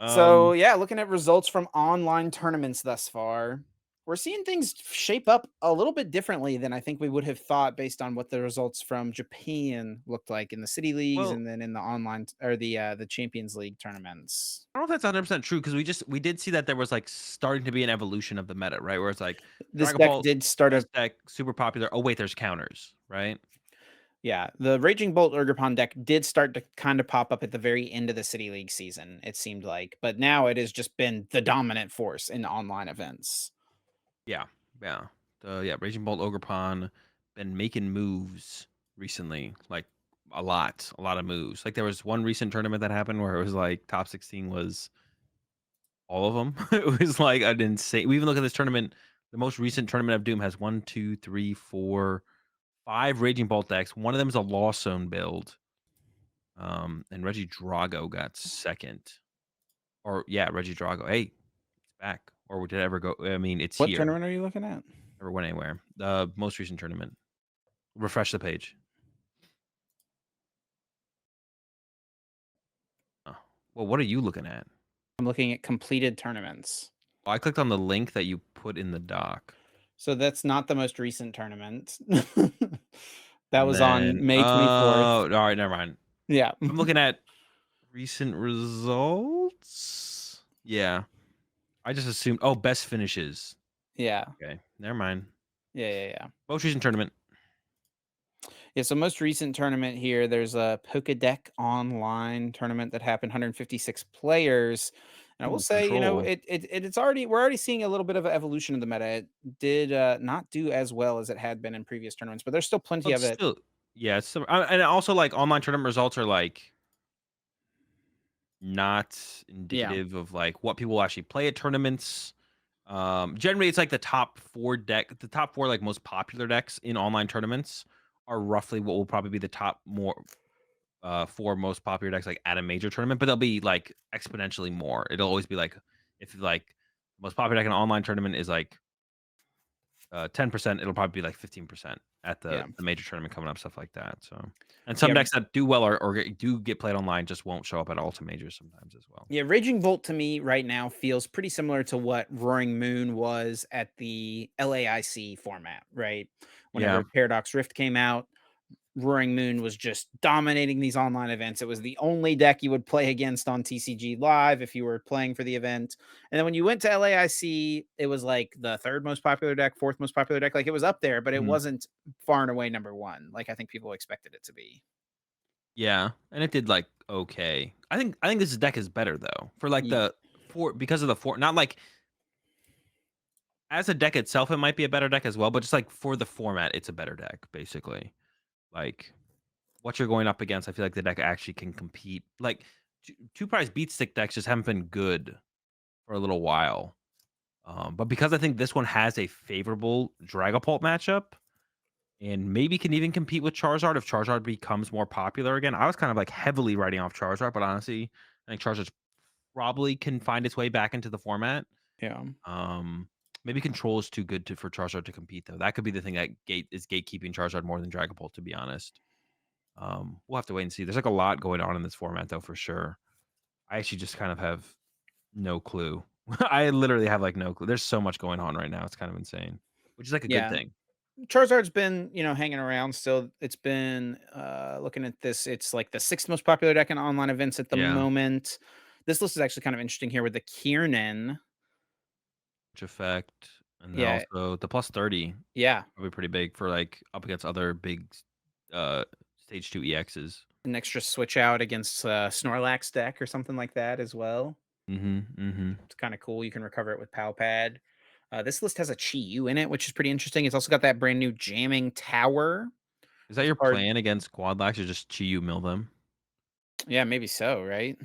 So,
Um,
yeah, looking at results from online tournaments thus far, we're seeing things shape up a little bit differently than I think we would have thought based on what the results from Japan looked like in the city leagues
well,
and then in the online or the Champions League tournaments.
I don't know if that's 100% true because we did see that there was like starting to be an evolution of the meta, right? Where it's like
This deck
Dragapult,
did start a
this deck super popular. Oh wait, there's counters, right?
Yeah, the Raging Bolt Urgapon deck did start to kind of pop up at the very end of the City League season, it seemed like, but now it has just been the dominant force in online events.
Yeah, yeah. Yeah, Raging Bolt Ogerpon been making moves recently, like a lot of moves. Like there was one recent tournament that happened where it was like top 16 was all of them. It was like an insane. We even look at this tournament. The most recent tournament of Doom has 1, 2, 3, 4, 5 Raging Bolt decks. One of them is a Lost Zone build. And Reggie Drago got second. Or yeah, Reggie Drago. Hey, it's back. Or did it ever go? I mean, it's
What
here.
tournament are you looking at?
Never went anywhere. The most recent tournament. Refresh the page. Oh. Well, what are you looking at?
I'm looking at completed tournaments.
Oh, I clicked on the link that you put in the doc.
So that's not the most recent tournament. That
And
was on
then,
May 24th.
oh, all right, never mind.
Yeah.
I'm looking at recent results. Yeah, I just assumed. Oh, best finishes.
Yeah.
Okay, never mind.
Yeah.
Most recent tournament.
Yeah, so most recent tournament here, there's a Pokédeck online tournament that happened, 156 players. And I will
Ooh,
say,
control.
it's already we're already seeing a little bit of an evolution of the meta. It did not do as well as it had been in previous tournaments, but there's still plenty
But
of it.
still, yeah, it's still, and also like online tournament results are like not
Yeah,
indicative of like what people actually play at tournaments. Generally, it's like the top four like most popular decks in online tournaments are roughly what will probably be the top more four most popular decks like at a major tournament, but they'll be like exponentially more. It'll always be like if like the most popular deck in an online tournament is like 10%, it'll probably be like 15% at
yeah,
the major tournament coming up, stuff like that. So, and some
yeah.
decks that do well do get played online just won't show up at all to majors sometimes as well.
Yeah, Raging Bolt to me right now feels pretty similar to what Roaring Moon was at the LAIC format, right?
Yeah,
Whenever Paradox Rift came out, Roaring Moon was just dominating these online events. It was the only deck you would play against on TCG Live if you were playing for the event. And then when you went to LAIC, it was like the third most popular deck, fourth most popular deck. Like it was up there, but it
mhm,
wasn't far and away number one, like I think people expected it to be.
yeah, and it did like okay. I think this deck is better though for like
Ye-
the four because of the four, not like as a deck itself, it might be a better deck as well, but just like for the format, it's a better deck basically. Like what you're going up against, I feel like the deck actually can compete. Like two prize beat stick decks just haven't been good for a little while. But because I think this one has a favorable Dragapult matchup and maybe can even compete with Charizard if Charizard becomes more popular again. I was kind of like heavily writing off Charizard, but honestly, I think Charizard probably can find its way back into the format.
Yeah.
Um, Maybe Control is too good for Charizard to compete though. That could be the thing that is gatekeeping Charizard more than Dragapult, to be honest. We'll have to wait and see. There's like a lot going on in this format though, for sure. I actually just kind of have no clue. I literally have like no clue. There's so much going on right now. It's kind of insane, which is like a good
Yeah.
thing.
Charizard's been, hanging around still. It's been looking at this, it's like the sixth most popular deck in online events at the
Yeah.
moment. This list is actually kind of interesting here with the Kiernan.
Which effect, and then
Yeah,
also the plus 30
yeah.
probably pretty big for like up against other big uh stage 2 EXs.
An extra switch out against Snorlax deck or something like that as well.
Mhm. Mhm.
It's kind of cool. You can recover it with Pal Pad. This list has a Chi-Yu in it, which is pretty interesting. It's also got that brand new Jamming Tower.
Is that
It's
your
hard.
plan against Quadlax or just Chi-Yu mill them?
Yeah, maybe so, right?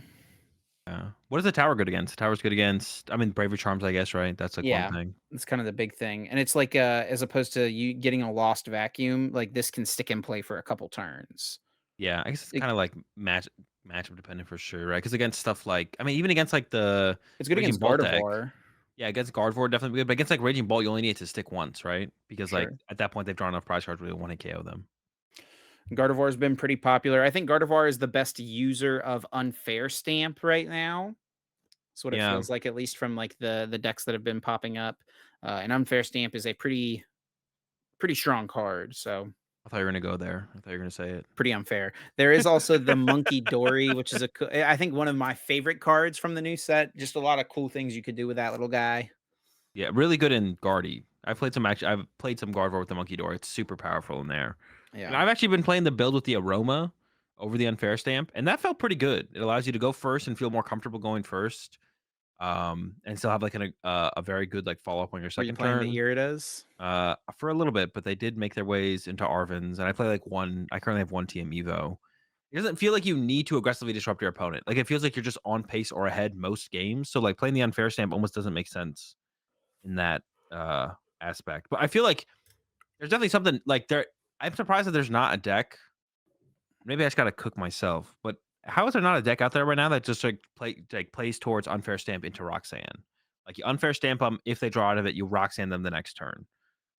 Yeah. What is the tower good against? The tower's good against, I mean, Bravery Charms, I guess, right? That's like one
Yeah,
thing.
that's kind of the big thing, and it's like, as opposed to you getting a lost vacuum, like, this can stick and play for a couple turns.
Yeah, I guess it's
It
kind of like matchup dependent for sure, right? Because against stuff like, I mean, even against like the
it's good
Raging
against
Bolt deck,
Gardevoir,
yeah, against Gardevoir definitely good, but against like Raging Bolt, you only need it to stick once, right? Because like
sure.
at that point they've drawn enough prize cards where they want to KO them.
Gardevoir's been pretty popular. I think Gardevoir is the best user of Unfair Stamp right now. That's what it
Yeah,
feels like, at least from, like, the decks that have been popping up, and Unfair Stamp is a pretty strong card, so
I thought you were gonna go there. I thought you were gonna say it.
pretty unfair. There is also the Monkey Dory, which is I think one of my favorite cards from the new set. Just a lot of cool things you could do with that little guy.
Yeah, really good in Guardy. I've played some Gardevoir with the Monkey Door. It's super powerful in there. And
Yeah.
I've actually been playing the build with the Aroma over the Unfair Stamp, and that felt pretty good. It allows you to go first and feel more comfortable going first, and still have like a very good like follow up on your
Were you
second
playing the
turn.
Iridas?
For a little bit, but they did make their ways into Arvins, and I play like one. I currently have one TM Evo. It doesn't feel like you need to aggressively disrupt your opponent. Like it feels like you're just on pace or ahead most games. So like playing the Unfair Stamp almost doesn't make sense in that uh aspect. But I feel like there's definitely something like there. I'm surprised that there's not a deck. Maybe I just gotta cook myself. But how is there not a deck out there right now that just plays towards Unfair Stamp into Roxanne? Like you Unfair Stamp them. If they draw out of it, you Roxanne them the next turn.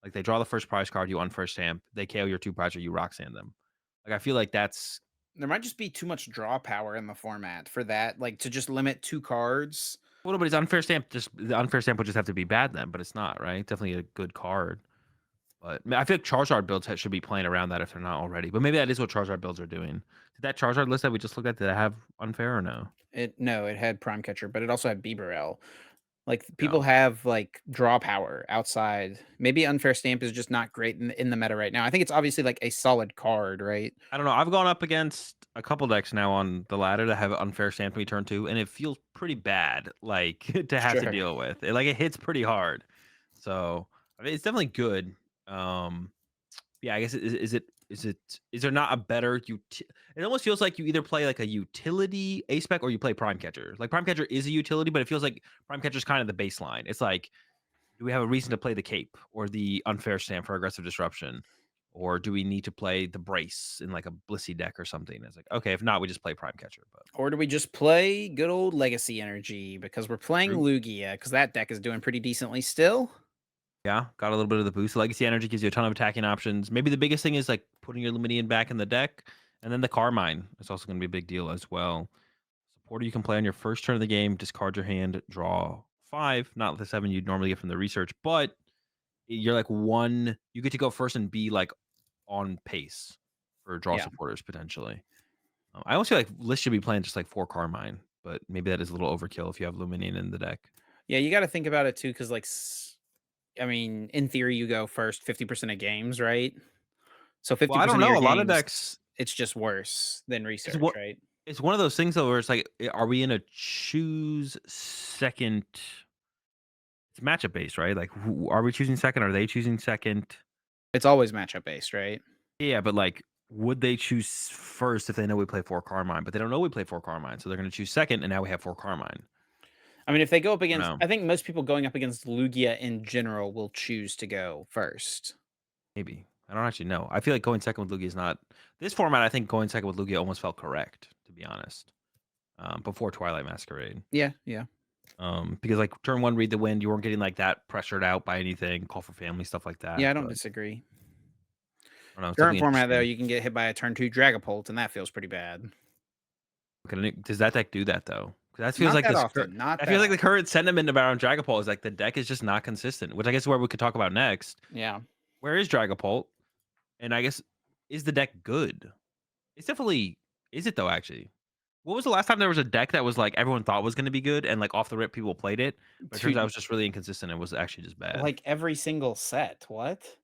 Like they draw the first prize card, you Unfair Stamp. They KO your two prize, or you Roxanne them. Like I feel like that's
There might just be too much draw power in the format for that, like, to just limit 2 cards.
well, nobody's Unfair Stamp. Just the Unfair Stamp would just have to be bad then, but it's not, right? Definitely a good card. But I feel like Charizard builds should be playing around that if they're not already. But maybe that is what Charizard builds are doing. Did that Charizard list that we just looked at, did it have unfair or no?
No, it had Prime Catcher, but it also had Bibarel. Like,
Yeah.
people have, like, draw power outside. Maybe Unfair Stamp is just not great in the meta right now. I think it's obviously, like, a solid card, right?
I don't know. I've gone up against a couple decks now on the ladder that have unfair stamp me turn 2, and it feels pretty bad, like, to have to
Sure.
deal with. It hits pretty hard. So, I mean, it's definitely good. Yeah, I guess is there not a better it almost feels like you either play, like, a utility ace spec or you play prime catcher. Like, prime catcher is a utility, but it feels like prime catcher is kind of the baseline. It's like, do we have a reason to play the cape or the unfair stamp for aggressive disruption? Or do we need to play the brace in like a blissey deck or something? It's like, okay, if not, we just play prime catcher. But
Or do we just play good old Legacy Energy because we're playing
true.
Lugia because that deck is doing pretty decently still?
Yeah, got a little bit of the boost. Legacy energy gives you a ton of attacking options. Maybe the biggest thing is like putting your Luminian back in the deck. And then the Carmine is also going to be a big deal as well. Supporter you can play on your first turn of the game, discard your hand, draw 5, not the 7 you'd normally get from the research, but you're like one, you get to go first and be like on pace for draw
Yeah.
supporters potentially. I almost feel like List should be playing just like 4 Carmine, but maybe that is a little overkill if you have Luminian in the deck.
Yeah, you gotta think about it too, because like, I mean, in theory, you go first 50% of games, right? So
Well, I don't
50% of
know.
your
A lot of
games,
decks,
it's just worse than
it's
research,
what
right?
it's one of those things though where it's like, are we in a choose second? It's matchup based, right? Like, who, are we choosing second? Are they choosing second?
It's always matchup based, right?
Yeah, but like, would they choose first if they know we play 4 Carmine? But they don't know we play 4 Carmine, so they're going to choose second, and now we have 4 Carmine.
I mean, if they go up against,
No,
I think most people going up against Lugia in general will choose to go first.
maybe. I don't actually know. I feel like going second with Lugia is not this format. I think going second with Lugia almost felt correct, to be honest. Before Twilight Masquerade.
Yeah, yeah.
Because like turn 1, read the wind, you weren't getting like that pressured out by anything, call for family, stuff like that.
Yeah, I don't
But
disagree.
I don't know, it's
Current
definitely
format, though,
interesting.
you can get hit by a turn 2 Dragapult, and that feels pretty bad.
Does that deck do that though? 'Cause that feels
Not
like
that
this.
often, not
That
that
feels like the
often.
current sentiment about Dragapult is like the deck is just not consistent, which I guess is where we could talk about next.
Yeah.
Where is Dragapult? And I guess is the deck good? It's definitely is it though actually? What was the last time there was a deck that was like everyone thought was going to be good and like off the rip people played it, but it turns out it
Dude,
was just really inconsistent and was actually just bad.
like every single set. What?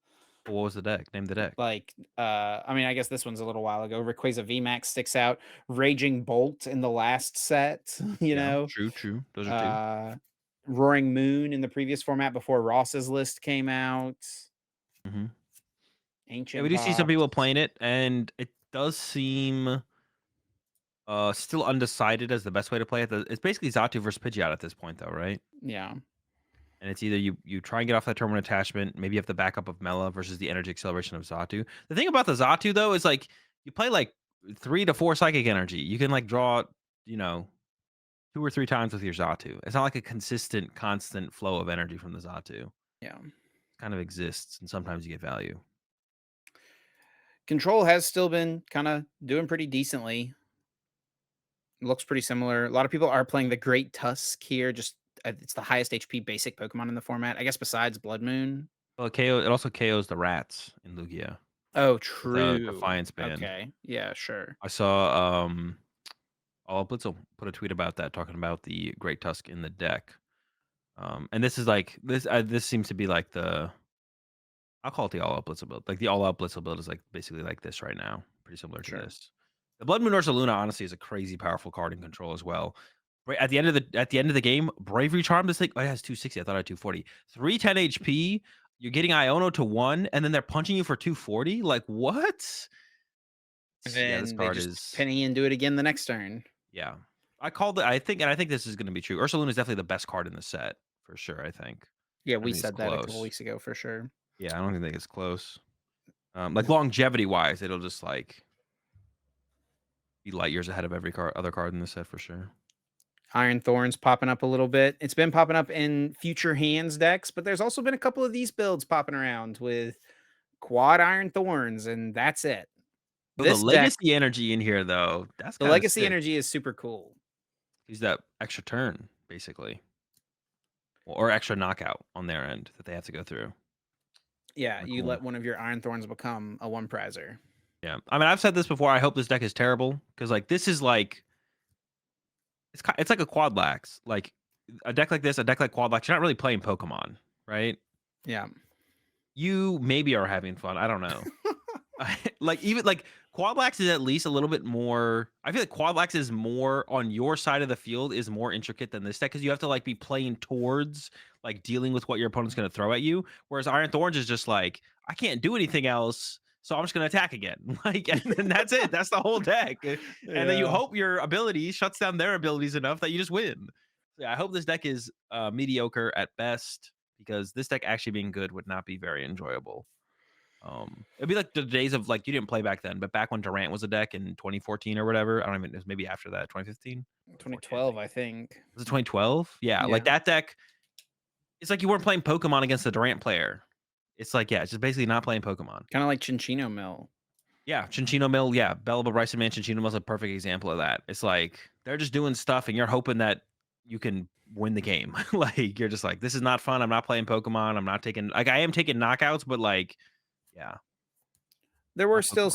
But what was the deck? Name the deck.
Like, I mean, I guess this one's a little while ago. Rayquaza VMAX sticks out. Raging Bolt in the last set, you
Yeah,
know.
true, true. Those are 2.
Uh, Roaring Moon in the previous format before Ross's list came out.
Mhm. Yeah, we
Ancient
do see some people
Box.
playing it, and it does seem still undecided as the best way to play it. It's basically Zatu versus Pidgeot at this point, though, right?
Yeah.
And it's either you try and get off that turn 1 attachment, maybe you have the backup of Mela versus the energy acceleration of Zatu. The thing about the Zatu though is like you play like 3 to 4 psychic energy. You can like draw, you know, 2 or 3 times with your Zatu. It's not like a consistent, constant flow of energy from the Zatu. It
Yeah.
kind of exists, and sometimes you get value.
Control has still been kind of doing pretty decently. Looks pretty similar. A lot of people are playing the Great Tusk here. Just it's the highest HP basic Pokemon in the format, I guess, besides Blood Moon.
Well, it also KOs the rats in Lugia
Oh,
with a
true.
Defiance Band.
Okay. Yeah, sure.
I saw All Blitzel put a tweet about that, talking about the Great Tusk in the deck. And this is like this seems to be like the I'll call it the all out Blitzel build. Like the all out Blitzel build is like basically like this right now, pretty similar to
Sure.
this. The Blood Moon Ursa Luna honestly is a crazy powerful card in control as well. At the end of the game, Bravery Charm. This thing it has 260. I thought I had 240. 310 HP. You're getting Iono to 1, and then they're punching you for 240. Like what?
And
Yeah, this
then they
card
just
is
penny and do it again the next turn.
yeah. I called it. I think this is going to be true. Ursa Luna is definitely the best card in the set for sure.
Yeah,
I don't
we
think it's
said that a couple
close.
weeks ago for sure.
Yeah, I don't think it's close. Like longevity wise, it'll just like be light years ahead of every other card in the set for sure.
Iron Thorns popping up a little bit. It's been popping up in future hands decks, but there's also been a couple of these builds popping around with quad Iron Thorns, and that's it.
So the
This deck,
legacy energy in here though, that's
the
kind of
Legacy
sick.
Energy is super cool.
Use that extra turn basically, or extra knockout on their end that they have to go through.
Yeah,
Kinda
you
cool.
let one of your Iron Thorns become a one prizer.
Yeah, I mean I've said this before. I hope this deck is terrible because like this is like it's like a quad lax. Like a deck like this, a deck like Quadlax, you're not really playing Pokemon, right?
Yeah.
You maybe are having fun. I don't know. Like even like Quadlax is at least a little bit more. I feel like Quadlax is more on your side of the field is more intricate than this deck because you have to like be playing towards like dealing with what your opponent's going to throw at you. Whereas Iron Thorns is just like I can't do anything else, so I'm just going to attack again. Like and then that's it. That's the whole deck. And then you
Yeah.
hope your ability shuts down their abilities enough that you just win. Yeah, I hope this deck is mediocre at best because this deck actually being good would not be very enjoyable. It'd be like the days of like you didn't play back then, but back when Durant was a deck in 2014 or whatever. I don't even. It was maybe after that, 2015 or 14, I
2012,
think.
I think.
Was it 2012? Yeah, like
Yeah.
that deck. It's like you weren't playing Pokemon against the Durant player. It's like yeah, it's just basically not playing Pokemon.
Kind of like Chinchino Mill.
Yeah, Chinchino Mill. Yeah, Bellable Bryson Man Chinchino Mill is a perfect example of that. It's like they're just doing stuff, and you're hoping that you can win the game. Like you're just like, this is not fun. I'm not playing Pokemon. I'm not taking like I am taking knockouts, but like yeah,
There were
not
still
Pokemon.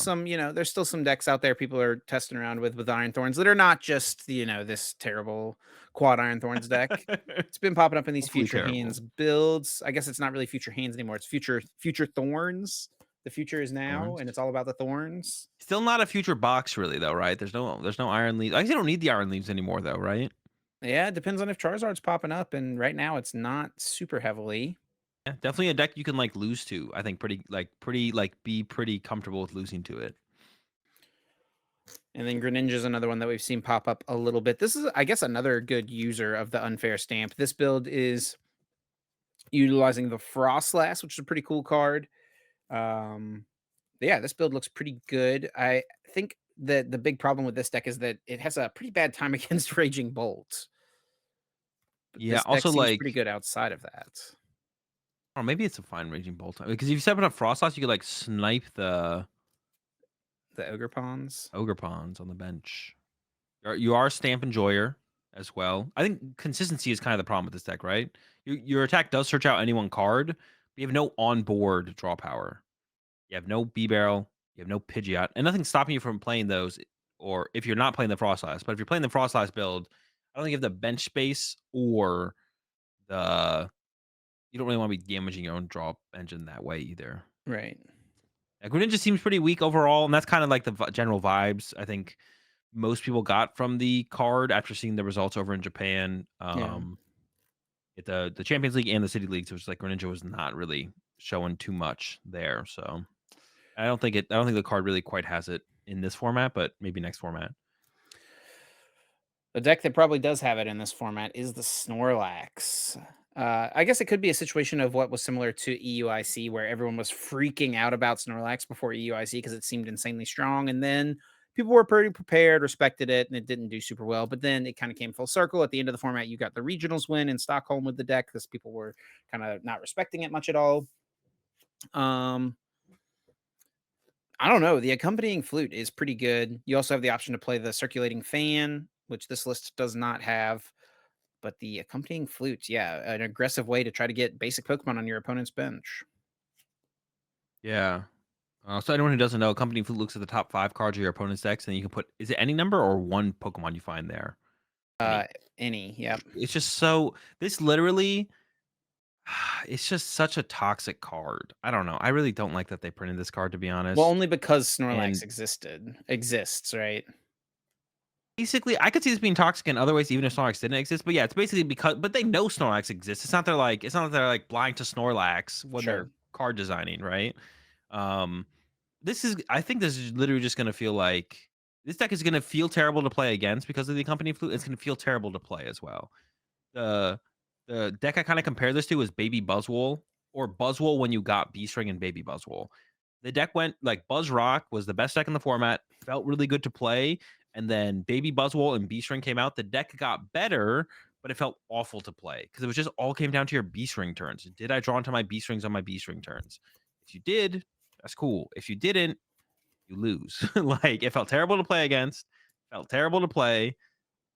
some, there's still some decks out there people are testing around with Iron Thorns that are not just, this terrible quad Iron Thorns deck. It's been popping up in these
Hopefully
future
terrible.
hands builds. I guess it's not really future hands anymore. It's future thorns. The future is now,
Thorns.
and it's all about the thorns.
Still not a future box really though, right? There's no iron leaves. I guess you don't need the iron leaves anymore though, right?
Yeah, it depends on if Charizard's popping up, and right now it's not super heavily.
Yeah, definitely a deck you can like lose to. I think pretty be pretty comfortable with losing to it.
And then Greninja's another one that we've seen pop up a little bit. This is, I guess, another good user of the unfair stamp. This build is utilizing the Frostlass, which is a pretty cool card. Um, yeah, this build looks pretty good. I think that the big problem with this deck is that it has a pretty bad time against Raging Bolt. But
Yeah,
this deck
also
seems pretty
like
good outside of that.
or maybe it's a fine raging bolt because if you set up Frostlass, you could like snipe the
The Ogre Pawns.
ogre pawns on the bench. You are a stamp enjoyer as well. I think consistency is kind of the problem with this deck, right? Your attack does search out any one card, but you have no onboard draw power. You have no B barrel, you have no Pidgeot, and nothing's stopping you from playing those. Or if you're not playing the Frostlass, but if you're playing the Frostlass build, I don't think you have the bench space or the you don't really want to be damaging your own draw engine that way either.
Right.
Greninja seems pretty weak overall, and that's kind of like the general vibes I think most people got from the card after seeing the results over in Japan.
Yeah.
At the Champions League and the City Leagues, which like Greninja was not really showing too much there. So I don't think the card really quite has it in this format, but maybe next format.
The deck that probably does have it in this format is the Snorlax. I guess it could be a situation of what was similar to EUIC, where everyone was freaking out about Snorlax before EUIC because it seemed insanely strong. And then people were pretty prepared, respected it, and it didn't do super well. But then it kind of came full circle. At the end of the format, you got the regionals win in Stockholm with the deck because people were kind of not respecting it much at all. Um, I don't know. The accompanying flute is pretty good. You also have the option to play the circulating fan, which this list does not have. But the accompanying flute, yeah, an aggressive way to try to get basic Pokemon on your opponent's bench.
Yeah. So anyone who doesn't know, Company Flute looks at the top 5 cards of your opponent's decks, and you can put is it any number or one Pokemon you find there?
Uh,
Any.
any, yep.
It's just so this literally it's just such a toxic card. I don't know. I really don't like that they printed this card to be
Well,
honest.
only because Snorlax
And
exists, right?
basically, I could see this being toxic in other ways, even if Snorlax didn't exist. But yeah, it's basically because but they know Snorlax exists. It's not that they're like blind to Snorlax when they're
Sure.
card designing, right? Um I think this is literally just gonna feel like this deck is gonna feel terrible to play against because of the accompanying flute. It's gonna feel terrible to play as well. The the deck I kind of compare this to is Baby Buzzwole or Buzzwole when you got B String and Baby Buzzwole. The deck went like Buzz Rock was the best deck in the format, felt really good to play, and then Baby Buzzwole and B String came out. The deck got better, but it felt awful to play because it was just all came down to your B String turns. Did I draw into my B Strings on my B String turns? If you did, that's cool. If you didn't, you lose. Like it felt terrible to play against, felt terrible to play.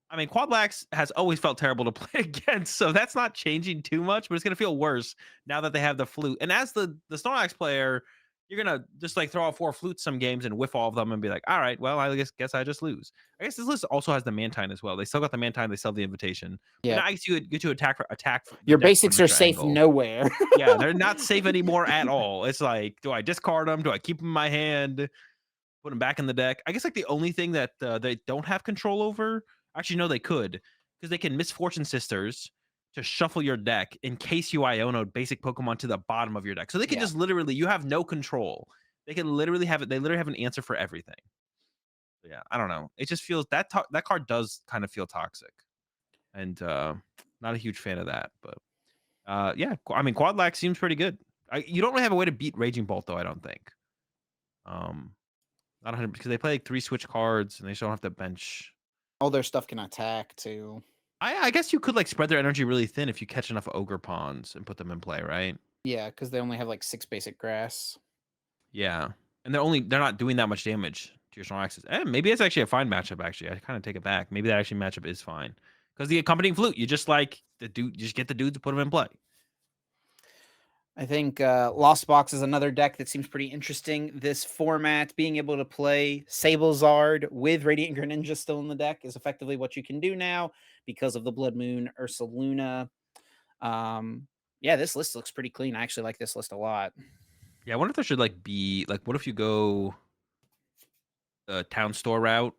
I mean, Quadlax has always felt terrible to play against, so that's not changing too much, but it's gonna feel worse now that they have the flute. And as the Snorlax player, you're gonna just like throw out 4 flutes some games and whiff all of them and be like, all right, well, I guess I just lose. I guess this list also has the Mantine as well. They still got the Mantine, they sell the invitation. But
Yeah.
now you get to attack the
Your
deck from
basics
an
are
extra
safe
angle.
nowhere.
Yeah, they're not safe anymore at all. It's like, do I discard them? Do I keep them in my hand? Put them back in the deck? I guess like the only thing that they don't have control over, actually, no, they could, because they can Misfortune Sisters to shuffle your deck in case you Iono basic Pokemon to the bottom of your deck. So they can
Yeah.
just literally, you have no control. They can literally have it. They literally have an answer for everything. Yeah, I don't know. It just feels that card does kind of feel toxic, and not a huge fan of that. But yeah, I mean, Quadlax seems pretty good. You don't really have a way to beat Raging Bolt though. I don't think. Not 100 because they play like 3 switch cards and they just don't have to bench.
All their stuff can attack too.
I guess you could like spread their energy really thin if you catch enough Ogre Pawns and put them in play, right?
Yeah, because they only have like 6 basic grass.
Yeah, and they're not doing that much damage to your Snorlaxes. Maybe it's actually a fine matchup. Actually, I kind of take it back. Maybe that actually matchup is fine because the accompanying flute, you just like the dude, you just get the dude to put them in play.
I think Lost Box is another deck that seems pretty interesting. This format, being able to play Sablezard with Radiant Greninja still in the deck, is effectively what you can do now because of the Blood Moon Ursaluna. Yeah, this list looks pretty clean. I actually like this list a lot.
Yeah, I wonder if there should like be like, what if you go the town store route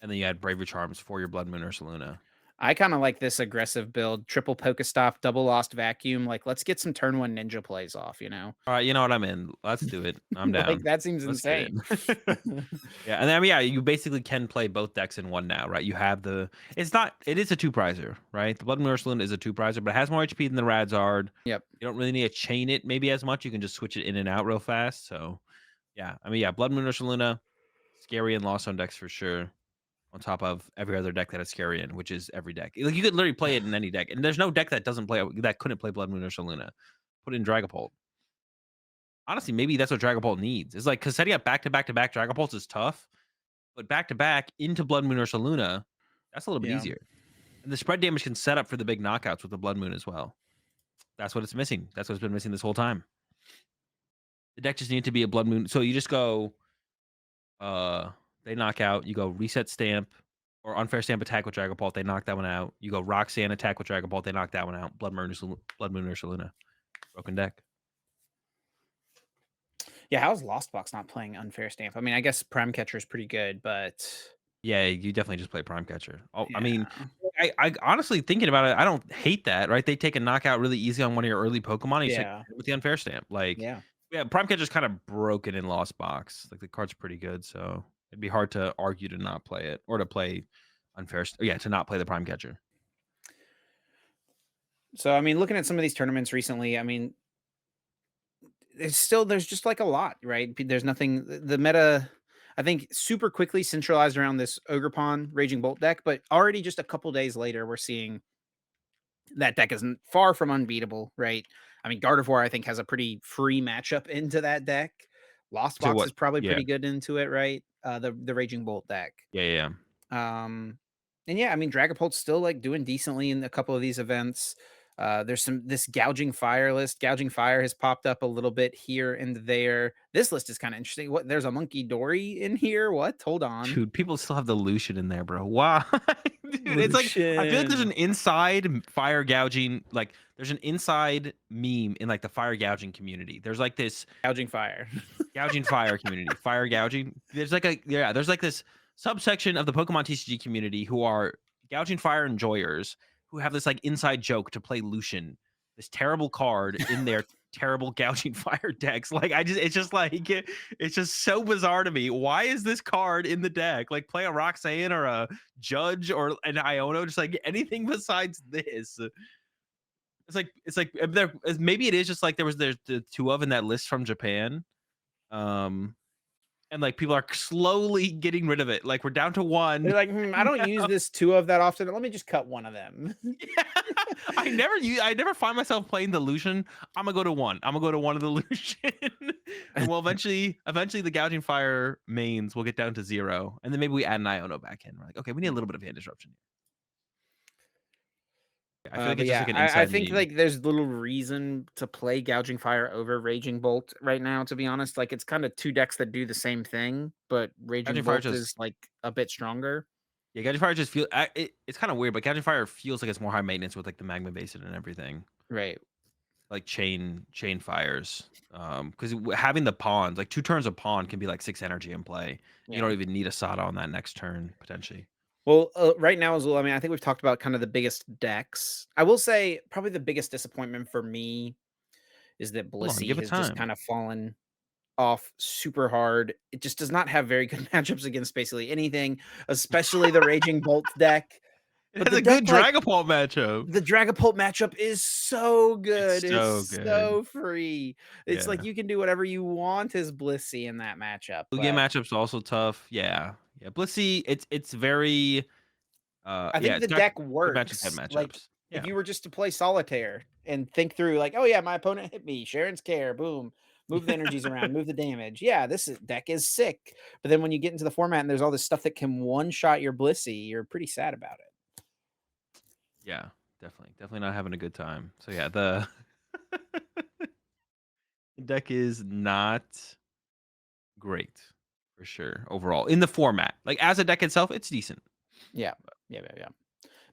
and then you add Bravery Charms for your Blood Moon Ursaluna.
I kind of like this aggressive build, triple Pokestop, double Lost Vacuum. Like, let's get some turn 1 ninja plays off, you know?
All right, you know what? I'm in. Let's do it. I'm
Like,
down.
that seems
Let's get
insane.
it. Yeah, and then yeah, you basically can play both decks in one now, right? You have the. It is a 2-prizer, right? The Blood Moon Ursaluna is a 2-prizer, but it has more HP than the Radzard.
Yep.
You don't really need to chain it maybe as much. You can just switch it in and out real fast. So, yeah, I mean, yeah, Blood Moon Ursaluna, scary and Lost on decks for sure. On top of every other deck that has scary in, which is every deck. Like you could literally play it in any deck, and there's no deck that couldn't play Blood Moon Ursaluna. Put it in Dragapult. Honestly, maybe that's what Dragapult needs. It's like because setting up back to back to back Dragapults is tough, but back to back into Blood Moon Ursaluna, that's a little bit
Yeah.
easier. And the spread damage can set up for the big knockouts with the Blood Moon as well. That's what it's missing. That's what's been missing this whole time. The deck just needed to be a Blood Moon. So you just go, they knock out. You go reset stamp or unfair stamp attack with Dragapult. They knock that one out. You go Roxanne attack with Dragapult. They knock that one out. Blood Moon Ursaluna. Broken deck.
Yeah, how's Lost Box not playing Unfair Stamp? I mean, I guess Prime Catcher is pretty good, but
Yeah, you definitely just play Prime Catcher. Oh,
yeah.
I mean, I honestly thinking about it, I don't hate that, right? They take a knockout really easy on one of your early Pokemon. And you
Yeah.
stick with the unfair stamp. Like,
Yeah.
Prime Catcher's kind of broken in Lost Box. Like the card's pretty good, so it'd be hard to argue to not play it or to play to not play the Prime Catcher.
So, I mean, looking at some of these tournaments recently, I mean, there's just like a lot, right? There's nothing, the meta, I think, super quickly centralized around this Ogerpon Raging Bolt deck, but already just a couple days later, we're seeing that deck is far from unbeatable, right? I mean, Gardevoir, I think, has a pretty free matchup into that deck. Lost
So
Box
what?
is probably
Yeah,
pretty good into it, right? The Raging Bolt deck.
yeah.
And yeah, I mean, Dragapult's still like doing decently in a couple of these events. There's this Gouging Fire list. Gouging Fire has popped up a little bit here and there. This list is kind of interesting. What? There's a Monkey Dory in here. What? Hold on.
Dude, people still have the Lucian in there, bro. Why? Dude, it's like I feel like there's an inside fire gouging, like there's an inside meme in like the fire gouging community. There's like this
Gouging Fire.
gouging fire community, fire gouging. There's like there's like this subsection of the Pokemon TCG community who are gouging fire enjoyers who have this like inside joke to play Lucian, this terrible card in their terrible gouging fire decks. Like it's just like it's just so bizarre to me. Why is this card in the deck? Like play a Roxanne or a Judge or an Iono, just like anything besides this. It's like maybe it is just like there's the 2 of in that list from Japan. And like people are slowly getting rid of it. Like we're down to 1.
They're like, I don't use this 2 of that often. Let me just cut one of them.
Yeah. I never find myself playing the Lucian. I'm gonna go to 1. I'm gonna go to 1 of the Lucian. And well, eventually the gouging fire mains will get down to 0. And then maybe we add an Iono back in. We're like, okay, we need a little bit of hand disruption. I feel like
But
it's just
yeah,
like an
I
inside
think
need.
like there's little reason to play Gouging Fire over Raging Bolt right now, to be honest. Like it's kind of two decks that do the same thing, but Raging
Catching Fire
Bolt
just
is like a bit stronger.
yeah, Catching Fire just it's kind of weird, but Catching Fire feels like it's more high maintenance with like the Magma Basin and everything,
Right.
like chain fires. Because having the pawns, like 2 turns of pawn can be like 6 energy in play. You
Yeah.
don't even need a Sada on that next turn potentially.
Well, right now, Azul, I mean, I think we've talked about kind of the biggest decks. I will say probably the biggest disappointment for me is that
Hold on,
Blissey
give it
has just
time.
kind of fallen off super hard. It just does not have very good matchups against basically anything, especially the Raging Bolt deck.
It
But
has
the
a good
deck, like
Dragapult matchup.
the Dragapult matchup, is so
It's
good.
so
It's
good.
so free. It's like
Yeah.
you can do whatever you want as Blissey in that matchup.
Lugia
But
matchup's also tough. Yeah. Yeah. Blissey, it's very
I
yeah,
think
it's
the
got
deck
good matchup type
works, like,
matchups.
if
Yeah.
you were just to play solitaire and think through, like, "Oh, yeah, my opponent hit me, Sharon's Care, boom, move the energies around, move the damage. Yeah, deck is sick." But then when you get into the format and there's all this stuff that can one-shot your Blissey, you're pretty sad about it.
Yeah. Definitely. Definitely not having a good time. So yeah, the deck is not great for sure overall in the format. Like as a deck itself, it's decent.
Yeah. Yeah, yeah, yeah.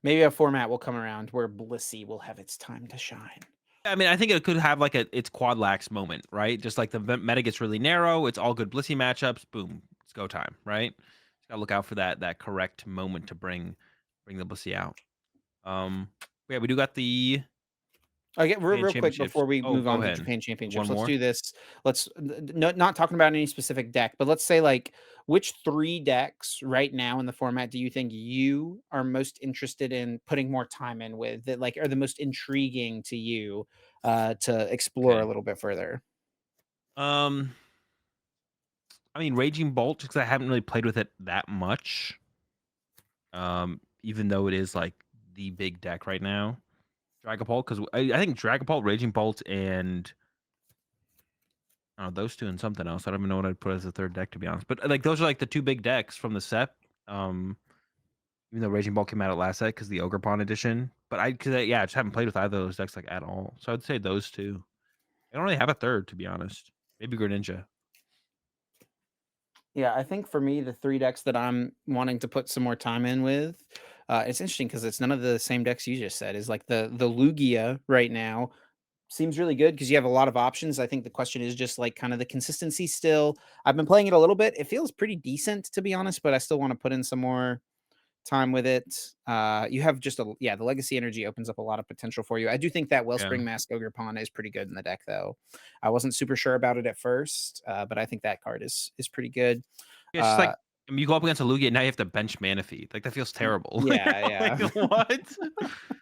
Maybe a format will come around where Blissey will have its time to shine.
I mean, I think it could have like its quad lax moment, right? Just like the meta gets really narrow, it's all good Blissey matchups. Boom, it's go time, right? Just gotta look out for that correct moment to bring the Blissey out. Um, yeah, we do got the
Okay,
Japan
real quick
championships.
before we
Oh,
move on
go
to
ahead.
Japan
One
Championships, let's
more.
do this. Not talking about any specific deck, but let's say like which three decks right now in the format do you think you are most interested in putting more time in with that like are the most intriguing to you to explore a
Okay.
little bit further?
Um, I mean, Raging Bolt because I haven't really played with it that much. Even though it is like the big deck right now. Dragapult because I think Dragapult, Raging Bolt, and I don't know, those 2 and something else. I don't even know what I'd put as a 3rd deck, to be honest. But, like, those are, like, the 2 big decks from the set. Um, Even though Raging Ball came out at last set because the Ogre Pawn edition. But yeah, I just haven't played with either of those decks, like, at all. So I'd say those 2. I don't really have a 3rd, to be honest. Maybe Greninja.
Yeah, I think for me, the 3 decks that I'm wanting to put some more time in with, it's interesting because it's none of the same decks you just said. Is like the Lugia right now seems really good because you have a lot of options. I think the question is just like kind of the consistency still. I've been playing it a little bit. It feels pretty decent to be honest, but I still want to put in some more time with it. You have just the legacy energy opens up a lot of potential for you. I do think that
Yeah.
Wellspring Mask Ogre Pawn is pretty good in the deck though. I wasn't super sure about it at first, but I think that card is pretty good.
Yeah, it's just
Uh,
like, I mean, you go up against a Lugia, now you have to bench Manaphy. Like, that feels terrible.
yeah,
Like,
yeah.
what?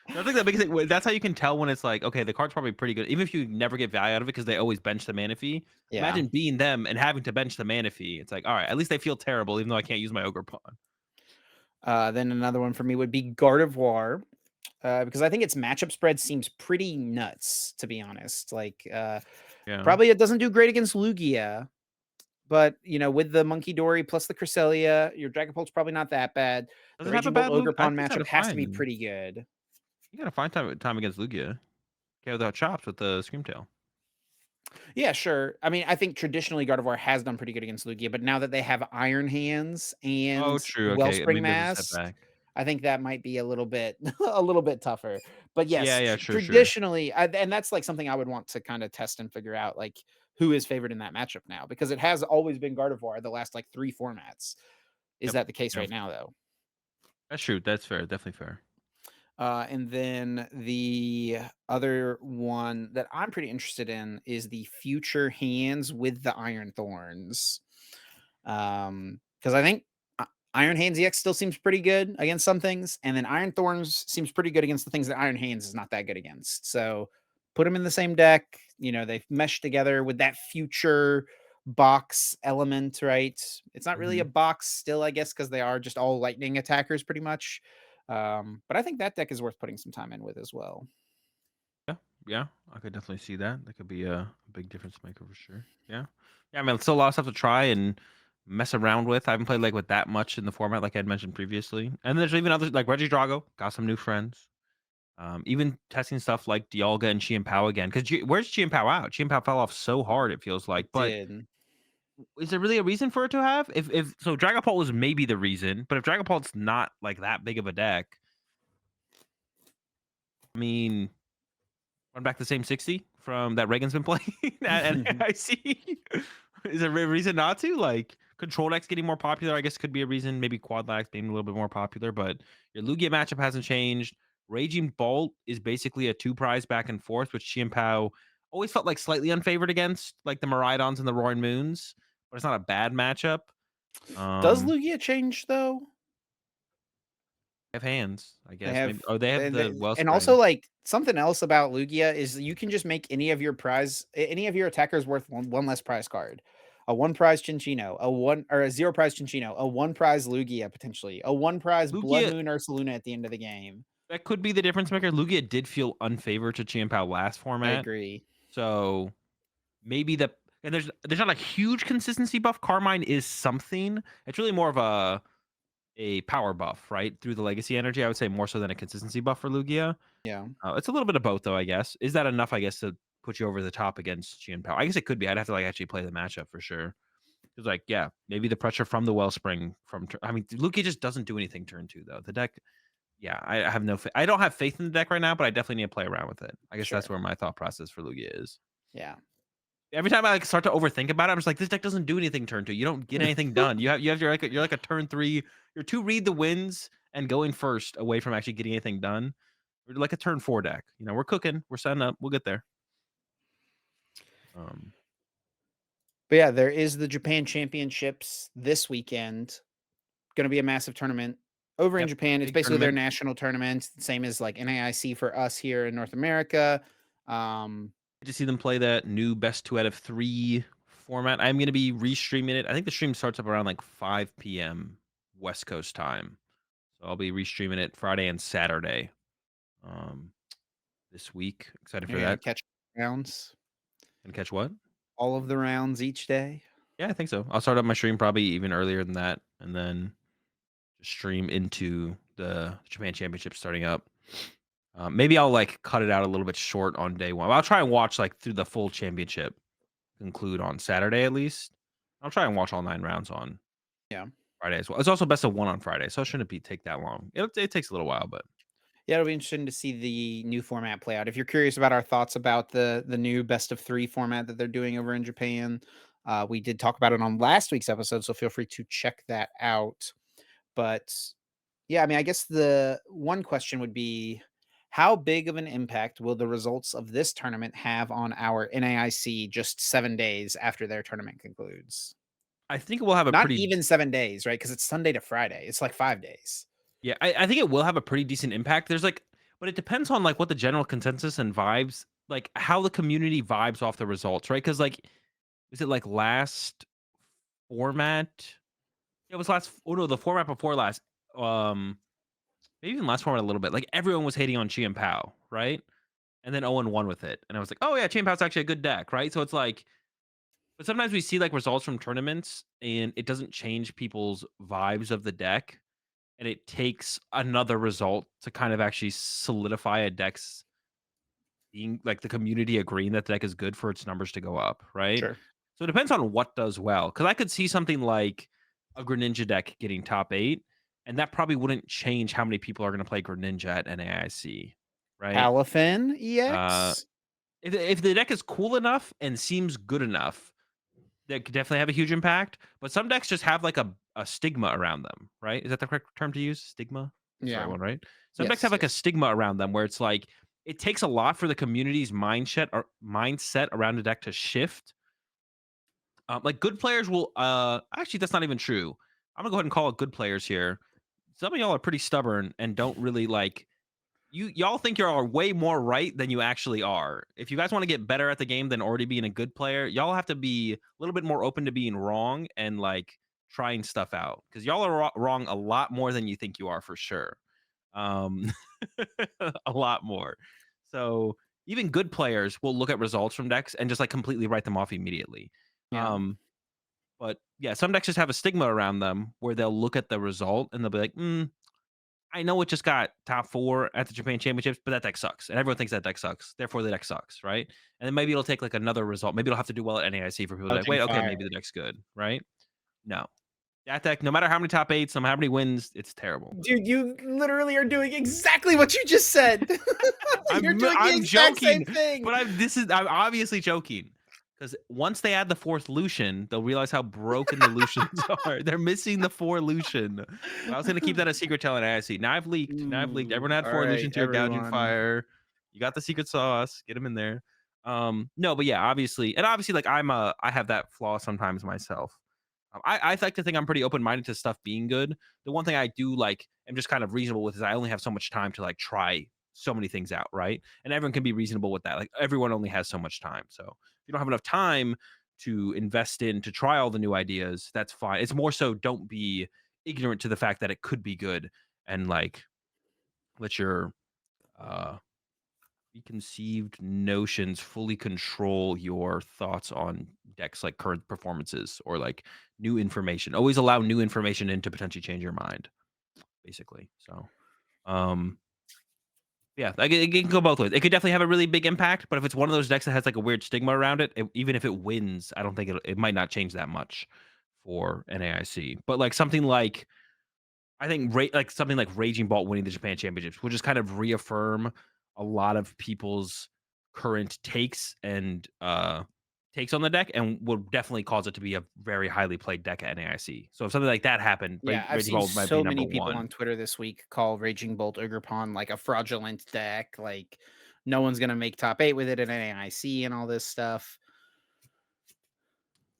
I think that makes it that's how you can tell when it's like, okay, the card's probably pretty good, even if you never get value out of it because they always bench the Manaphy.
Yeah.
Imagine being them and having to bench the Manaphy. It's like, all right, at least they feel terrible, even though I can't use my Ogre Pawn.
Then another one for me would be Gardevoir. Because I think its matchup spread seems pretty nuts, to be honest. Like,
Yeah.
probably it doesn't do great against Lugia, but with the Monkey Dory plus the Cresselia, your Dragapult's probably not that bad.
Does
The
it have a
Raging Bolt
bad
Ogre
Lugia? I
Pawn
think it's had
matchup
a
has to be
fine.
pretty good.
You gotta find time against Lugia. Okay, without chops with the Screamtail.
Yeah, sure. I mean, I think traditionally Gardevoir has done pretty good against Lugia, but now that they have Iron Hands
Oh,
and
true. Okay,
Wellspring
maybe there's a
Mask,
setback.
I think that might be a little bit a little bit tougher. But
Yeah,
yes,
yeah, sure.
traditionally, and that's like something I would want to kind of test and figure out, like who is favored in that matchup now, because it has always been Gardevoir the last like 3 formats. Is
Yep,
that the case
yep.
right now though?
That's true. That's fair. Definitely fair.
And then the other one that I'm pretty interested in is the future hands with the Iron Thorns. Because I think Iron Hands EX still seems pretty good against some things, and then Iron Thorns seems pretty good against the things that Iron Hands is not that good against. So put them in the same deck. They've meshed together with that future box element, right? It's not really a
Mhm.
box still, I guess, because they are just all lightning attackers pretty much. But I think that deck is worth putting some time in with as well.
Yeah, yeah, I could definitely see that. That could be a big difference maker for sure. Yeah. Yeah, I mean, still a lot of stuff to try and mess around with. I haven't played, like, with that much in the format like I'd mentioned previously. And there's even others like Reggie Drago, got some new friends. Even testing stuff like Dialga and Chien-Pao again, because where's Chien-Pao out? Chien-Pao fell off so hard, it feels like,
It
but
did.
is there really a reason for it to have? If so Dragapult was maybe the reason, but if Dragapult's not, like, that big of a deck, I mean, run back the same 60 from that Reagan's been playing at NAIC? Is there a reason not to? Like, Control Deck's getting more popular, I guess could be a reason, maybe Quad Lax being a little bit more popular, but your Lugia matchup hasn't changed. Raging Bolt is basically a 2 prize back and forth, which Chien-Pao always felt like slightly unfavored against, like the Miraidons and the Roaring Moons, but it's not a bad matchup.
Does
Um,
Lugia change though?
they have hands, I
They
guess,
have
maybe. Oh, they have
they
the
and also,
Wellspring.
like, something else about Lugia is you can just make any of your attackers worth one less prize card. A 1 prize Chinchino, a 1 or a 0 prize Chinchino, a 1 prize Lugia potentially, a 1 prize Blood
Lugia,
Moon Ursaluna at the end of the game.
that could be the difference maker. Lugia did feel unfavored to Chien-Pao last
I
format,
agree.
so maybe and there's not a huge consistency buff. Carmine is something. It's really more of a power buff, right? Through the legacy energy, I would say more so than a consistency buff for Lugia.
Yeah,
It's a little bit of both, though. I guess is that enough? I guess to put you over the top against Chien Pao. I guess it could be. I'd have to like actually play the matchup for sure. Because like, yeah, maybe the pressure from the Wellspring from. I mean, Lugia just doesn't do anything turn two though. The deck, yeah, I have no. I don't have faith in the deck right now, but I definitely need to play around with it. I guess that's
sure.
where my thought process for Lugia is.
Yeah.
Every time I like start to overthink about it, I'm just like, this deck doesn't do anything turn two. You don't get anything done. You have you're like a turn three. You're to read the winds and going first away from actually getting anything done. We're like a turn four deck. You know, we're cooking. We're setting up. We'll get there. Um,
But yeah, there is the Japan Championships this weekend. Gonna be a massive tournament over in
yep,
Japan. It's
big
basically their
tournament.
national tournament, same as like NAIC for us here in North America. Um,
Good to see them play that new best two out of three format. I'm going to be restreaming it. I think the stream starts up around like 5 p.m. West Coast time. So I'll be restreaming it Friday and Saturday um, this week. Excited for
you're gonna
that.
catch rounds,
Gonna catch what?
all of the rounds each day.
Yeah, I think so. I'll start up my stream probably even earlier than that, and then just stream into the Japan Championship starting up. Maybe I'll like cut it out a little bit short on day one. I'll try and watch like through the full championship conclude on Saturday at least. I'll try and watch all 9 rounds on
Yeah.
Friday as well. It's also best of one on Friday, so it shouldn't be take that long. It takes a little while, but
Yeah, it'll be interesting to see the new format play out. If you're curious about our thoughts about the new best of 3 format that they're doing over in Japan, we did talk about it on last week's episode, so feel free to check that out. But yeah, I mean, I guess the one question would be how big of an impact will the results of this tournament have on our NAIC just 7 days after their tournament concludes?
I think it will have a
Not
pretty
even 7 days, right? Because it's Sunday to Friday. It's like 5 days.
yeah. I think it will have a pretty decent impact. There's like, but it depends on like what the general consensus and vibes, like how the community vibes off the results, right? Because like, is it like last format? It was last. Oh no, the format before last. Um, Maybe even last format a little bit. Like everyone was hating on Chien Pao, right? And then 0-1 with it. And I was like, oh yeah, Chien Pao's actually a good deck, right? So it's like, but sometimes we see like results from tournaments and it doesn't change people's vibes of the deck. And it takes another result to kind of actually solidify a deck's being like the community agreeing that the deck is good for its numbers to go up, right?
Sure.
So it depends on what does well. Because I could see something like a Greninja deck getting top 8, and that probably wouldn't change how many people are going to play Greninja at NAIC, right?
Palafin
Uh,
EX?
if the deck is cool enough and seems good enough, that could definitely have a huge impact. But some decks just have like a stigma around them, right? Is that the correct term to use? Stigma? That's the right
Yeah.
one, right? Some decks
Yes,
have like a
yes.
stigma around them where it's like it takes a lot for the community's mindset around a deck to shift. Like good players will actually that's not even true. I'm gonna go ahead and call it good players here. Some of y'all are pretty stubborn and don't really like y'all think you're way more right than you actually are. If you guys want to get better at the game than already being a good player, y'all have to be a little bit more open to being wrong and like trying stuff out because y'all are wrong a lot more than you think you are for sure. Um, a lot more. So even good players will look at results from decks and just like completely write them off immediately.
Yeah.
Um, but yeah, some decks just have a stigma around them where they'll look at the result and they'll be like, I know it just got top 4 at the Japan Championships, but that deck sucks, and everyone thinks that deck sucks. Therefore, the deck sucks, right? And then maybe it'll take like another result. Maybe it'll have to do well at NAIC for people to be like,
Melting
wait, okay,
fire.
maybe the deck's good, right? No, that deck, no matter how many top eights, no matter how many wins, it's terrible.
Dude, you literally are doing exactly what you just said. You're doing the
I'm
exact same
joking,
thing.
but I'm obviously joking because once they add the 4th Lucian, they'll realize how broken the Lucians are. They're missing the 4 Lucian. But I was gonna keep that a secret till NIC. Now I've leaked. Now I've leaked.
Ooh,
Everyone had
all
4
right,
Lucians here, gouging
everyone.
fire. You got the secret sauce. Get them in there. No, but yeah, obviously, like I have that flaw sometimes myself. I like to think I'm pretty open minded to stuff being good. The one thing I do like, am just kind of reasonable with, is I only have so much time to like try so many things out, right? And everyone can be reasonable with that. Like everyone only has so much time. So if you don't have enough time to invest in to try all the new ideas, that's fine. It's more so don't be ignorant to the fact that it could be good, and like let your uh preconceived notions fully control your thoughts on decks like current performances or like new information. Always allow new information in to potentially change your mind, basically. So um yeah, like it can go both ways. It could definitely have a really big impact, but if it's one of those decks that has like a weird stigma around it, even if it wins, I don't think it might not change that much for NAIC. But like something like, I think like something like Raging Bolt winning the Japan Championships will just kind of reaffirm a lot of people's current takes and takes on the deck, and would definitely cause it to be a very highly played deck at NAIC. So if something like that happened,
Yeah, I've
Raging
seen
Bolt might be
so
number
many people on
one.
Twitter this week call Raging Bolt Ugrapon like a fraudulent deck. Like, no one's gonna make top 8 with it at NAIC and all this stuff.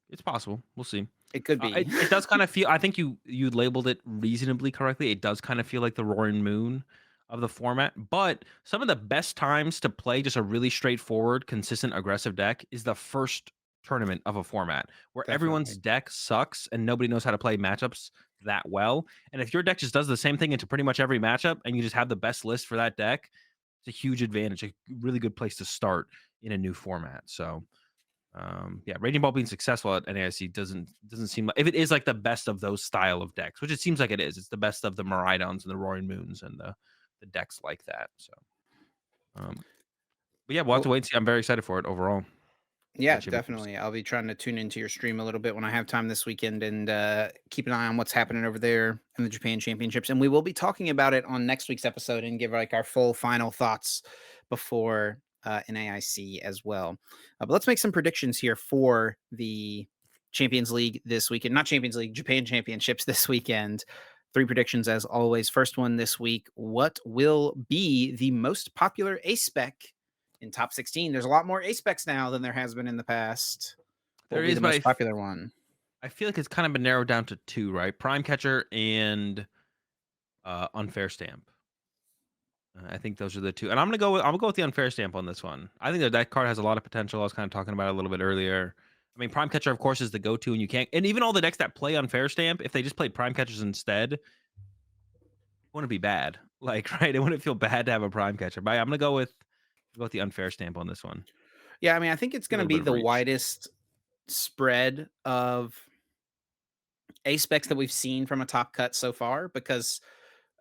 It's possible. We'll see.
It could be.
It does kind of feel. I think you labeled it reasonably correctly. It does kind of feel like the Roaring Moon of the format. But some of the best times to play just a really straightforward, consistent, aggressive deck is the first tournament of a format where everyone's
Definitely.
deck sucks and nobody knows how to play matchups that well. And if your deck just does the same thing into pretty much every matchup, and you just have the best list for that deck, it's a huge advantage. A really good place to start in a new format. So yeah, Raging Ball being successful at NAIC doesn't seem like, if it is like the best of those style of decks, which it seems like it is. It's the best of the Miraidons and the Roaring Moons and the decks like that. So, um, but yeah, we'll have to
Well,
wait and see. I'm very excited for it overall. For the
yeah,
championships.
definitely. I'll be trying to tune into your stream a little bit when I have time this weekend and keep an eye on what's happening over there in the Japan Championships. And we will be talking about it on next week's episode and give like our full final thoughts before NAIC as well. But let's make some predictions here for the Champions League this weekend. Not Champions League, Japan Championships this weekend. 3 predictions as always. First one this week. What will be the most popular ace spec in top 16? There's a lot more ace specs now than there has been in the past. What will
There
be
is,
the
but
most popular one?
I feel like it's kind of been narrowed down to two, right? Prime Catcher and Unfair Stamp. I think those are the two, and I'm gonna go with the Unfair Stamp on this one. I think that card has a lot of potential. I was kind of talking about it a little bit earlier. I mean, Prime Catcher, of course, is the go-to, and you can't. And even all the decks that play Unfair Stamp, if they just played Prime Catchers instead, it wouldn't be bad. Like, right? It wouldn't feel bad to have a Prime Catcher. But I'm gonna go with the Unfair Stamp on this one.
Yeah, I mean, I think it's
A
going to
little
be
bit of
the
reach.
widest spread of ace specs that we've seen from a top cut so far because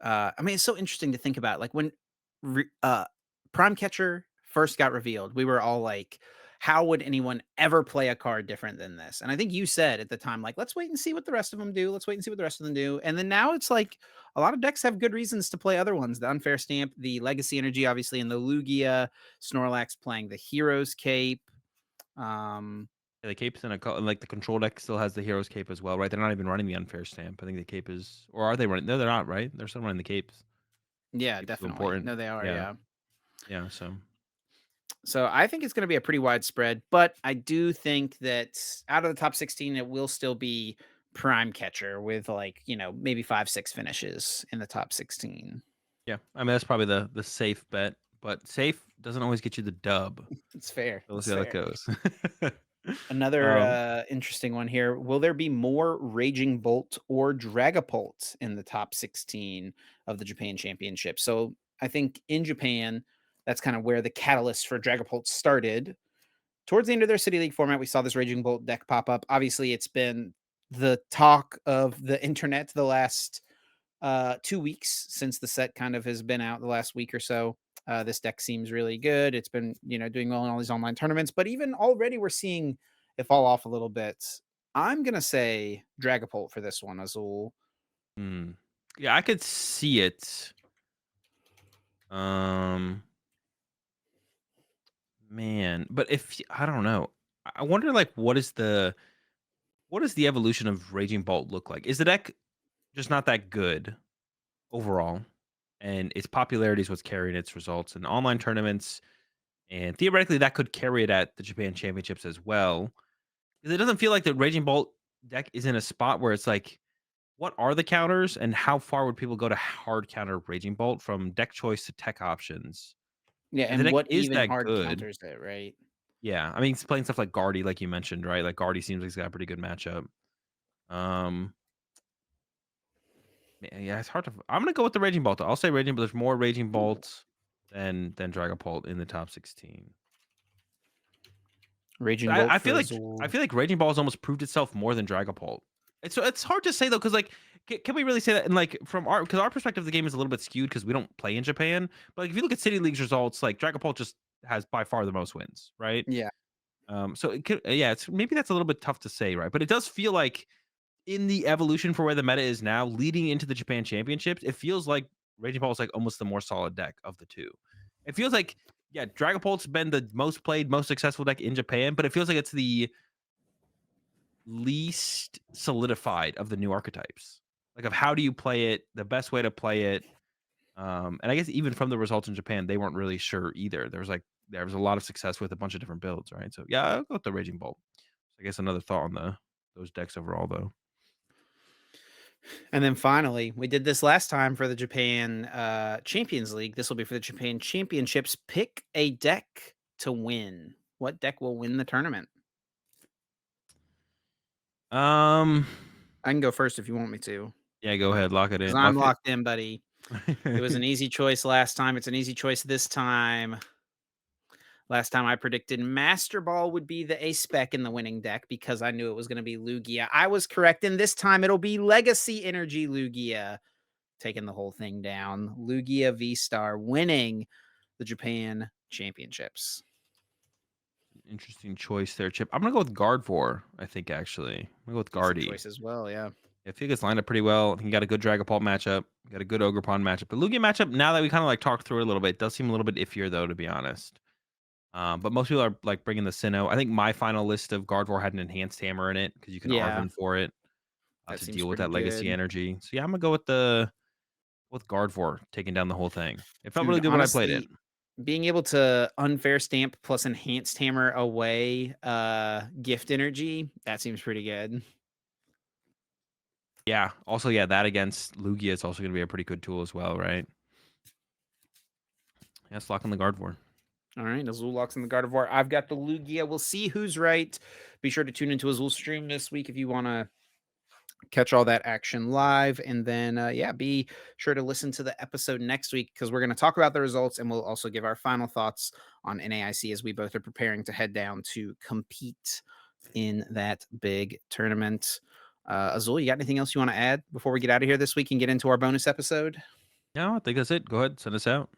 I mean, it's so interesting to think about. Like when Prime Catcher first got revealed, we were all like, how would anyone ever play a card different than this? And I think you said at the time, like, let's wait and see what the rest of them do. Let's wait and see what the rest of them do. And then now it's like a lot of decks have good reasons to play other ones. The Unfair Stamp, the Legacy Energy, obviously, and the Lugia, Snorlax playing the Hero's Cape. Um,
Yeah, the cape's in like the control deck still has the Hero's Cape as well, right? They're not even running the Unfair Stamp. I think the cape is, or are they running? No, they're not, right? They're still running the capes.
yeah,
Cape's too
definitely.
important.
No, they are.
Yeah,
Yeah.
yeah. So
So I think it's going to be a pretty wide spread, but I do think that out of the top 16, it will still be Prime Catcher with like, maybe 5, 6 finishes in the top 16.
yeah, I mean that's probably the safe bet, but safe doesn't always get you the dub.
It's fair.
So we'll
It's
see how that
fair.
goes.
Another
um,
interesting one here. Will there be more Raging Bolt or Dragapult in the top 16 of the Japan Championship? So I think in Japan, that's kind of where the catalyst for Dragapult started. Towards the end of their City League format, we saw this Raging Bolt deck pop up. Obviously, it's been the talk of the internet the last 2 weeks since the set kind of has been out the last week or so. This deck seems really good. It's been, doing well in all these online tournaments, but even already we're seeing it fall off a little bit. I'm gonna say Dragapult for this one, Azul.
Hmm. Yeah, I could see it. Um, man, but if I don't know, I wonder like what does the evolution of Raging Bolt look like? Is the deck just not that good overall, and its popularity is what's carrying its results in online tournaments, and theoretically that could carry it at the Japan Championships as well. 'Cause it doesn't feel like the Raging Bolt deck is in a spot where it's like, what are the counters and how far would people go to hard counter Raging Bolt from deck choice to tech options?
Yeah,
If the
and
deck
what
is
even
that
hard
good,
counters it, right?
yeah, I mean, it's playing stuff like Guardy, like you mentioned, right? Like Guardy seems like he's got a pretty good matchup. Um, yeah, it's hard to. I'm gonna go with the Raging Bolt. I'll say Raging, but there's more Raging Bolts than Dragapult in the top 16.
Raging
I,
Bolt
I
for
feel like I
Azul.
feel like Raging Ball has almost proved itself more than Dragapult. It's hard to say though, because like, can we really say that? And like from our because our perspective, the game is a little bit skewed because we don't play in Japan. But like, if you look at City League's results, like Dragapult just has by far the most wins, right?
Yeah.
So it could, yeah, it's maybe that's a little bit tough to say, right? But it does feel like in the evolution for where the meta is now, leading into the Japan Championships, it feels like Raging Ball is like almost the more solid deck of the two. It feels like yeah, Dragapult's been the most played, most successful deck in Japan, but it feels like it's the least solidified of the new archetypes. Like of how do you play it, the best way to play it. And I guess even from the results in Japan, they weren't really sure either. There was a lot of success with a bunch of different builds, right? So yeah, I'll go with the Raging Bolt. I guess another thought on the those decks overall though.
And then finally, we did this last time for the Japan Champions League. This will be for the Japan Championships. Pick a deck to win. What deck will win the tournament?
Um
I can go first if you want me to,
yeah, go ahead, lock it
because
in.
I'm
Lock it.
locked in, buddy. It was an easy choice last time. It's an easy choice this time. Last time I predicted Master Ball would be the ace spec in the winning deck because I knew it was going to be Lugia. I was correct, and this time it'll be Legacy Energy Lugia taking the whole thing down. Lugia V Star winning the Japan Championships.
Interesting choice there, Chip. I'm gonna go with Gardevoir, I think actually. I'm gonna go with
Decent
Guardy.
choice as well, yeah.
I think it's lined up pretty well. He got a good Dragapult matchup, got a good Ogerpon matchup. The Lugia matchup, now that we kind of like talked through it a little bit, does seem a little bit iffier though, to be honest. But most people are like bringing the Sinnoh. I think my final list of Gardevoir had an enhanced hammer in it because you can
Yeah,
Arven for it
that
to
seems
deal with
pretty
that legacy
good.
energy. So yeah, I'm gonna go with the with Gardevoir taking down the whole thing. It felt
Dude,
really good when I played it.
honestly, being able to unfair stamp plus enhanced hammer away gift energy, that seems pretty good.
Yeah. Also, yeah, that against Lugia is also gonna be a pretty good tool as well, right? Yeah, let's lock on the Gardevoir.
All right, Azul locks in the Gardevoir. I've got the Lugia. We'll see who's right. Be sure to tune into Azul's stream this week if you want to catch all that action live. And then, yeah, be sure to listen to the episode next week because we're going to talk about the results and we'll also give our final thoughts on NAIC as we both are preparing to head down to compete in that big tournament. Azul, you got anything else you want to add before we get out of here this week and get into our bonus episode?
No, I think that's it. Go ahead, send us out.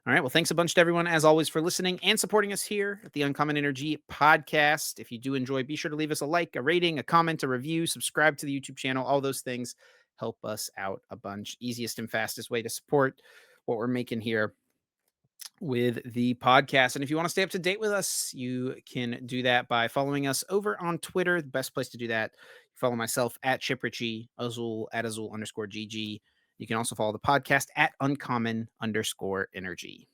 All right. Well, thanks a bunch to everyone, as always, for listening and supporting us here at the Uncommon Energy podcast. If you do enjoy, be sure to leave us a like, a rating, a comment, a review, subscribe to the YouTube channel. All those things help us out a bunch. Easiest and fastest way to support what we're making here with the podcast. And if you want to stay up to date with us, you can do that by following us over on Twitter. The best place to do that, follow myself at Chip Ritchie, Azul at Azul underscore GG. You can also follow the podcast at uncommon underscore energy.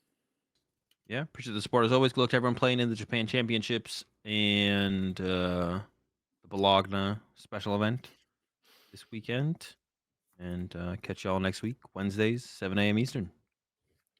Yeah, appreciate the support as always. Good luck to everyone playing in the Japan Championships and the Bologna special event this weekend. And catch y'all next week, Wednesdays, 7 a.m. Eastern.